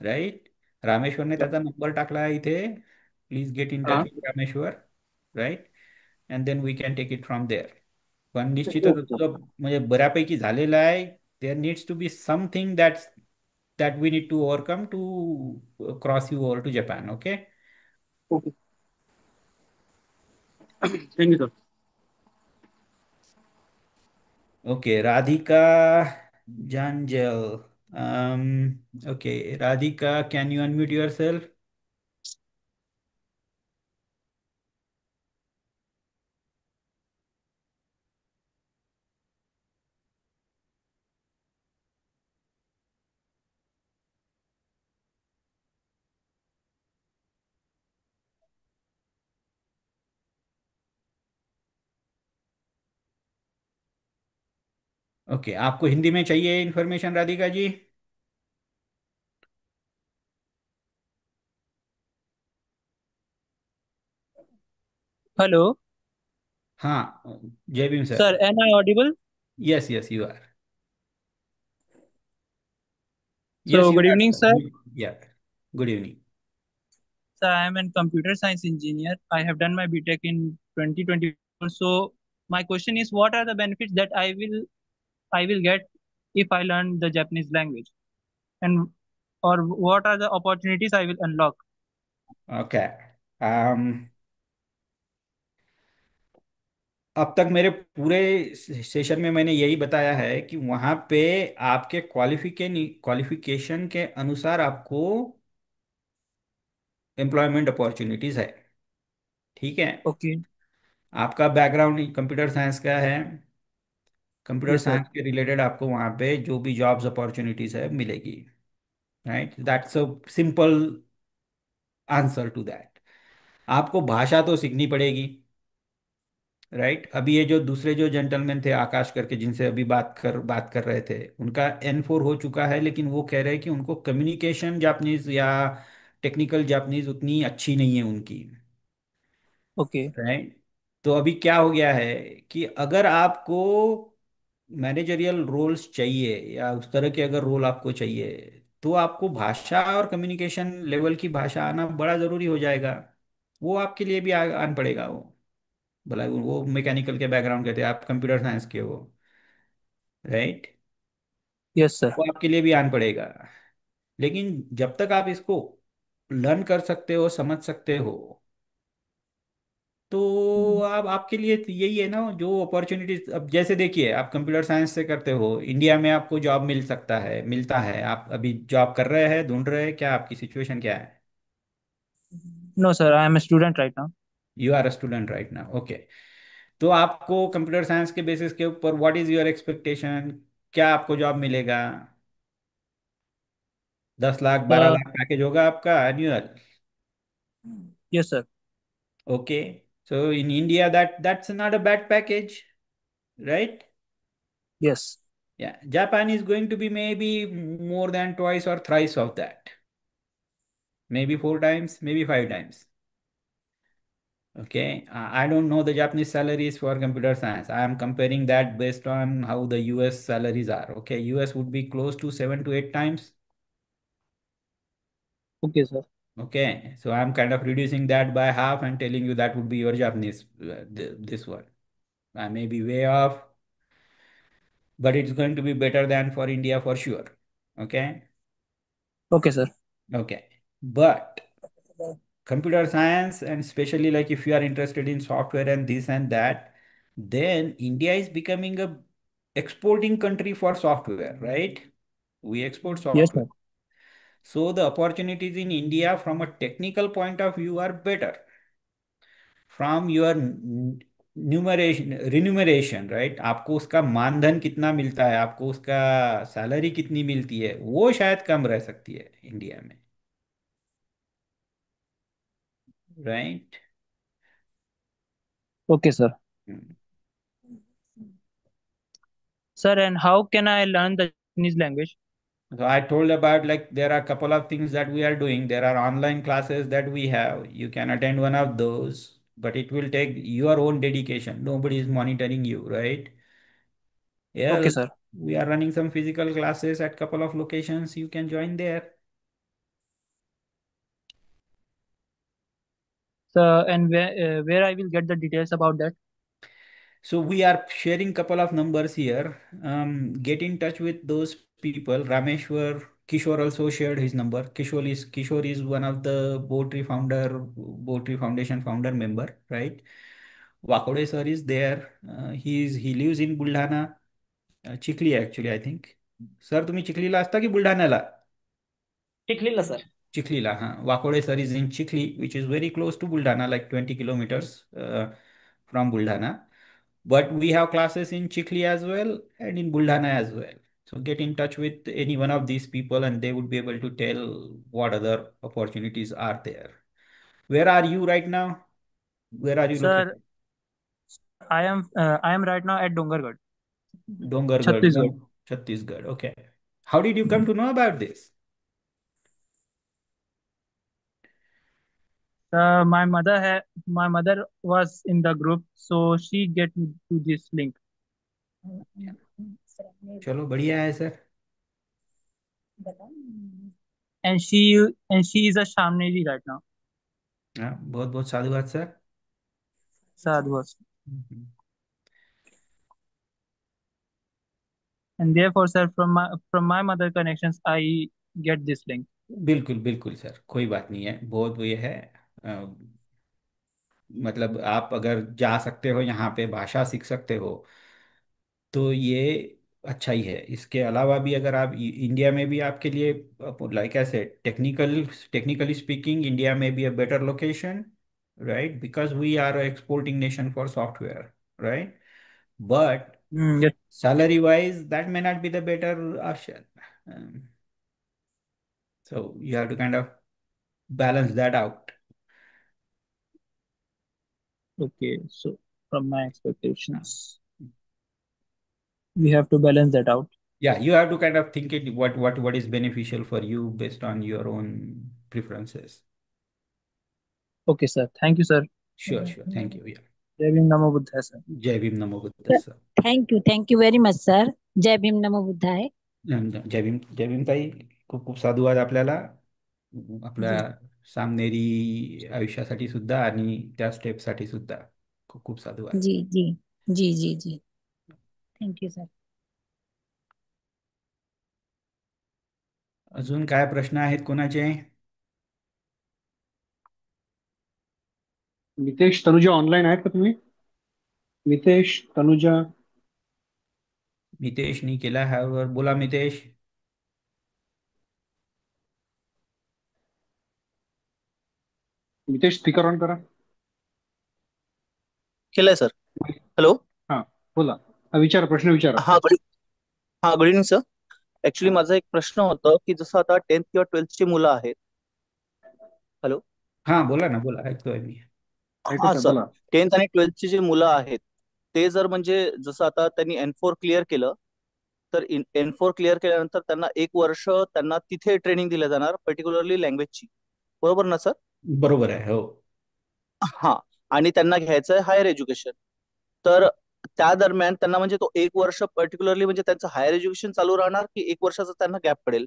Right. रामेश्वरने त्याचा number टाकला आहे इथे. Please get in touch हा. With Rameshwar. Right. And then we can take it from there. पण निश्चितच okay sir. तुझं म्हणजे बऱ्यापैकी झालेलं आहे. There needs to be something that we need to overcome to cross you over to Japan. Okay. Okay. Thank you sir. Okay. Radhika Janjal. Okay. Radhika, can you unmute yourself? ओके. आपको हिंदी में चाहिए information Radhika ji. Hello, हाँ. Jai Bhim sir. sir. Am I audible? Yes, yes, you are. Yes, So, you good are, evening, sir. sir. Yeah. Good evening. Sir, I am a computer science engineer. I have done my BTech in 2021. So, my question is, what are the benefits that I will get if I learn the Japanese language, and or what are the opportunities I will unlock? Okay. um, अब तक मेरे पूरे session में मैंने यही बताया है कि वहाँ पे आपके क्वालिफिकेशन के अनुसार आपको एम्प्लॉयमेंट अपॉर्चुनिटीज है. ठीक है. Okay. आपका बैकग्राउंड कंप्यूटर साइंस का है. Computer Yes, sir. साइंस के रिलेटेड आपको वहाँ पे जो भी जॉब्स अपॉर्चुनिटीज है मिलेगी. Right. That's a simple answer to that. आपको भाषा तो सीखनी पड़ेगी. राइट। अभी ये जो दूसरे जो जेंटलमैन थे आकाश करके जिनसे अभी बात कर रहे थे, उनका N4 हो चुका है, लेकिन वो कह रहे हैं कि उनको कम्युनिकेशन जापनीज या टेक्निकल जापनीज उतनी अच्छी नहीं है उनकी। Okay. राइट। तो अभी क्या हो गया है कि अगर आपको मैनेजरियल रोल्स चाहिए या उस तरह के अगर रोल आपको चाहिए, तो आपको भाषा और कम्युनिकेशन लेवल की भाषा आना बड़ा ज़रूरी हो जाएगा। वो आपके लिए भी आन पड़ेगा वो। भला वो मैकेनिकल के बैकग्राउंड के थे, आप कंप्यूटर साइंस के हो, राइट। Yes, sir. वो आपके लिए भी आन पड़ेगा। लेकिन जब तक आप इसको लर्न कर सकते हो, समझ सकते हो, तो आप आपके लिए तो यही है ना जो अपॉर्चुनिटीज। अब जैसे देखिए, आप कंप्यूटर साइंस से करते हो, इंडिया में आपको जॉब मिल सकता है, मिलता है। आप अभी जॉब कर रहे हैं, ढूंढ रहे हैं, क्या आपकी सिचुएशन क्या है? No, sir. I am a student right now. You are a student right now, okay. तो आपको कंप्यूटर साइंस के बेसिस के ऊपर व्हाट इज योर एक्सपेक्टेशन? क्या आपको जॉब मिलेगा? 10 लाख, बारह Uh, लाख पैकेज होगा आपका annual? yes, sir. Okay. So in India that's not a bad package, right? Yes. Yeah, Japan is going to be maybe more than twice or thrice of that. Maybe 4 times, maybe 5 times. Okay, I don't know the Japanese salaries for computer science. I am comparing that based on how the US salaries are. Okay, US would be close to 7 to 8 times. Okay, sir. Okay, so I'm kind of reducing that by half and telling you that would be your Japanese, this one. I may be way off, but it's going to be better than for India for sure. Okay, Okay, sir. okay. But computer science, and especially like if you are interested in software and this and that, then India is becoming a exporting country for software, right? We export Yes, software. sir. So the opportunities in India from a technical point of view are better. From your numeration remuneration, right, आपको उसका मानधन कितना मिलता है, आपको उसका salary कितनी मिलती है, वो शायद कम रह सकती है इंडिया में, right. Okay, sir. Sir, and how can I learn the Japanese language? So I told about like there are a couple of things that we are doing. There are online classes that we have. You can attend one of those, but it will take your own dedication. Nobody is monitoring you, right? Okay, Else, sir. we are running some physical classes at couple of locations. You can join there. So, and where I will get the details about that? So we are sharing couple of numbers here. Get in touch with those people. Rameshwar Kishore also shared his number. Kishore is one of the Botry Foundation founder member, right? Wakode sir is there. He lives in Buldhana, Chikhli actually I think. Sir, तुम्ही चिखलीला असता की बुलढाण्याला? टिकलीला sir. चिखलीला, हाँ. Wakode sir is in Chikhli, which is very close to Buldhana, like 20 kilometers from Buldhana. But we have classes in Chikhli as well and in Buldhana as well. So get in touch with any one of these people and they would be able to tell what other opportunities are there. Where are you right now? Where are you Sir, located? I am right now at Dongargarh, Dongargarh, Chhattisgarh. Chhattisgarh. Okay. How did you come to know about this? My mother was in the group, so she get me to this link, चलो बढ़िया है sir. and she is a Shamneri right now. हाँ, बहुत बहुत साधुवाद sir. Sadhwas. हम्म. And therefore, sir, from my mother connections, I get this link. बिल्कुल बिल्कुल सर, कोई बात नहीं है, बहुत वो ये है. अ, मतलब आप अगर जा सकते हो यहाँ पे, भाषा सीख सकते हो, तो ये अच्छा ही है. इसके अलावा भी अगर आप इंडिया में भी आपके लिए, लाइक ऐसे टेक्निकली स्पीकिंग, इंडिया में भी a better location, right, because we are exporting nation for software, right. But Yes. salary wise that may not be the better option. So you have to kind of balance that out. Okay. So from my expectations. We have to balance that out. Yeah, you have to kind of think it what is beneficial for you based on your own preferences. Okay, sir. Thank you, sir. Sure, sure. Thank you. Yeah. Jai Bhim नमो बुद्धाय sir. Jai Bhim नमो बुद्धाय. Thank you very much sir. Jai Bhim नमो बुद्धाय. जय भीम ताई. खूप खूप साधुवाद आपल्याला आपल्या जी सामनेरी आयुष्यासाठी सुद्धा आणि त्या स्टेपसाठी सुद्धा खूप खूप साधुवाद. जी जी जी जी जी थँक यू सर. अजून काय प्रश्न आहेत कोणाचे? मितेश तनुजा ऑनलाईन आहेत का तुम्ही? मितेश तनुजा. मितेशनी केला ह्यावर बोला मितेश. मितेश स्पीकर ऑन करा. केलंय सर. हॅलो. हा बोला. विचारा, प्रश्न विचारा. Good evening sir. ऍक्च्युली माझा एक प्रश्न होता की जसं आता 10th किंवा 12th ची मुलं आहेत. हॅलो. हा बोला ना, बोला, ऐकतोय मी. हा सर. 10th आणि 12th ची जी मुलं आहेत ते जर म्हणजे जसं आता त्यांनी N4 क्लिअर केलं तर N4 क्लिअर केल्यानंतर त्यांना 1 वर्ष त्यांना तिथे ट्रेनिंग दिलं जाणार पर्टिक्युलरली लँग्वेजची. बरोबर ना सर? बरोबर आहे. हो. हा. आणि त्यांना घ्यायचं आहे हायर एज्युकेशन. तर त्या दरम्यान त्यांना म्हणजे तो 1 वर्ष पर्टिक्युलरली म्हणजे त्यांचं हायर एज्युकेशन चालू राहणार की 1 वर्षाचा त्यांना गॅप पडेल?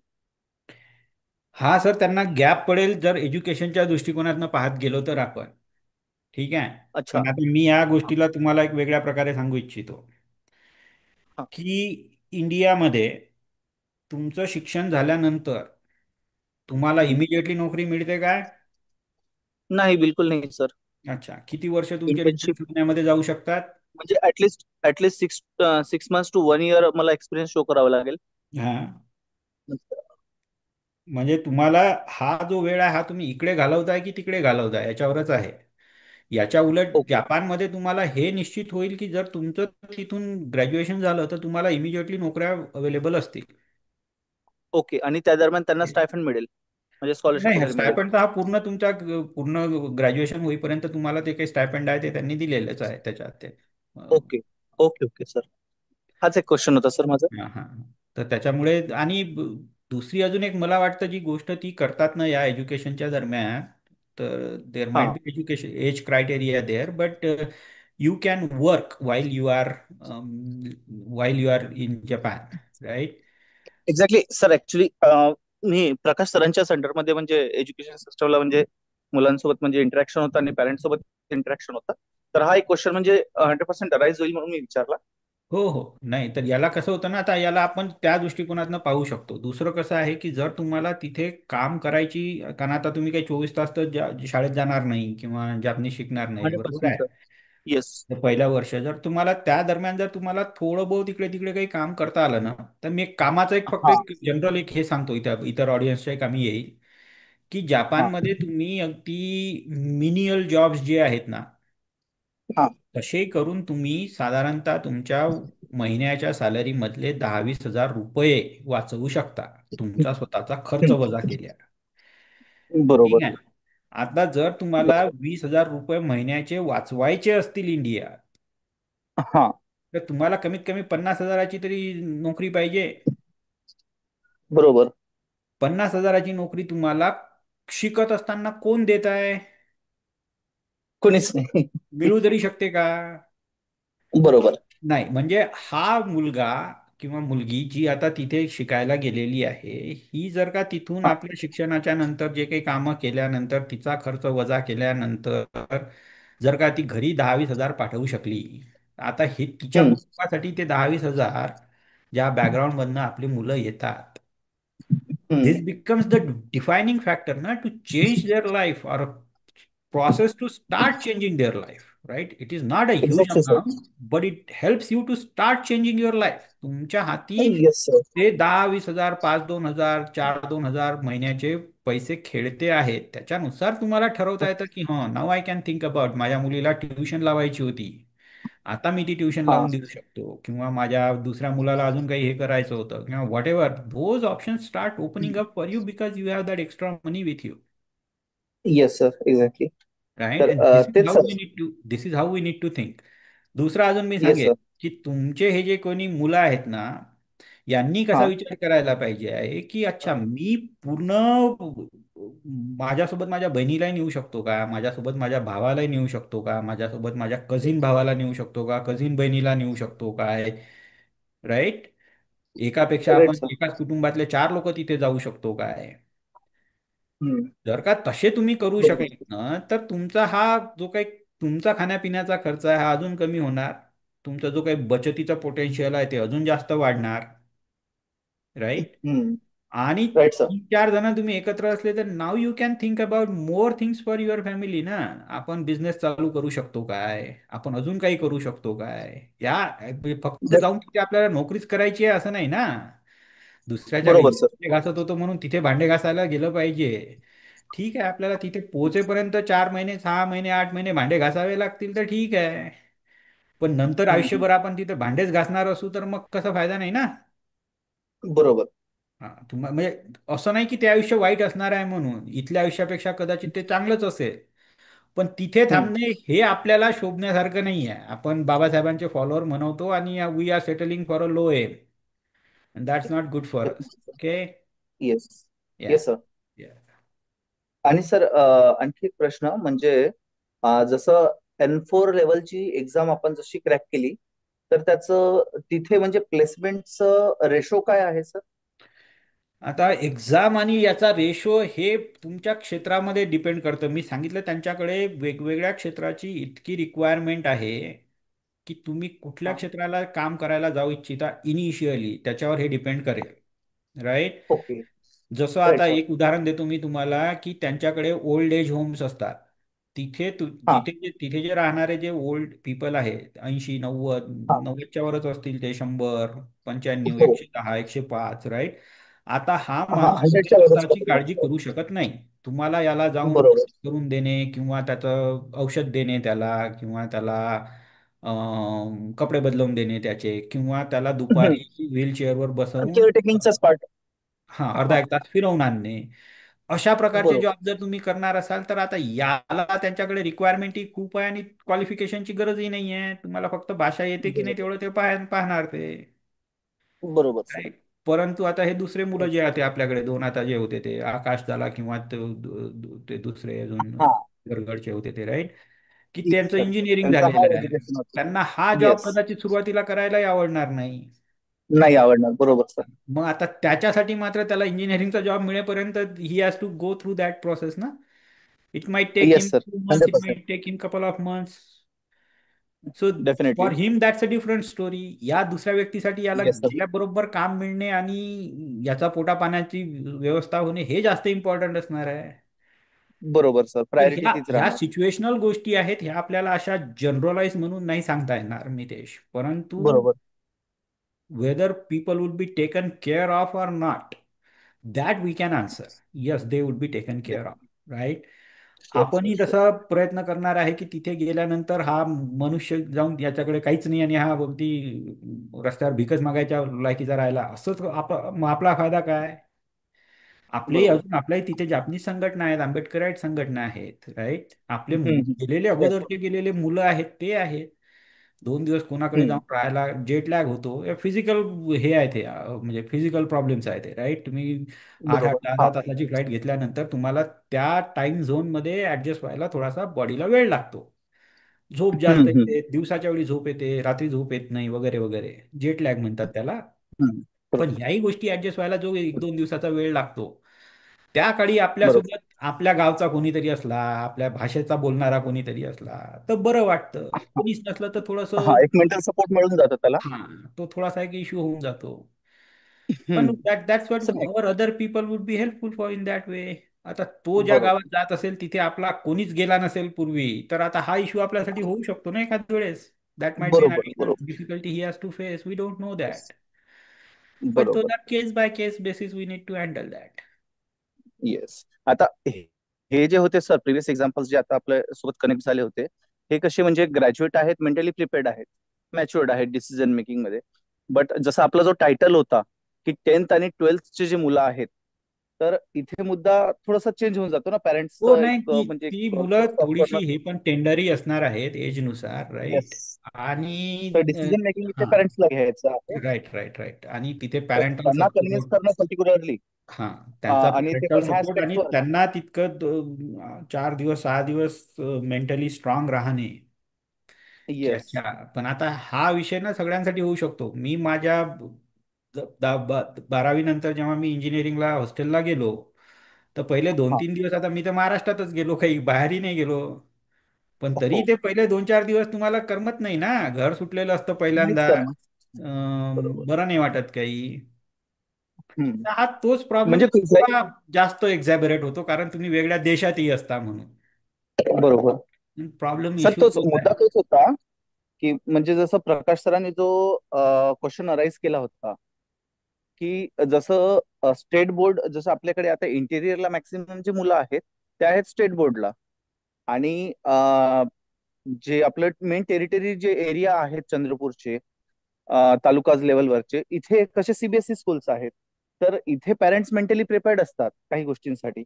हा सर, त्यांना गॅप पडेल जर एज्युकेशनच्या दृष्टिकोनातनं पाहत गेलो तर आपण. ठीक आहे. अच्छा. पण आता मी या गोष्टीला तुम्हाला एक वेगळ्या प्रकारे सांगू इच्छितो हा. की इंडियामध्ये तुमचं शिक्षण झाल्यानंतर तुम्हाला इमिजिएटली नोकरी मिळते काय? नाही, बिलकुल नाही सर. अच्छा. किती वर्ष तुमचे इंटर्नशिप शिकण्यामध्ये जाऊ शकतात? म्हणजे ऍटलिस्ट 6 months to 1 year मला एक्सपिरियन्स शो करावा लागेल. हा. म्हणजे तुम्हाला हा जो वेळ आहे हा तुम्ही इकडे घालवताय की तिकडे घालवताय याच्यावरच आहे. याच्या उलट ओके. जपानमध्ये तुम्हाला हे निश्चित होईल की जर तुमचं तिथून ग्रॅज्युएशन झालं तर तुम्हाला इमिजिएटली नोकऱ्या अवेलेबल असतील. ओके. आणि त्या दरम्यान त्यांना स्टायफंड मिळेल म्हणजे स्कॉलरशिप नाही, वगैरे मिळेल? स्टायपंड तर हा पूर्ण तुमच्या पूर्ण ग्रॅज्युएशन होईपर्यंत तुम्हाला ते काही स्टायपंड आहे ते त्यांनी दिलेलंच आहे त्याच्यात ते. Okay okay okay sir. हाच एक क्वेश्चन होता सर माझा. हा हा. तर त्याच्यामुळे आणि दुसरी अजून एक मला वाटतं जी गोष्ट ती करतात ना या एज्युकेशनच्या दरम्यान, तर देअर हा. Might be education as criteria there but you can work while you are in Japan, right? Exactly sir. Actually मी प्रकाश सरांच्या सेंटरमध्ये म्हणजे एज्युकेशन सिस्टमला म्हणजे मुलांसोबत म्हणजे इंटरॅक्शन होता आणि पॅरेंट्स सोबत इंटरॅक्शन होता. तर हा एक क्वेश्चन म्हणजे 100% अराईज होईल म्हणून मी विचारला. हो हो. नाही तर याला कसं होतं ना, आता याला आपण त्या दृष्टिकोनातनं पाहू शकतो. दुसरं कसं आहे की जर तुम्हाला तिथे काम करायची, कारण आता तुम्ही काही 24 तास तर शाळेत जाणार नाही किंवा जापनीज शिकणार नाही, बरोबर 100% आहे? सर. येस. तर पहिल्या वर्ष जर तुम्हाला त्या दरम्यान जर तुम्हाला थोडं बहुत इकडे तिकडे काही काम करता आलं ना, तर मी एक कामाचं एक फक्त हा एक जनरल एक हे सांगतो इतर इतर ऑडियन्सच्या एक आम्ही येईल की हा जपानमध्ये तुम्ही अगदी मिनियल जॉब्स जे आहेत ना हा. तसे करून तुम्ही साधारणतः तुमच्या महिन्याच्या सॅलरी मधले 10-20 हजार रुपये वाचवू शकता तुमचा स्वतःचा खर्च वजा केल्या. ठीक बरोबर. आहे. आता जर तुम्हाला 20 हजार रुपये महिन्याचे वाचवायचे असतील इंडियात, हा. तर तुम्हाला कमीत कमी 50 हजाराची तरी नोकरी पाहिजे. बरोबर. 50 हजाराची नोकरी तुम्हाला शिकत असताना कोण देत आहे? कोणीच नाही. मिळू तरी शकते का? बरोबर. नाही. म्हणजे हा मुलगा किंवा मुलगी जी आता तिथे शिकायला गेलेली आहे, ही जर का तिथून हा. आपल्या शिक्षणाच्या नंतर जे काही कामं केल्यानंतर तिचा खर्च वजा केल्यानंतर जर का ती घरी 10-20 हजार पाठवू शकली, आता हे तिच्या हम्म. कुटुंबासाठी ते 10-20 हजार ज्या बॅकग्राऊंडमधनं आपली मुलं येतात, हम्म. this becomes the defining factor na to change their life or a process to start changing their life, right? It is not a huge exactly sir. amount but it helps you to start changing your life. तुमच्या हाती yes sir. ते 10-20 हजार 5-2 हजार 4-2 हजार महिन्याचे पैसे खेळते आहेत. त्याच्यानुसार तुम्हाला ठरवता येतं की हां, नाव आय कॅन थिंक अबाउट माझ्या मुलीला ट्युशन लावायची होती, आता मी ती ट्युशन हा. लावून देऊ शकतो, किंवा माझ्या दुसऱ्या मुलाला अजून काही हे करायचं होतं किंवा whatever those option start opening up for you because you have that extra money with you, yes sir. Exactly. Right? तर अँड दिस इज तेच how sir. We need to think. दुसरं अजून मी येस सांगेन sir. की तुमचे हे जे कोणी मुलं आहेत ना, यांनी कसा हा. विचार करायला पाहिजे आहे की अच्छा मी पूर्ण माझ्यासोबत माझ्या बहिणीलाही नेऊ शकतो का, माझ्यासोबत माझ्या भावालाही नेऊ शकतो का, माझ्यासोबत माझ्या कझिन भावाला नेऊ शकतो का, कझिन बहिणीला नेऊ शकतो काय, राईट? एकापेक्षा राईट आपण सर. एकाच कुटुंबातले 4 लोक तिथे जाऊ शकतो काय? हम्म. जर का तसे तुम्ही करू बरोबर. शकले ना, तर तुमचा हा जो काही तुमचा खाण्यापिण्याचा खर्च आहे हा अजून कमी होणार, तुमचा जो काही बचतीचा पोटेन्शियल आहे ते अजून जास्त वाढणार, राईट? हम्म. आणि राईट सर. 3-4 जण तुम्ही एकत्र असले तर now you can think about more things for your family ना. आपण बिझनेस चालू करू शकतो काय, आपण अजून काही करू शकतो काय, या म्हणजे फक्त जाऊन तिथे आपल्याला नोकरीच करायची आहे असं नाही ना. दुसऱ्याच्या घरी बरोबर सर. भांडे घासत होतो म्हणून तिथे भांडे घासायला गेलं पाहिजे. ठीक आहे, आपल्याला तिथे पोहोचेपर्यंत 4 महिने 6 महिने 8 महिने भांडे घासावे लागतील तर ठीक आहे, पण नंतर हम्म. आयुष्यभर आपण तिथे भांडेच घासणार असू तर मग कसा फायदा नाही ना. बरोबर. हा म्हणजे असं नाही की ते आयुष्य वाईट असणार आहे म्हणून, इथल्या आयुष्यापेक्षा कदाचित ते चांगलंच असेल, पण तिथे हम्म. थांबणे हे आपल्याला शोभण्यासारखं नाही आहे. आपण बाबासाहेबांचे फॉलोअर म्हणवतो आणि we are settling for a low aim, that's not good for us. Okay. Yes. Yeah. Yes sir. आणि सर आणखी एक प्रश्न म्हणजे जसं N4 लेवलची एक्झाम आपण जशी क्रॅक केली तर त्याचं तिथे म्हणजे प्लेसमेंटचं रेशो काय आहे सर? आता एक्झाम आणि याचा रेशो हे तुमच्या क्षेत्रामध्ये डिपेंड करतं. मी सांगितलं त्यांच्याकडे वेगवेगळ्या क्षेत्राची इतकी रिक्वायरमेंट आहे की तुम्ही कुठल्या हा. क्षेत्राला काम करायला जाऊ इच्छिता इनिशियली त्याच्यावर हे डिपेंड करेल, राईट? ओके. जसं राईट आता सर. एक उदाहरण देतो मी तुम्हाला की त्यांच्याकडे ओल्ड एज होम्स असतात. हा. तिथे जे राहणारे जे ओल्ड पीपल आहेत 80-90, हा. 90च्या वरच असतील ते, 100-95, हो. 110, 105, राईट? आता हा हा, माणूस तुमची 100च्या वरच स्वतःची पकडा. काळजी करू शकत नाही. तुम्हाला याला जाऊन बरोबर. करून देणे किंवा त्याचं औषध देणे त्याला, किंवा त्याला कपडे बदलवून देणे त्याचे, किंवा त्याला दुपारी व्हीलचेअरवर बसवून केअरटेकिंगचाच पार्ट. हा अर्धा हा. एक तास फिरवून आणणे, अशा प्रकारचे बरोबर. जॉब जर तुम्ही करणार असाल तर आता याला त्यांच्याकडे रिक्वायरमेंटही खूप आहे आणि क्वालिफिकेशनची गरजही नाही आहे. तुम्हाला फक्त भाषा येते की नाही बरोबर. तेवढं ते पाहणार ते, बरोबर सर. right? परंतु आता हे दुसरे मुलं जे आहेत आपल्याकडे दोन, आता जे होते ते आकाश झाला किंवा ते दुसरे अजून हा. गडगडचे होते ते, राईट? की येस त्यांचं सर. इंजिनिअरिंग त्यांचा झालेलं हायर आहे, एज्युकेशन होतं. त्यांना हा जॉब येस. कदाचित सुरुवातीला करायलाही आवडणार नाही. नाही आवडणार. बरोबर सर. मग आता त्याच्यासाठी मात्र त्याला इंजिनिअरिंगचा जॉब मिळेपर्यंत he has to go through that process ना. It might take him yes sir. 2 months, it 100%. Might take him couple of months. So definitely. For him that's a different story. या दुसऱ्या व्यक्तीसाठी याला येस सर. गेल्याबरोबर काम मिळणे आणि याचा पोटा पाण्याची व्यवस्था होणे हे जास्त इम्पॉर्टंट असणार आहे. बरोबर सर. तर प्रायोरिटी ह्या तीच ह्या राहणार. सिच्युएशनल गोष्टी आहेत, ह्या आपल्याला अशा जनरलाइज म्हणून नाही सांगता येणार मितेश, परंतु बरोबर. whether people would be taken care of or not, that we can answer. Yes, they would be taken care of, right? Sure sir. आपणही शुअर. तसा प्रयत्न करणार आहे की तिथे गेल्यानंतर हा मनुष्य जाऊन याच्याकडे काहीच नाही आणि हा अगदी रस्त्यावर भिकच मागायच्या लायकीचा राहिला असंच मग आपला फायदा काय? बरोबर. आपल्याही तिथे जापनीज संघटना आहेत, आंबेडकराईट संघटना आहेत, राईट? आपले गेलेले येस सर. अगोदरचे गेलेले मुलं आहेत ते आहेत. 2 दिवस कोणाकडे जाऊन राहायला जेट लॅग होतो, फिजिकल हे आहे ते म्हणजे फिजिकल प्रॉब्लेम्स आहेत ते, राईट? तुम्ही 8-8 बरोबर. 10-10 हा. तासाची फ्लाईट घेतल्यानंतर तुम्हाला त्या टाइम झोनमध्ये ऍडजस्ट व्हायला थोडासा बॉडीला वेळ लागतो. झोप जास्त हम्म. येते, दिवसाच्या वेळी झोप येते, रात्री झोप येत नाही, वगैरे वगैरे, जेट लॅग म्हणतात त्याला. हम्म. पण ह्याही गोष्टी ऍडजस्ट व्हायला जो 1-2 दिवसाचा वेळ लागतो, त्या काळी बरोबर. आपल्यासोबत आपल्या गावचा कोणीतरी असला, आपल्या भाषेचा बोलणारा कोणीतरी असला तर बरं वाटतं. कोणीच नसलं तर थोडंसं हा, एक मेंटल सपोर्ट मिळून जातो त्याला. हा तो थोडासा एक इश्यू होऊन जातो. पण हम्म. That's what sir our other people would be helpful for in that वे. आता तो ज्या बरोबर. गावात जात असेल तिथे आपला कोणीच गेला नसेल पूर्वी, तर आता हा इश्यू आपल्यासाठी होऊ शकतो ना एखाद वेळेस. दॅट माइट बी बरोबर. हॅविंग बरोबर. Difficulty he has to face, we don't know that. But बरोबर. Case by case basis we need to handle that. Yes. आता हे जे होते सर प्रिव्हियस एक्झाम्पल्स जे आता आपल्या सोबत कनेक्ट झाले होते, हे कसे म्हणजे ग्रॅज्युएट आहेत, मेंटली प्रिपेअर्ड आहेत, मॅच्युअर्ड आहेत डिसिजन मेकिंग मध्ये. बट जसा आपला जो टायटल होता की 10th आणि 12th ची जी मुलं आहेत तर इथे मुद्दा थोडासा चेंज होऊन जातो ना, हो पॅरेंट्सचं नाही, एक म्हणजे ती फुल मुलं स्टॉप थोडीशी करणं. हे पण टेंडरी असणार आहेत एज नुसार, येस. राईट. आणि तर डिसिजन मेकिंग इथे हा, पॅरेंट्सला घ्यायचं आहे. Right right right. आणि तिथे तर पॅरेंटल त्यांना कन्व्हिन्स सपोर्ट. करणं पर्टिक्युलरली, हा, त्यांचा आणि ते पॅरेंटल पण ह्या सपोर्ट आणि स्टेप्सवर. त्यांना तितकं 4 दिवस 6 दिवस मेंटली स्ट्रॉंग राहणे येस. त्याच्या. पण आता हा विषय ना सगळ्यांसाठी होऊ शकतो. मी माझ्या 12वी नंतर जेव्हा मी इंजिनिअरिंगला हॉस्टेलला गेलो, तर पहिले दोन हा. तीन दिवस, आता मी तर महाराष्ट्रातच गेलो, काही बाहेरही नाही गेलो, पण तरी हो. ते पहिले 2-4 दिवस तुम्हाला करमत नाही ना, घर सुटलेलं असतं नाहीच पहिल्यांदा. करणार. बरोबर. बरं नाही वाटत काही. हम्म. हा तोच प्रॉब्लेम म्हणजे कुठलाही. थोडा जास्त एक्झॅबरेट होतो, कारण तुम्ही वेगळ्या देशातही असता म्हणून. बरोबर. प्रॉब्लेम सर, इश्यू तोच तोच आहे. मुद्दा तोच होता, की म्हणजे जसं प्रकाश सरांनी जो क्वेश्चन अराईज केला होता, की जसं स्टेट बोर्ड, जसं आपल्याकडे आता इंटेरियरला मॅक्सिमम जे मुलं आहेत ते आहेत स्टेट बोर्डला, आणि जे आपलं मेन टेरिटरी जे एरिया आहेत चंद्रपूरचे, तालुकाज लेवलवरचे, इथे कसे सीबीएसई स्कूल्स आहेत. तर इथे पॅरेंट्स मेंटली प्रिपेअर्ड असतात काही गोष्टींसाठी.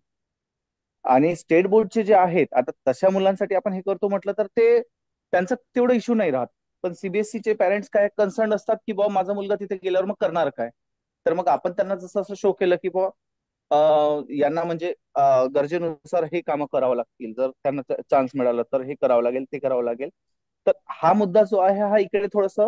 आणि स्टेट बोर्डचे जे आहेत, आता तशा मुलांसाठी आपण हे करतो म्हटलं तर ते त्यांचं तेवढं इश्यू नाही राहत. पण सीबीएसईचे पॅरेंट्स काय कन्सर्न असतात, की बाबा माझा मुलगा तिथे गेल्यावर मग करणार काय. तर मग आपण त्यांना जसं असं शो केलं, की बाबा यांना म्हणजे गरजेनुसार हे कामं करावं लागतील, जर त्यांना चान्स मिळाला तर हे करावं लागेल, ते करावं लागेल. तर हा मुद्दा जो आहे हा इकडे थोडस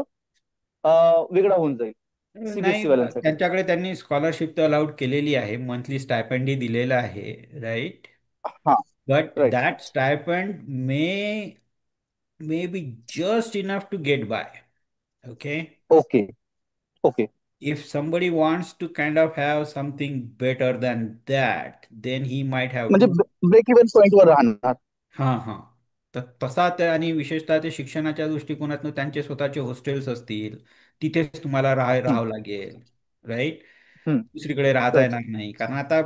वेगळा होऊन जाईल नाही, सीबीएसई वाल्यांसाठी. त्यांच्याकडे त्यांनी स्कॉलरशिप तर अलाउड केलेली आहे, मंथली स्टायपेंडही दिलेला आहे, राईट. हा. But right. That stipend may be just enough to get by. Okay. Okay. Okay. If somebody wants to kind of have something better than that, then he might have म्हणजे to. Break even point वर राहणार. हां हां. तर तसा ते, आणि विशेषतः ते शिक्षणाच्या दृष्टिकोनातून त्यांचे स्वतःचे हॉस्टेल्स असतील, तिथेच तुम्हाला हम्म. राहावं लागेल, राईट. हम्म. दुसरीकडे राहता राईट. येणार नाही, कारण आता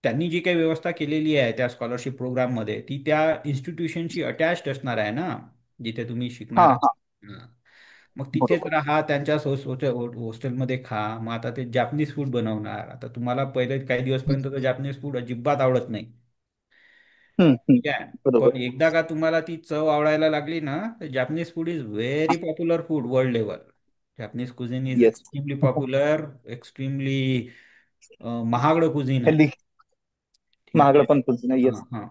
त्यांनी जी काही व्यवस्था केलेली आहे त्या स्कॉलरशिप प्रोग्राममध्ये, ती त्या इन्स्टिट्यूशनशी अटॅच्ड असणार आहे ना, जिथे तुम्ही हा. शिकणार हा. आहात. हां. मग तिथेच बरोबर. राहा, त्यांच्या हॉस्टेलमध्ये खा. मग आता ते जापनीज फूड बनवणार, आता तुम्हाला पहिले काही दिवसपर्यंत तर जापनीज फूड अजिबात आवडत नाही, ठीक आहे. बरोबर. पण एकदा का तुम्हाला ती चव आवडायला लागली ना, तर Japanese food is very popular food world level. Japanese cuisine is yes. Extremely popular, extremely महागडं कुझिन आहे, हेल्दी. ठीक महागडं आहे. पण कुझिन आहे. हां येस. हां.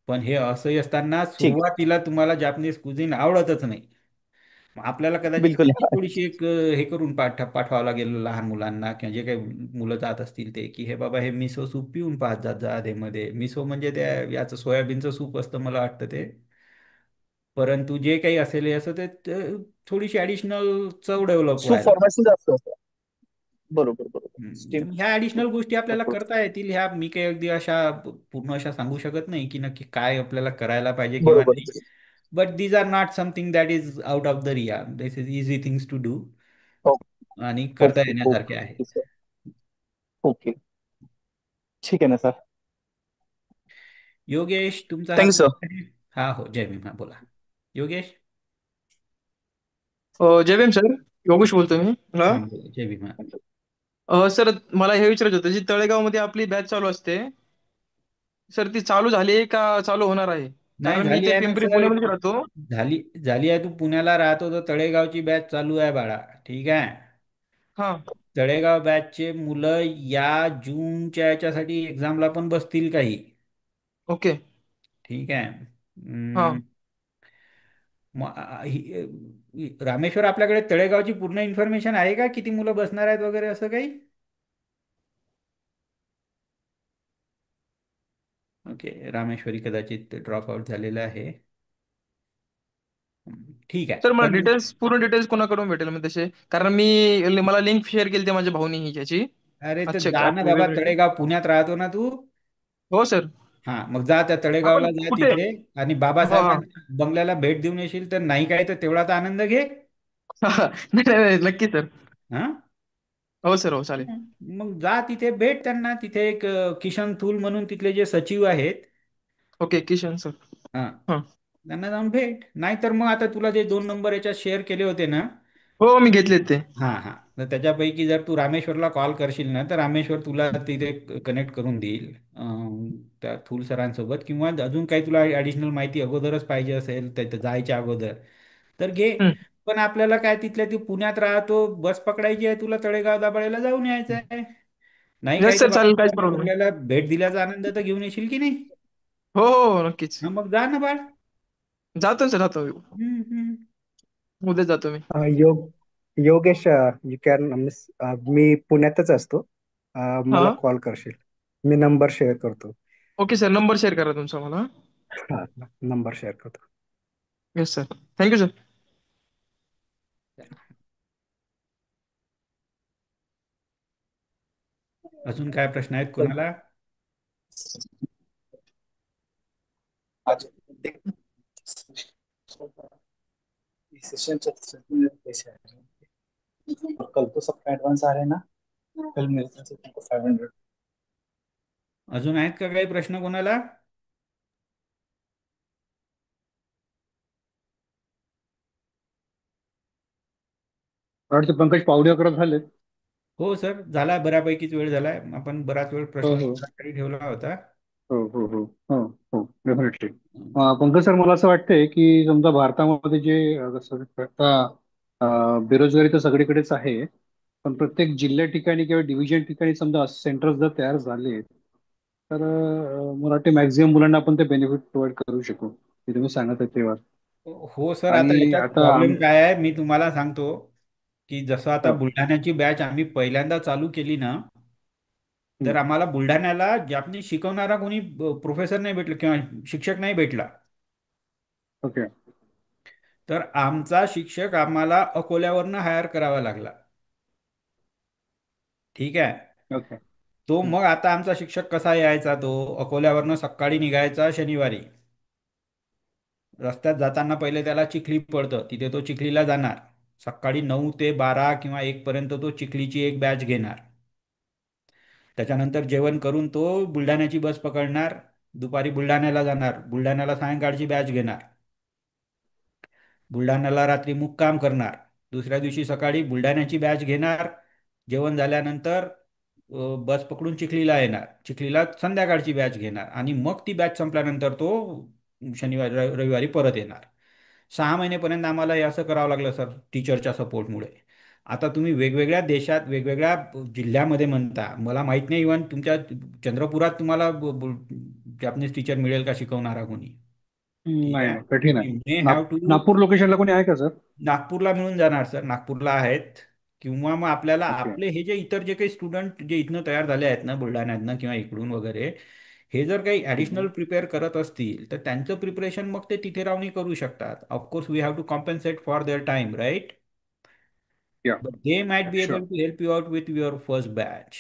पण हे असंही असताना ठीक आहे. सुरुवातीला तुम्हाला जापनीज कुझिन आवडतच नाही. मग आपल्याला कदाचित बिलकुल. त्याची थोडीशी एक हे करून पाठवावं लागेल लहान मुलांना, किंवा जे काही मुलं जात असतील ते, की हे बाबा हे मिसो सूप पिऊन पाहत जात जा आधेमध्ये. मिसो म्हणजे त्या याचं सोयाबीनचं सूप असतं मला वाटतं ते, परंतु जे काही असेल हे असं ते थोडीशी ॲडिशनल चव डेव्हलप सूप व्हायला. फॉर्मॅशन जास्त असतं. बरोबर. बरोबर. तर स्टीम ह्या ॲडिशनल गोष्टी आपल्याला अप्रोच. करता येतील. ह्या मी काही अगदी अशा पूर्ण अशा सांगू शकत नाही की नक्की काय आपल्याला करायला पाहिजे किंवा बरोबर. नाही. But these are not something that is out of the area. This is easy things to do आणि करता ओके. येण्यासारखे आहे. Okay sir. ओके. ठीक आहे ना सर. योगेश, तुमचा हा थँक्यू सर. क्वेश्चन आहे. हा हो, जय भीम. हा बोला योगेश. जय भीम सर. योगेश बोलतोय मी. हा बोला, जय भीम. हा. सर, मला हे विचारायचं होतं, जी तळेगावमध्ये आपली बॅच चालू असते, सर ती चालू झाली आहे का चालू होणार आहे? नाही, कारण मी झाली इथे आहे ना पिंपरी सर. पुण्यामध्ये राहतो. झाली झाली आहे. तू पुण्याला राहतो तर तळेगावची बॅच चालू आहे बाळा, ठीक आहे. हा. तळेगाव बॅचचे मुलं या जूनच्या याच्यासाठी एक्झामला पण बसतील काही, ओके. ठीक आहे. हा. रामेश्वर, आपल्याकडे तळेगावची पूर्ण इन्फॉर्मेशन आहे का, किती मुलं बसणार आहेत वगैरे असं काही? ओके, रामेश्वरी कदाचित ड्रॉप आउट झालेला आहे. ठीक आहे, सर, मला पण डिटेल्स, पूर्ण डिटेल्स कोणाकडून भेटेल म्हणजे तसे? कारण मला लिंक शेअर केली होती माझ्या भाऊनी ह्याची. अरे तर अच्छा, जा ना बाबा, वेबसाईट. तळेगाव पुण्यात राहतो ना तू. हो सर. हा, मग जा त्या आपण तळेगावला, जा कुठे? तिथे आणि हा हा. बाबासाहेबांच्या बंगल्याला भेट देऊन येशील तर, नाही काय तर तेवढा तर आनंद घे. नाही नाही नाही, नक्की सर. हा, हो सर, हो चालेल. मग जा तिथे, भेट त्यांना. तिथे एक किशन थूल म्हणून तिथले जे सचिव आहेत, ओके, किशन सर. हा, हा. त्यांना जाऊन भेट. नाहीतर मग आता तुला जे 2 नंबर याच्यात शेअर केले होते ना, हो मी घेतलेत ते. हां हां. तर त्याच्यापैकी जर तू रामेश्वरला कॉल करशील ना, तर रामेश्वर तुला तिथे कनेक्ट करून देईल त्या थूल सरांसोबत. किंवा अजून काही तुला ॲडिशनल माहिती अगोदरच पाहिजे असेल त्या जायच्या अगोदर, तर घे. हम्म. पण आपल्याला काय, तिथल्या ती पुण्यात राहतो, बस पकडायची आहे, तुला तळेगाव दाभाडेला जाऊन यायचं आहे. नाही येस काही तर सर, चालेल, काहीच बाबा प्रॉब्लेम नाही. आपल्याला भेट दिल्याचा आनंद तर घेऊन येशील की नाही? हो हो हो, नक्कीच. हा, मग जा ना बाळ. जातो सर, जातो. हम्म. उद्या जातो मी. योगेश, यू कॅन मी पुण्यातच असतो. हा. मला कॉल करशील. मी नंबर शेअर करतो. ओके सर, नंबर शेअर करा तुमचा मला. हा, नंबर शेअर करतो. Yes sir, thank you sir. अजून काय प्रश्न आहेत कोणाला? सेशन पैसे कल तो सबका एडवांस आ रहे हैं ना, कल मिलते हैं तुमको 500. अजून आहेत का काही प्रश्न कोणाला? वाटतं पंकज पावणे 11 झालेत. हो सर, झाला, बऱ्यापैकीच वेळ झालाय. आपण बराच वेळ हो हो प्रश्नोत्तरासाठी ठेवला होता. हो हो हो हो हो डेफिनेटली. पंकज सर, मला असं वाटतंय की समजा भारतामध्ये जे कसं आता बेरोजगारी तर सगळीकडेच आहे. पण प्रत्येक जिल्ह्या ठिकाणी किंवा डिव्हिजन ठिकाणी समजा सेंटर्स जर तयार झाले, तर मला वाटते मॅक्झिमम मुलांना आपण ते बेनिफिट प्रोव्हाइड करू शकू, हे तुम्ही सांगत आहे तेव्हा. हो सर, आता आणि याच्यात आता प्रॉब्लेम काय आहे मी तुम्हाला सांगतो, की जसं आता हो. बुलढाण्याची बॅच आम्ही पहिल्यांदा चालू केली ना, तर हम्म. आम्हाला बुलढाण्याला जापनीज शिकवणारा कोणी प्रोफेसर नाही भेटला किंवा शिक्षक नाही भेटला. ओके. तर आमचा शिक्षक आम्हाला अकोल्यावरनं हायर करावा लागला. ठीक आहे. ओके. तो मग आता आमचा शिक्षक कसा यायचा, तो अकोल्यावरनं सकाळी निघायचा शनिवारी. रस्त्यात जाताना पहिले त्याला चिखली पडतं, तिथे तो चिखलीला जाणार. सकाळी 9 ते 12 किंवा 1 पर्यंत तो चिखलीची एक बॅच घेणार. त्याच्यानंतर जेवण करून तो बुलढाण्याची बस पकडणार, दुपारी बुलढाण्याला जाणार, बुलढाण्याला सायंकाळची बॅच घेणार, बुलढाण्याला रात्री मुक्काम करणार, दुसऱ्या दिवशी सकाळी बुलढाण्याची बॅच घेणार, जेवण झाल्यानंतर बस पकडून चिखलीला येणार, चिखलीला संध्याकाळची बॅच घेणार, आणि मग ती बॅच संपल्यानंतर तो शनिवारी रविवारी परत येणार. 6 महिनेपर्यंत आम्हाला हे असं करावं लागलं सर, टीचरच्या सपोर्टमुळे. आता तुम्ही वेगवेगळ्या देशात वेगवेगळ्या जिल्ह्यामध्ये म्हणता, मला माहित नाही इव्हन तुमच्या चंद्रपुरात तुम्हाला जॅपनीज टीचर मिळेल का शिकवणारा कोणी? ठीक नाही आहे. नाही, कठीण आहे. You may have to. Nagpur लोकेशनला कोणी आहे का सर? नागपूरला मिळून जाणार सर, नागपूरला आहेत. किंवा मग आपल्याला ओके. आपले हे जे इतर जे काही स्टुडंट जे इथनं तयार झाले आहेत ना, बुलढाण्यातनं किंवा इकडून वगैरे, हे जर काही ॲडिशनल प्रिपेअर करत असतील, तर त्यांचं प्रिपरेशन मग ते तिथे राहून करू शकतात. Of course we have to compensate for their time, right? Yeah, but they might be sure. Able to help you out with your first batch.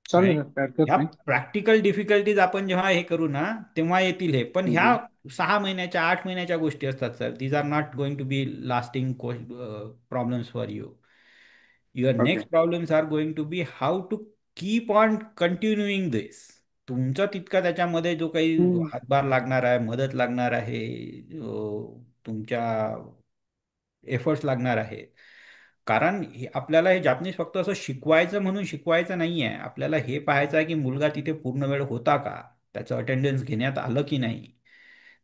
चालेल राईट. सर, काय हरकत ह्या नाही. प्रॅक्टिकल डिफिकल्टीज आपण जेव्हा हे करू ना, तेव्हा येतील हे. पण ह्या हम्म. 6 महिन्याच्या 8 महिन्याच्या गोष्टी असतात sir. These are not going to be lasting problems for you. Your okay. Next problems are going to be how to keep on continuing this. तुमचा तितका त्याच्यामध्ये जो काही हम्म. हातभार लागणार आहे, मदत लागणार आहे, तुमच्या एफर्ट्स लागणार आहे. कारण आपल्याला हे जापनीज फक्त असं शिकवायचं म्हणून शिकवायचं नाही आहे. आपल्याला हे पाहायचं आहे की मुलगा तिथे पूर्ण वेळ होता का, त्याचं अटेंडन्स घेण्यात आलं की नाही,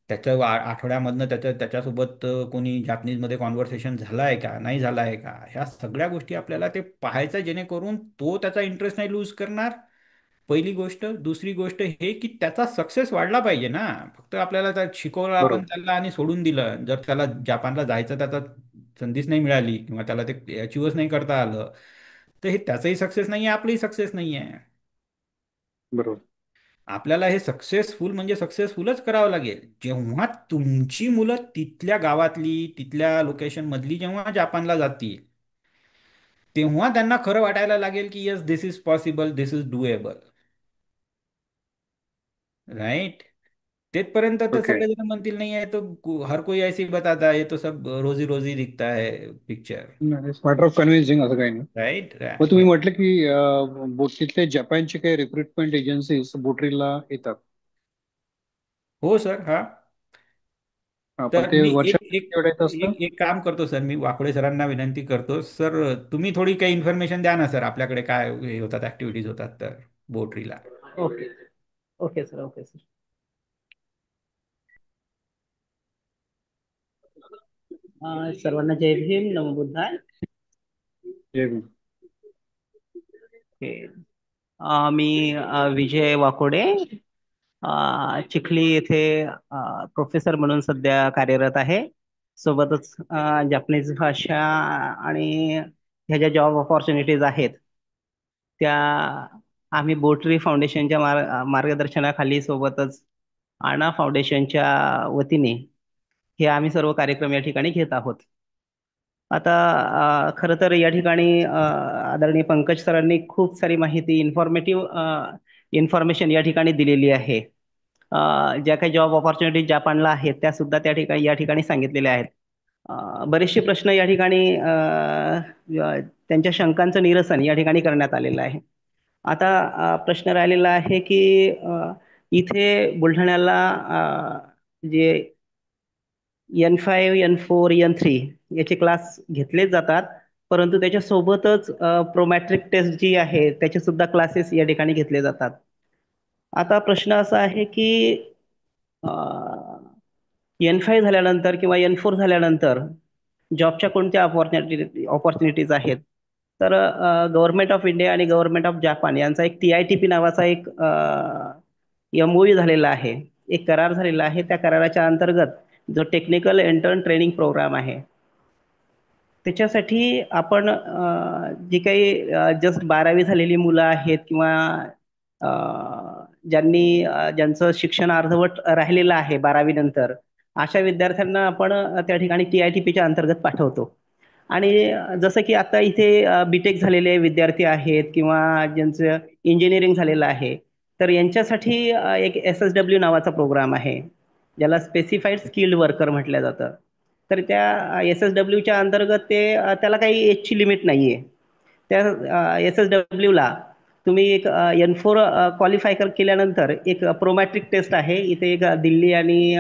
त्याचं आठवड्यामधनं त्याच्यासोबत कोणी जापनीजमध्ये कॉन्व्हर्सेशन झालं आहे का, नाही झालं आहे का, ह्या सगळ्या गोष्टी आपल्याला ते पाहायचं, जेणेकरून तो त्याचा इंटरेस्ट नाही लूज करणार. पहिली गोष्ट. दुसरी गोष्ट हे की त्याचा सक्सेस वाढला पाहिजे ना. फक्त आपल्याला त्या शिकवलं आपण बरोबर. त्याला आणि सोडून दिलं, जर त्याला जपानला जायचं त्याचा संधीच नाही मिळाली किंवा त्याला ते अचीवच नाही करता आलं, तर हे त्याचंही सक्सेस नाही आहे, आपलंही सक्सेस नाही आहे. बरोबर. आपल्याला हे सक्सेसफुल म्हणजे सक्सेसफुलच करावं लागेल जेव्हा तुमची मुलं तिथल्या गावातली, तिथल्या लोकेशन मधली जेव्हा जपानला जातील, तेव्हा त्यांना खरं वाटायला लागेल की yes, this is possible, this is doable. Right. तेथपर्यंत तर ओके. सगळेजण म्हणतील नाही आहे तो हर कोई ऐसी बताता है, तो सब रोजी रोजी दिखता है पिक्चर. मॅटर ऑफ कन्व्हिन्सिंग असं काही नाही. राईट. मग तुम्ही म्हटलं की तिथले जपानचे काही रिक्रुटमेंट एजन्सीज बोटरीला येतात. हो सर. हा. पण तर ते मी वर्ष एक एक तेवढ्याचं असतं. एक एक काम करतो सर, मी वाकोडे सरांना विनंती करतो सर, तुम्ही थोडी काही इन्फॉर्मेशन द्या ना सर, आपल्याकडे काय हे होतात, ऍक्टिव्हिटीज होतात तर बोटरीला. Okay okay sir okay sir. सर्वांना जय भीम, नमो बुद्धाय. ओके. मी विजय वाकोडे, चिखली येथे प्रोफेसर म्हणून सध्या कार्यरत आहे. सोबतच जपनीज भाषा आणि ह्या ज्या जॉब ऑपॉर्च्युनिटीज आहेत त्या आम्ही बोटरी फाउंडेशनच्या मार्गदर्शनाखाली, सोबतच आणा फाउंडेशनच्या वतीने हे आम्ही सर्व कार्यक्रम या ठिकाणी घेत आहोत. आता खरं तर या ठिकाणी आदरणीय पंकज सरांनी खूप सारी माहिती, इन्फॉर्मेशन या ठिकाणी दिलेली आहे. ज्या काही जॉब ऑपॉर्च्युनिटी जापानला आहेत त्या सुद्धा त्या ठिकाणी या ठिकाणी सांगितलेल्या आहेत. बरेचसे प्रश्न या ठिकाणी त्यांच्या शंकांचं निरसन या ठिकाणी करण्यात आलेलं आहे. आता प्रश्न राहिलेला आहे की इथे बुलढाण्याला जे N5, N4, N3 याचे क्लास घेतले जातात, परंतु त्याच्या सोबतच प्रोमॅट्रिक टेस्ट जी आहे त्याचे सुद्धा क्लासेस या ठिकाणी घेतले जातात. आता प्रश्न असा आहे की N5 झाल्यानंतर किंवा N4 झाल्यानंतर जॉबच्या कोणत्या ऑपॉर्च्युनिटीज आहेत, तर गव्हर्नमेंट ऑफ इंडिया आणि गव्हर्नमेंट ऑफ जापान यांचा एक TITP नावाचा एक MOU झालेला आहे, एक करार झालेला आहे. त्या कराराच्या अंतर्गत जो टेक्निकल इंटर्न ट्रेनिंग प्रोग्राम आहे त्याच्यासाठी आपण जी काही जस्ट 12वी झालेली मुलं आहेत किंवा ज्यांचं शिक्षण अर्धवट राहिलेलं आहे 12वी नंतर, अशा विद्यार्थ्यांना आपण त्या ठिकाणी TITPच्या अंतर्गत पाठवतो. आणि जसं की आता इथे बीटेक झालेले विद्यार्थी आहेत किंवा ज्यांचं इंजिनिअरिंग झालेलं आहे, तर यांच्यासाठी एक SSW नावाचा प्रोग्राम आहे, ज्याला स्पेसिफाईड स्किल्ड वर्कर म्हटलं जातं. तर त्या SSWच्या अंतर्गत त्याला काही एजची लिमिट नाही आहे. त्या SSWला तुम्ही एक N4 क्वालिफाय केल्यानंतर एक प्रोमॅट्रिक टेस्ट आहे, इथे एक दिल्ली आणि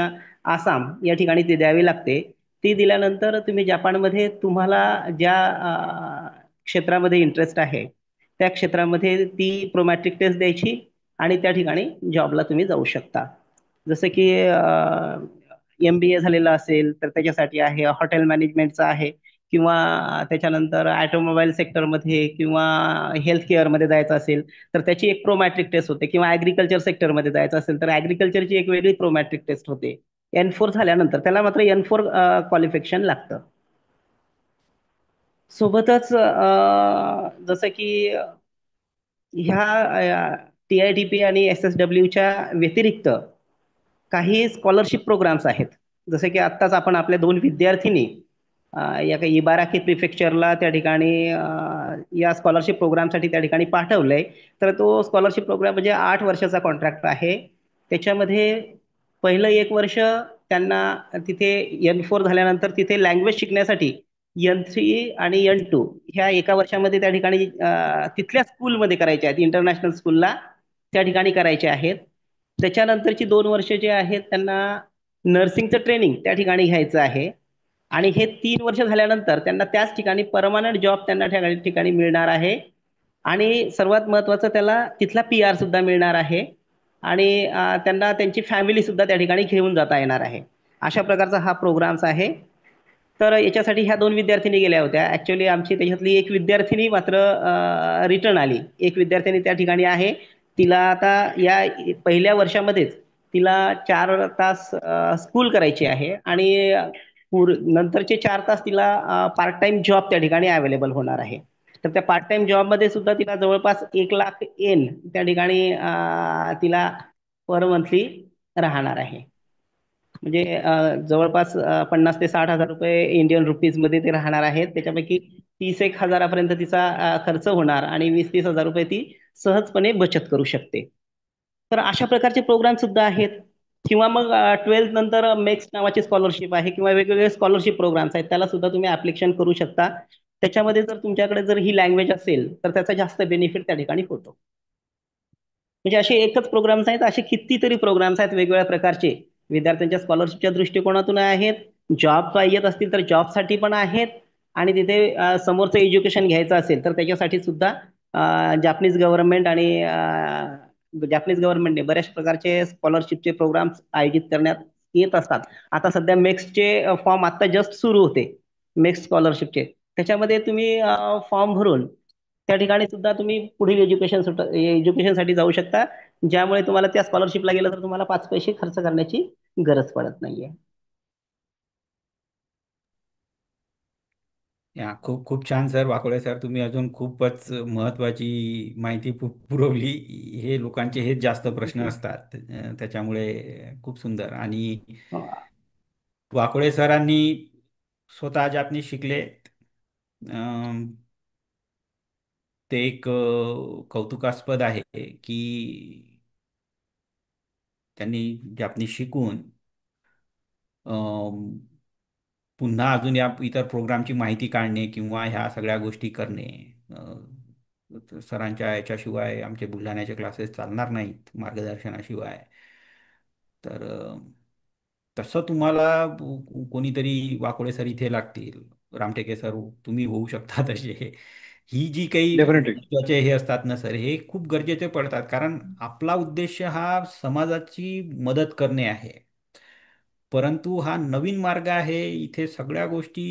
आसाम या ठिकाणी ती द्यावी लागते. ती दिल्यानंतर तुम्ही जापानमध्ये तुम्हाला ज्या क्षेत्रामध्ये इंटरेस्ट आहे त्या क्षेत्रामध्ये ती प्रोमॅट्रिक टेस्ट द्यायची आणि त्या ठिकाणी जॉबला तुम्ही जाऊ शकता. जसं की MBA झालेलं असेल तर त्याच्यासाठी आहे, हॉटेल मॅनेजमेंटचं आहे, किंवा त्याच्यानंतर ऑटोमोबाईल सेक्टरमध्ये किंवा हेल्थ केअरमध्ये जायचं असेल तर त्याची एक प्रोमॅट्रिक टेस्ट होते, किंवा ॲग्रिकल्चर सेक्टरमध्ये जायचं असेल तर ॲग्रिकल्चरची एक वेगळी प्रोमॅट्रिक टेस्ट होते N4 झाल्यानंतर. त्याला मात्र N4 क्वालिफिकेशन लागतं. सोबतच जसं की ह्या TITP आणि SSWच्या व्यतिरिक्त काही स्कॉलरशिप प्रोग्राम्स आहेत. जसे की आत्ताच आपण आपल्या 2 विद्यार्थिनी या काही इबाराकी प्रिफेक्चरला त्या ठिकाणी या स्कॉलरशिप प्रोग्रामसाठी त्या ठिकाणी पाठवलंय. तर तो स्कॉलरशिप प्रोग्राम म्हणजे 8 वर्षाचा कॉन्ट्रॅक्ट आहे. त्याच्यामध्ये पहिलं 1 वर्ष त्यांना तिथे N4 झाल्यानंतर तिथे लँग्वेज शिकण्यासाठी N3 आणि N2 ह्या एका वर्षामध्ये त्या ठिकाणी तिथल्या स्कूलमध्ये करायचे आहेत, इंटरनॅशनल स्कूलला त्या ठिकाणी करायचे आहेत. त्याच्यानंतरची 2 वर्ष जे आहेत त्यांना नर्सिंगचं ट्रेनिंग त्या ठिकाणी घ्यायचं आहे. आणि हे 3 वर्ष झाल्यानंतर त्यांना त्याच ठिकाणी परमनंट जॉब त्यांना त्या ठिकाणी मिळणार आहे. आणि सर्वात महत्त्वाचं त्याला तिथला PR सुद्धा मिळणार आहे. आणि त्यांना त्यांची फॅमिली सुद्धा त्या ठिकाणी घेऊन जाता येणार आहे. अशा प्रकारचा हा प्रोग्राम्स आहे. तर याच्यासाठी ह्या 2 विद्यार्थिनी गेल्या होत्या. ॲक्च्युअली आमची त्याच्यातली एक विद्यार्थिनी मात्र रिटर्न आली. एक विद्यार्थिनी त्या ठिकाणी आहे. तिला आता या पहिल्या वर्षामध्येच तिला 4 तास स्कूल करायची आहे आणि नंतरचे 4 तास तिला पार्ट टाइम जॉब त्या ठिकाणी अवेलेबल होणार आहे. तर त्या पार्ट टाइम जॉबमध्ये सुद्धा तिला जवळपास 1 लाख येन त्या ठिकाणी तिला पर मंथली राहणार आहे. म्हणजे जवळपास 50,000 ते 60,000 रुपये इंडियन रुपीजमध्ये ते राहणार आहेत. त्याच्यापैकी 30,000 पर्यंत तिचा खर्च होणार आणि 20-30,000 रुपये ती सहजपणे बचत करू शकते. तर अशा प्रकारचे प्रोग्राम सुद्धा आहेत. किंवा मग 12th नंतर मेक्स नावाची स्कॉलरशिप आहे, किंवा वेगवेगळे स्कॉलरशिप प्रोग्राम्स आहेत, त्याला सुद्धा तुम्ही ऍप्लिकेशन करू शकता. त्याच्यामध्ये जर तुमच्याकडे जर ही लँग्वेज असेल तर त्याचा जास्त बेनिफिट त्या ठिकाणी होतो. म्हणजे असे एकच प्रोग्राम्स आहेत, असे कितीतरी प्रोग्राम्स आहेत वेगवेगळ्या प्रकारचे विद्यार्थ्यांच्या स्कॉलरशिपच्या दृष्टिकोनातून आहेत, जॉब पाहिजेत असतील तर जॉबसाठी पण आहेत आणि तिथे समोरचं एज्युकेशन घ्यायचं असेल तर त्याच्यासाठी सुद्धा जापनीज गव्हर्नमेंट आणि जापनीज गव्हर्नमेंटने बऱ्याच प्रकारचे स्कॉलरशिपचे प्रोग्राम्स आयोजित करण्यात येत असतात. आता सध्या मेक्सचे फॉर्म आता जस्ट सुरू होते, मेक्स स्कॉलरशिपचे. त्याच्यामध्ये तुम्ही फॉर्म भरून त्या ठिकाणी सुद्धा तुम्ही पुढील एज्युकेशनसाठी जाऊ शकता, ज्यामुळे तुम्हाला त्या स्कॉलरशिपला गेलं तर तुम्हाला 5 पैसे खर्च करण्याची गरज पडत नाहीये. या खूप खूप छान सर, वाकोळे सर, तुम्ही अजून खूपच महत्वाची माहिती पुरवली. हे लोकांचे हेच जास्त प्रश्न असतात, त्याच्यामुळे खूप सुंदर. आणि वाकोळे सरांनी स्वतः जापनीज शिकले. अं, ते एक कौतुकास्पद आहे की त्यांनी जापनीज शिकून पुन्हा अजून या इतर प्रोग्रामची माहिती काढणे किंवा ह्या सगळ्या गोष्टी करणे. सरांच्या याच्याशिवाय आमचे बुलढाण्याचे क्लासेस चालणार नाहीत, मार्गदर्शनाशिवाय. तर तसं तुम्हाला कोणीतरी वाकोळे सर इथे लागतील, रामटेके सर तुम्ही होऊ शकता तसे. ही जी काही डेफिनेटली. महत्त्वाचे हे असतात ना सर, हे खूप गरजेचे पडतात, कारण आपला उद्देश हा समाजाची मदत करणे आहे. परंतु हा नवीन मार्ग आहे, इथे सगळ्या गोष्टी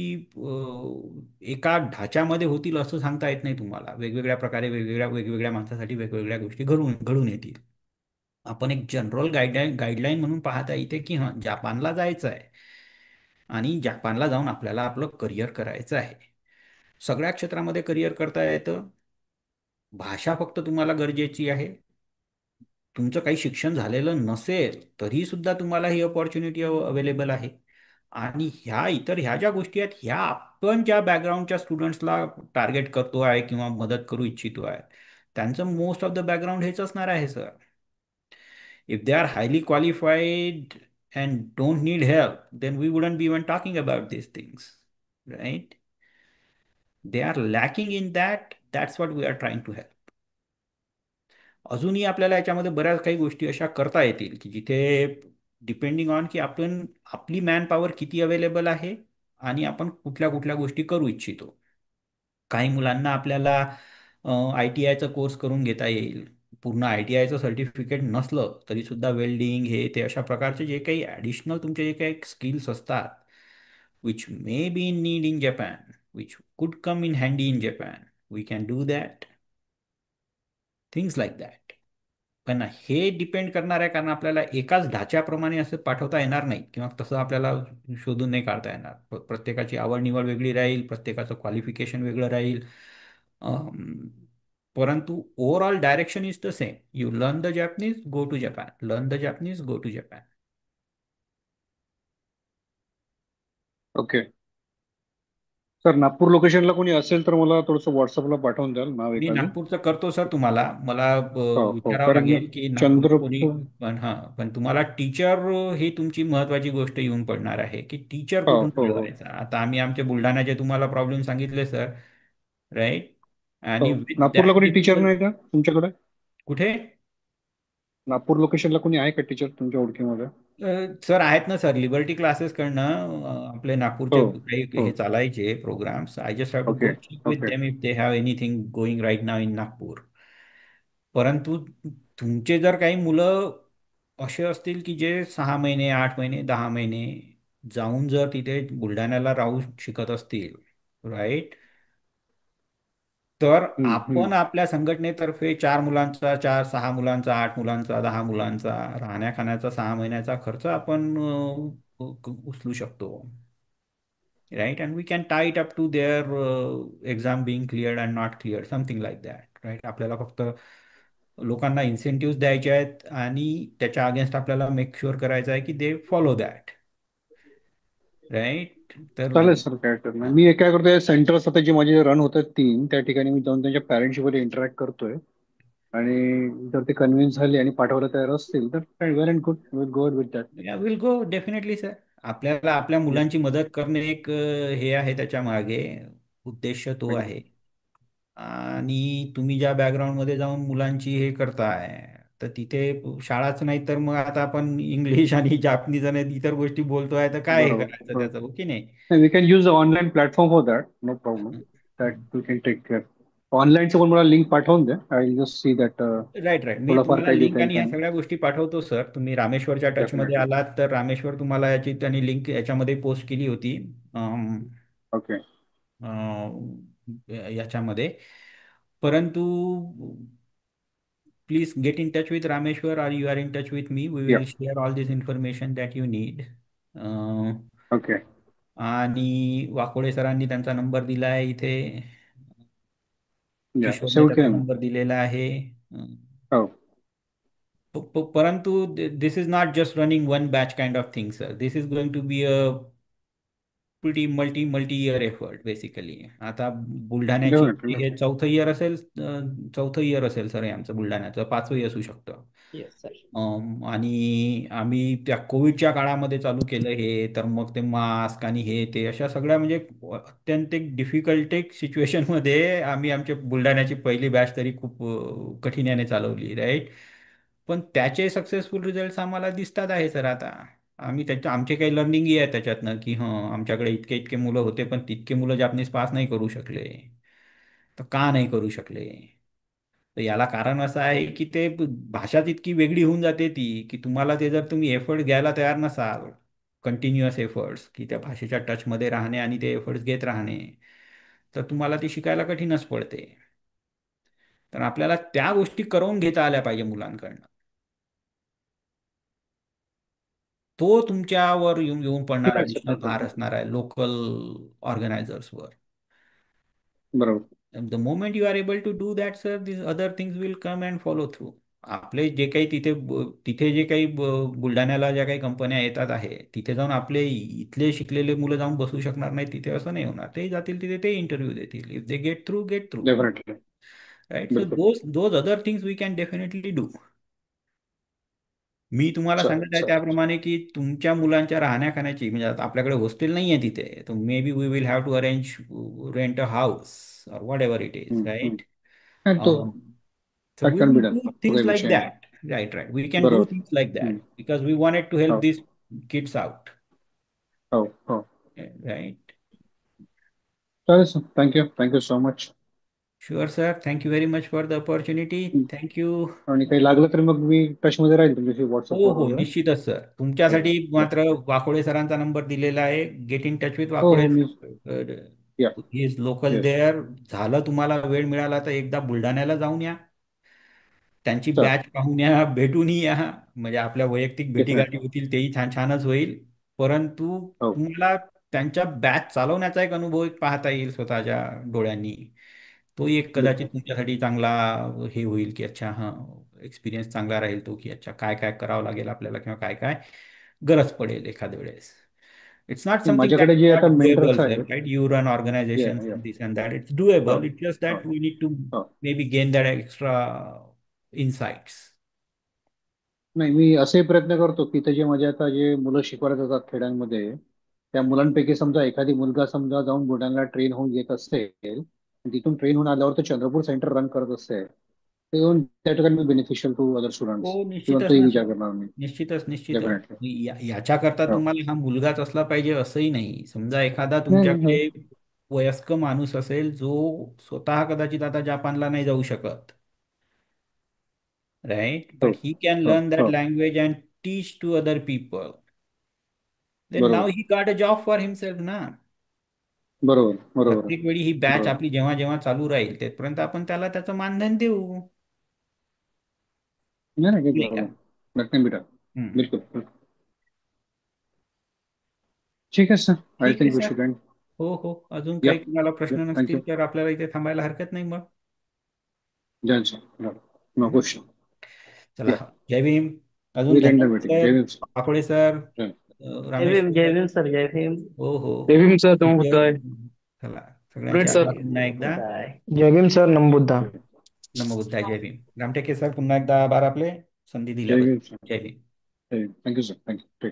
एका ढाच्यामध्ये होतील असं सांगता येत नाही तुम्हाला. वेगवेगळ्या प्रकारे वेगवेगळ्या माणसासाठी वेगवेगळ्या गोष्टी घडून घडून येतील. आपण एक जनरल गाईडलाईन म्हणून पाहता इथे की हां, जपानला जायचं आहे आणि जपानला जाऊन आपल्याला आपलं करिअर करायचं आहे. सगळ्या क्षेत्रामध्ये करिअर करता येतं. भाषा फक्त तुम्हाला गरजेची आहे. तुमचं काही शिक्षण झालेलं नसेल तरी सुद्धा तुम्हाला ही अपॉर्च्युनिटी अवेलेबल आहे. आणि ह्या ज्या गोष्टी आहेत, ह्या आपण ज्या बॅकग्राऊंडच्या स्टुडंट्सला टार्गेट करतो आहे किंवा मदत करू इच्छितो आहे, त्यांचं मोस्ट ऑफ द बॅकग्राऊंड हेच असणार आहे sir. If they are highly qualified and don't need help, then we wouldn't be even talking about these things, right? They are lacking in that. That's what we are trying to help. अजूनही आपल्याला याच्यामध्ये बऱ्याच काही गोष्टी अशा करता येतील की जिथे डिपेंडिंग ऑन की आपण आपली मॅन पॉवर किती अवेलेबल आहे आणि आपण कुठल्या कुठल्या गोष्टी करू इच्छितो. काही मुलांना आपल्याला ITIचा कोर्स करून घेता येईल. पूर्ण ITIचं सर्टिफिकेट नसलं तरी सुद्धा वेल्डिंग हे ते अशा प्रकारचे जे काही ॲडिशनल तुमचे जे काही स्किल्स असतात, which may be in need in Japan, which could come in handy in Japan, we can do that, things like that. पण हे डिपेंड करणार आहे, कारण आपल्याला एकाच ढाच्याप्रमाणे असं पाठवता येणार नाही किंवा तसं आपल्याला शोधून नाही काढता येणार. प्रत्येकाची आवड निवड वेगळी राहील, प्रत्येकाचं क्वालिफिकेशन वेगळं राहील. परंतु overall direction is the same. You learn the Japanese, go to Japan. Learn the Japanese, go to Japan. Okay sir, Nagpur लोकेशनला कोणी असेल तर मला थोडंसं व्हॉट्सअपला पाठवून द्याल नाव मी एखादं. नागपूरचं करतो सर. तुम्हाला मला हो हो, विचारावं कारण लागेल की नागपूरचं कोणी. चंद्रपूर. पण तुम्हाला टीचर ही तुमची महत्वाची गोष्ट येऊन पडणार आहे की टीचर हो कुठून हो हो मिळवायचा. आता आम्ही आमचे बुलढाण्याचे तुम्हाला प्रॉब्लेम सांगितले सर, राईट. हो. आणि विथ नागपूरला दॅट कोणी टीचर डिफिकल्ट. नाही का तुमच्याकडे? कुठे? नागपूर लोकेशनला कोणी आहे का टीचर तुमच्या ओळखीमध्ये? सर आहेत ना सर, लिबर्टी क्लासेसकडनं आपले हो नागपूरचे काही हो. हे चालायचे programmes. I just have to okay go check with okay. Them if they have anything going right now in Nagpur. परंतु तुमचे जर काही मुलं असे असतील की जे 6 महिने, 8 महिने, 10 महिने जाऊन जर तिथे बुलढाण्याला राहू शिकत असतील, राईट, तर आपण आपल्या संघटनेतर्फे 4 मुलांचा, 4-6 मुलांचा, 8 मुलांचा, 10 मुलांचा राहण्या खाण्याचा 6 महिन्याचा खर्च आपण उचलू शकतो, right. And we can tie it up to their exam being cleared and not cleared, something like that, right. आपल्याला फक्त लोकांना इन्सेंटिव्ह द्यायचे आहेत आणि त्याच्या अगेन्स्ट आपल्याला मेक शुअर करायचं आहे की दे फॉलो दॅट, राईट. तर चालेल सर, काय करणार मी काय करतोय, सेंटर्स आता जे माझे रन होतात 3 त्या ठिकाणी मी जाऊन त्यांच्या पॅरेंट्सशी वगैरे इंटरॅक्ट करतोय आणि जर ते कन्व्हिन्स झाले आणि पाठवायला तयार असतील तर well and good, will go with that. Will go definitely sir. आपल्याला आपल्या मुलांची मदत करणे एक हे आहे, त्याच्या मागे उद्देश तो आहे. आणि तुम्ही ज्या बॅकग्राऊंडमध्ये जाऊन मुलांची हे करताय, तर तिथे शाळाच नाही तर मग आता आपण इंग्लिश आणि जापनीज आणि इतर गोष्टी बोलतोय तर काय हे बरोबर करायचं बरोबर. त्याचं, हो की नाही? We can use a online platform for that, no problem. That we can take care. ऑनलाईनचं पण मला लिंक पाठवून द्या. I will just see that. Right right, मी थोडंफार तुम्हाला काही लिंक देता येईल आणि का या नाही. सगळ्या गोष्टी पाठवतो सर. तुम्ही रामेश्वरच्या टचमध्ये डेफिनेटली. आलात तर रामेश्वर तुम्हाला याची त्यांनी लिंक याच्यामध्ये पोस्ट केली होती. ओके. याच्यामध्ये. परंतु please get in touch with Rameshwar or you are in touch with me. We या. will share all this information that you need. Okay. आणि वाकोडे सरांनी त्यांचा नंबर दिला आहे इथे. या, किशोरने सेव्ह त्याचा केलं नंबर दिलेला आहे. हो. परंतु this is not just running one batch kind of thing sir. This is going to be a pretty multi year effort basically. आता बुलढाण्याची डेफिनेटली. हे चौथं इयर असेल, चौथं इयर असेल सर हे आमचं बुलढाण्याचं. 5वं असू शकतं. Yes sir. आणि आम्ही त्या कोविडच्या काळामध्ये चालू केलं हे. तर मग ते मास्क आणि हे ते अशा सगळ्या म्हणजे अत्यंत एक डिफिकल्ट एक सिच्युएशनमध्ये आम्ही आमच्या बुलढाण्याची पहिली बॅच तरी खूप कठीण्याने चालवली, राईट. पण त्याचे सक्सेसफुल रिझल्ट आम्हाला दिसतात आहे सर आता. आम्ही त्याच्या आमचे काही लर्निंगही आहे त्याच्यातनं की आमच्याकडे इतके इतके मुलं होते पण तितके मुलं जापनीज पास नाही करू शकले. तर का नाही करू शकले? तर याला कारण असं आहे की ते भाषाच इतकी वेगळी होऊन जाते ती की तुम्हाला ते जर तुम्ही एफर्ट घ्यायला तयार नसाल, कंटिन्युअस एफर्ट्स की त्या भाषेच्या टचमध्ये राहणे आणि ते एफर्ट्स घेत राहणे, तर तुम्हाला ती शिकायला कठीणच पडते. तर आपल्याला त्या गोष्टी करवून घेता आल्या पाहिजे मुलांकडनं. तो तुमच्यावर येऊन येऊन पडणारा ऍक्सेप्ट additional करतो. भार असणार आहे लोकल ऑर्गनायझर्सवर. बरोबर. The moment you are able to do that, sir, these other things will come and follow through. आपले जे काही तिथे जे काही बुलढाण्याला ज्या काही कंपन्या येतात आहे तिथे जाऊन आपले इथले शिकलेले मुलं जाऊन बसू शकणार नाही तिथे, असं नाही होणार. ते जातील तिथे ते इंटरव्ह्यू देतील. If they get through, definitely. Right. So बिलकुल. Those other things we can definitely do. मी तुम्हाला चालेल सांगत आहे चालेल. त्याप्रमाणे की तुमच्या मुलांच्या राहण्या खाण्याची म्हणजे आता आपल्याकडे हॉस्टेल नाही आहे तिथे, तर may be we will have to arrange rent a house or whatever it is, right? आणि तो So that we can be will done. do तो things काही like विषय नाही. that. Right, right. We can do बरोबर. things like that because we wanted to हो help these kids out, हो हो. right? चालेल sir. Thank you so much. Sure, sir. Thank you very much for the opportunity. Thank you. आणि काही लागलं तर मग मी टचमध्ये राहील तुमच्याशी हो व्हॉट्सअपवर हो, वगैरे. निश्चितच सर. तुमच्यासाठी मात्र वाकोडे सरांचा नंबर दिलेला आहे. गेट इन टच विथ हो वाकोडे. हो. मी या. He is local yes. There. झालं तुम्हाला वेळ मिळाला तर एकदा बुलढाण्याला जाऊन या, त्यांची सर. बॅच पाहून या, भेटूनही या. म्हणजे आपल्या वैयक्तिक भेटीगाठी डेफिनेटली. होतील, तेही छान छानच होईल. परंतु हो. तुम्हाला त्यांच्या बॅच चालवण्याचा एक अनुभव एक पाहता येईल स्वतःच्या डोळ्यांनी. तो एक कदाचित बिलकुल. तुमच्यासाठी चांगला हे होईल की अच्छा हां, एक्सपिरियन्स चांगला राहील तो की अच्छा काय काय करावं लागेल आपल्याला किंवा काय काय गरज पडेल एखाद्या वेळेस. इट्स नॉट नाही, समथिंग दॅट माझ्याकडे इज जे नॉट आता डुएबल मेंटर्स सर, आहेत. राईट. यू रन या ऑर्गनायझेशन या. दिस अँड दॅट. इट्स हो डुएबल. इट्स जस्ट हो दॅट वी नीड टू हो. maybe gain that extra insights. नाही, मी असे प्रयत्न करतो की ते जे माझे आता जे मुलं शिकवायला जातात खेड्यांमध्ये, त्या मुलांपैकी समजा एखादी मुलगा समजा जाऊन बुलढाण्याला ट्रेन होऊन येत असेल आणि तिथून ट्रेन होऊन आल्यावर तो चंद्रपूर सेंटर रन करत असेल, ते येऊन त्या ठिकाणी बेनिफिशियल टू अदर हो स्टुडंट्स किंवा निश्चितच तोही ना विचार सर. करणार मी. निश्चितच निश्चितच. डेफिनेटली. याच्याकरता हो. तुम्हाला हा मुलगाच असला पाहिजे असंही नाही. समजा एखादा नाही नाही. हो. तुमच्याकडे वयस्क माणूस असेल जो स्वतः कदाचित आता जपानला नाही जाऊ शकत, राईट, हो बट ही कॅन हो लर्न दॅट हो. Language and teach to other people. Then now बरोबर he got a job for himself ना. बरोबर बरोबर प्रत्येक वेळी ही बॅच बरोबर. आपली जेव्हा जेव्हा चालू राहील तेपर्यंत आपण त्याला त्याचं मानधन देऊ, नाही नाही, काही नाही का? Problem. That can be done. Hmm. बिलकुल बिलकुल. ठीक आहे सर. आय ठीक आहे think we sir. Should end. हो हो, अजून या काही तुम्हाला या. प्रश्न थँक्यू. नसतील तर आपल्याला इथे थांबायला हरकत नाही मग. जय सर. नो हम्म. क्वेश्चन. चला, या. जय भीम. अजून विल एंड द धन्यवाद meeting. Sir. Jai Bhim sir. आकोडे sir, जय जय रामेश्वर. भीम सर. जय भीम. हो हो. जय भीम सर. ठीक नमो आहे. बुद्धाय. चला, गुड सगळ्यांचे नाईट सर. आभार पुन्हा एकदा. बाय. जय भीम सर. नमबुद्धा. नमो बुद्धाय. जय भीम. रामटेके सर, पुन्हा एकदा आभार आपले संधी जय दिल्याबद्दल. Bhim sir. Jai Bhim. Thank you sir. Thank you.